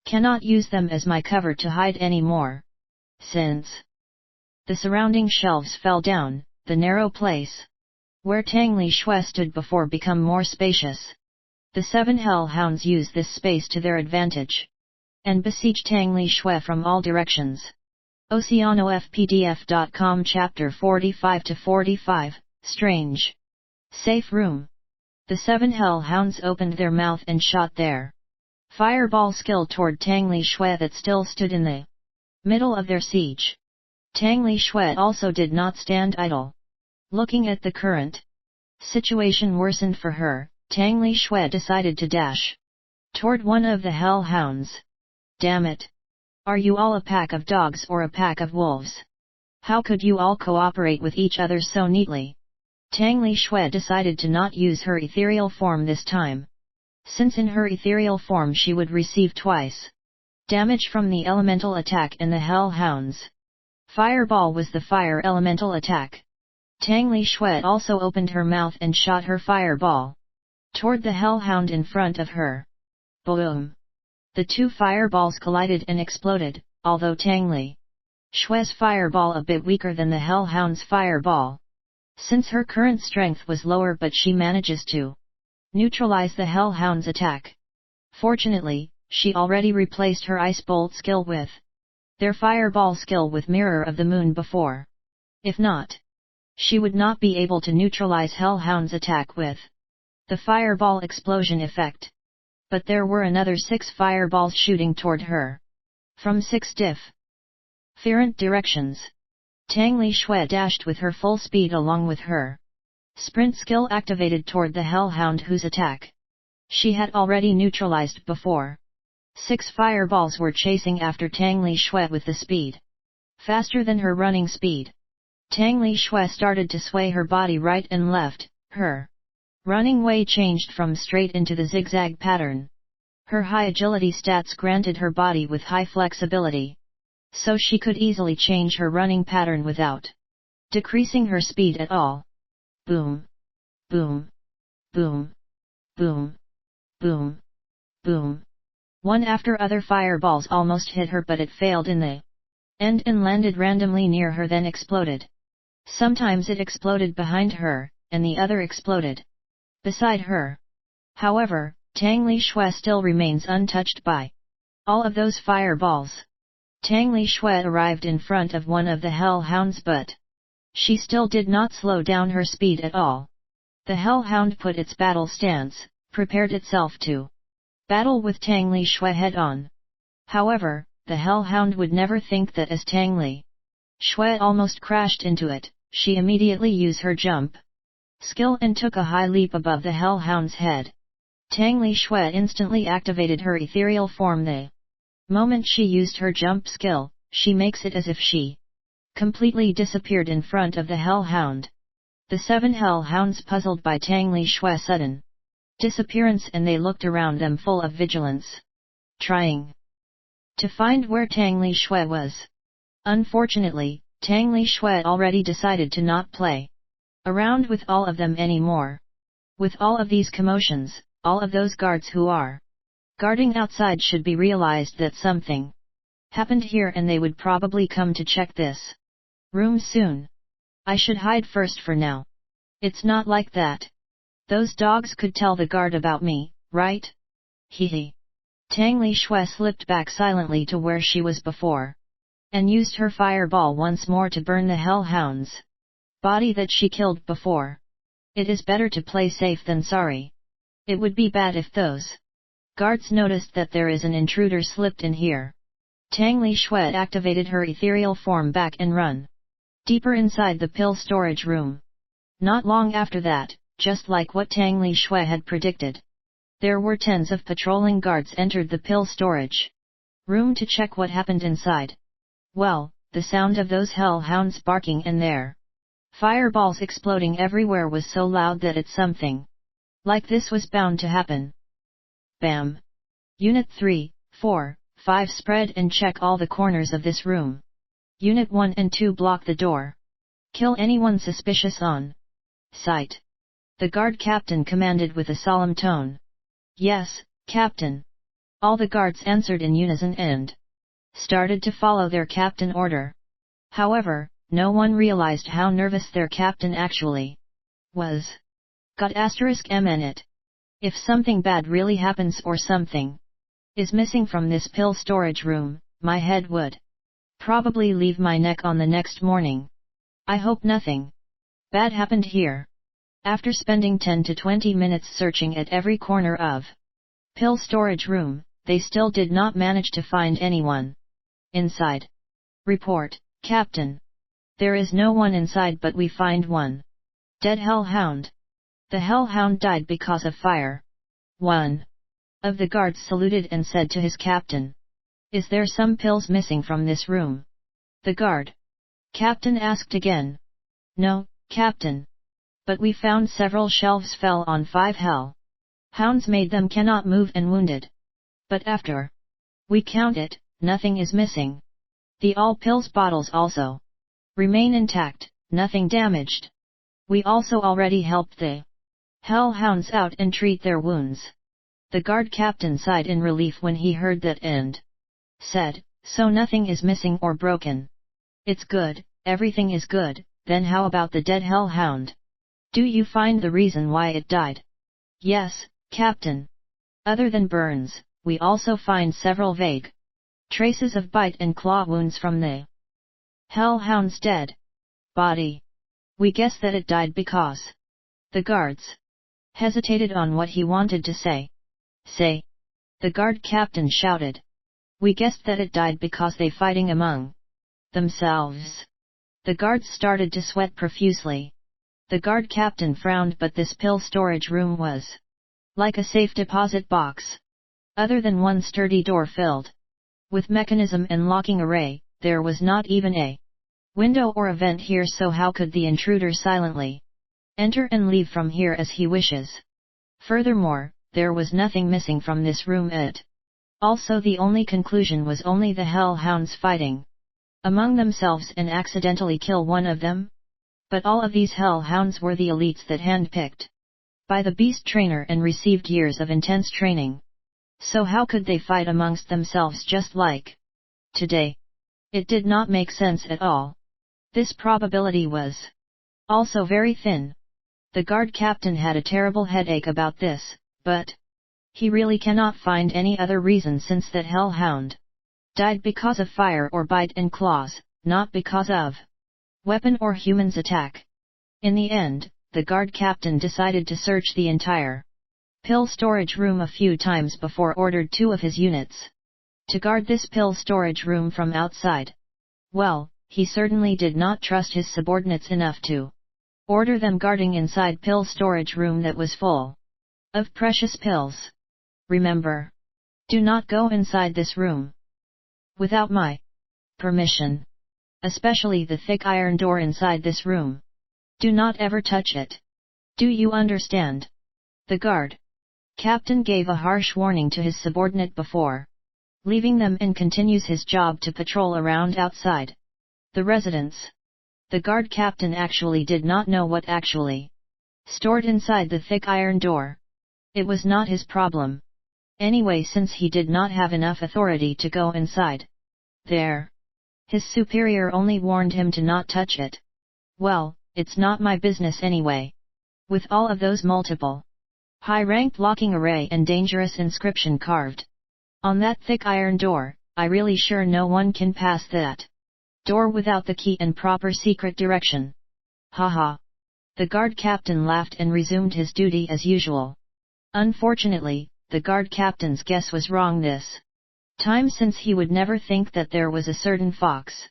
cannot use them as my cover to hide anymore. Since the surrounding shelves fell down, the narrow place where Tang Li Xue stood before become more spacious. The 7 hellhounds used this space to their advantage and besieged Tang Li Xue from all directions. OceanoFPDF.com Chapter 45-45, Strange. Safe Room. The 7 hellhounds opened their mouth and shot their fireball skill toward Tang Li Xue that still stood in the middle of their siege. Tang Li Xue also did not stand idle. Looking at the current situation worsened for her, Tang Li Xue decided to dash toward one of the hellhounds. Damn it! Are you all a pack of dogs or a pack of wolves? How could you all cooperate with each other so neatly? Tang Li Xue decided to not use her ethereal form this time, since in her ethereal form she would receive twice damage from the elemental attack and the hellhounds. Fireball was the fire elemental attack. Tang Li Xue also opened her mouth and shot her fireball toward the hellhound in front of her. Boom! The two fireballs collided and exploded, although Tang Li Xue's fireball a bit weaker than the hellhound's fireball. Since her current strength was lower, but she manages to neutralize the hellhound's attack. Fortunately, she already replaced her ice bolt skill with their fireball skill with Mirror of the Moon before. If not, she would not be able to neutralize hellhound's attack with the fireball explosion effect. But there were another 6 fireballs shooting toward her from 6 different directions. Tang Li Xue dashed with her full speed along with her sprint skill activated toward the hellhound whose attack she had already neutralized before. 6 fireballs were chasing after Tang Li Xue with the speed faster than her running speed. Tang Li Xue started to sway her body right and left. Her running way changed from straight into the zigzag pattern. Her high agility stats granted her body with high flexibility, so she could easily change her running pattern without decreasing her speed at all. Boom! Boom! Boom! Boom! Boom! Boom! One after other fireballs almost hit her, but it failed in the end and landed randomly near her, then exploded. Sometimes it exploded behind her, and the other exploded beside her. However, Tang Li Xue still remains untouched by all of those fireballs. Tang Li Xue arrived in front of one of the hellhounds, but she still did not slow down her speed at all. The hellhound put its battle stance, prepared itself to battle with Tang Li Xue head-on. However, the hellhound would never think that as Tang Li Xue almost crashed into it, she immediately used her jump skill and took a high leap above the hellhound's head. Tang Li Xue instantly activated her ethereal form. The moment she used her jump skill, she makes it as if she completely disappeared in front of the hellhound. The 7 hellhounds puzzled by Tang Li Xue's sudden disappearance, and they looked around them full of vigilance, trying to find where Tang Li Xue was. Unfortunately, Tang Li Xue already decided to not play around with all of them anymore. With all of these commotions, all of those guards who are guarding outside should be realized that something happened here, and they would probably come to check this room soon. I should hide first for now. It's not like that. Those dogs could tell the guard about me, right? Hee. Tang Li Xue slipped back silently to where she was before, and used her fireball once more to burn the hellhound's body that she killed before. It is better to play safe than sorry. It would be bad if those guards noticed that there is an intruder slipped in here. Tang Li Xue activated her ethereal form back and run deeper inside the pill storage room. Not long after that, just like what Tang Li Xue had predicted, there were tens of patrolling guards entered the pill storage room to check what happened inside. Well, the sound of those hellhounds barking and their fireballs exploding everywhere was so loud that it's something like this was bound to happen. Bam! Unit 3, 4, 5 spread and check all the corners of this room. Unit 1 and 2 block the door. Kill anyone suspicious on sight. The guard captain commanded with a solemn tone. Yes, Captain. All the guards answered in unison and started to follow their captain order. However, no one realized how nervous their captain actually was. Got *MN it. If something bad really happens or something is missing from this pill storage room, my head would probably leave my neck on the next morning. I hope nothing bad happened here. After spending 10 to 20 minutes searching at every corner of pill storage room, they still did not manage to find anyone inside. Report, Captain. There is no one inside, but we find one dead hellhound. The hellhound died because of fire. One of the guards saluted and said to his captain, "Is there some pills missing from this room?" The guard captain asked again. "No, Captain. But we found several shelves fell on 5 hell hounds made them cannot move and wounded. But after we count it, nothing is missing." The all pills bottles also remain intact, nothing damaged. We also already helped the hellhounds out and treat their wounds. The guard captain sighed in relief when he heard that and said, so nothing is missing or broken. It's good, everything is good. Then how about the dead hellhound? Do you find the reason why it died? Yes, Captain. Other than burns, we also find several vague traces of bite and claw wounds from the hellhound's dead body. We guess that it died because the guards hesitated on what he wanted to say. Say! The guard captain shouted. We guessed that it died because they fighting among themselves. The guards started to sweat profusely. The guard captain frowned, but this pill storage room was like a safe deposit box. Other than one sturdy door filled with mechanism and locking array, there was not even a window or a vent here, so how could the intruder silently enter and leave from here as he wishes? Furthermore, there was nothing missing from this room. Also the only conclusion was only the hellhounds fighting among themselves and accidentally kill one of them? But all of these hellhounds were the elites that handpicked by the beast trainer and received years of intense training. So how could they fight amongst themselves just like today? It did not make sense at all. This probability was also very thin. The guard captain had a terrible headache about this, but he really cannot find any other reason, since that hellhound died because of fire or bite and claws, not because of weapon or humans attack. In the end, the guard captain decided to search the entire pill storage room a few times before ordered 2 of his units to guard this pill storage room from outside. Well, he certainly did not trust his subordinates enough to order them guarding inside pill storage room that was full of precious pills. Remember, do not go inside this room without my permission. Especially the thick iron door inside this room. Do not ever touch it. Do you understand? The guard captain gave a harsh warning to his subordinate before leaving them and continues his job to patrol around outside the residence. The guard captain actually did not know what actually stored inside the thick iron door. It was not his problem anyway, since he did not have enough authority to go inside there. His superior only warned him to not touch it. Well, it's not my business anyway. With all of those multiple high-ranked locking array and dangerous inscription carved on that thick iron door, I really sure no one can pass that door without the key and proper secret direction. Haha. The guard captain laughed and resumed his duty as usual. Unfortunately, the guard captain's guess was wrong this time, since he would never think that there was a certain fox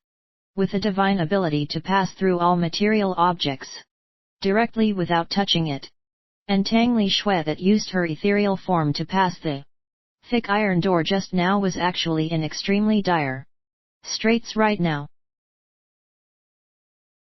with a divine ability to pass through all material objects directly without touching it, and Tang Li Xue that used her ethereal form to pass the thick iron door just now was actually in extremely dire straits right now.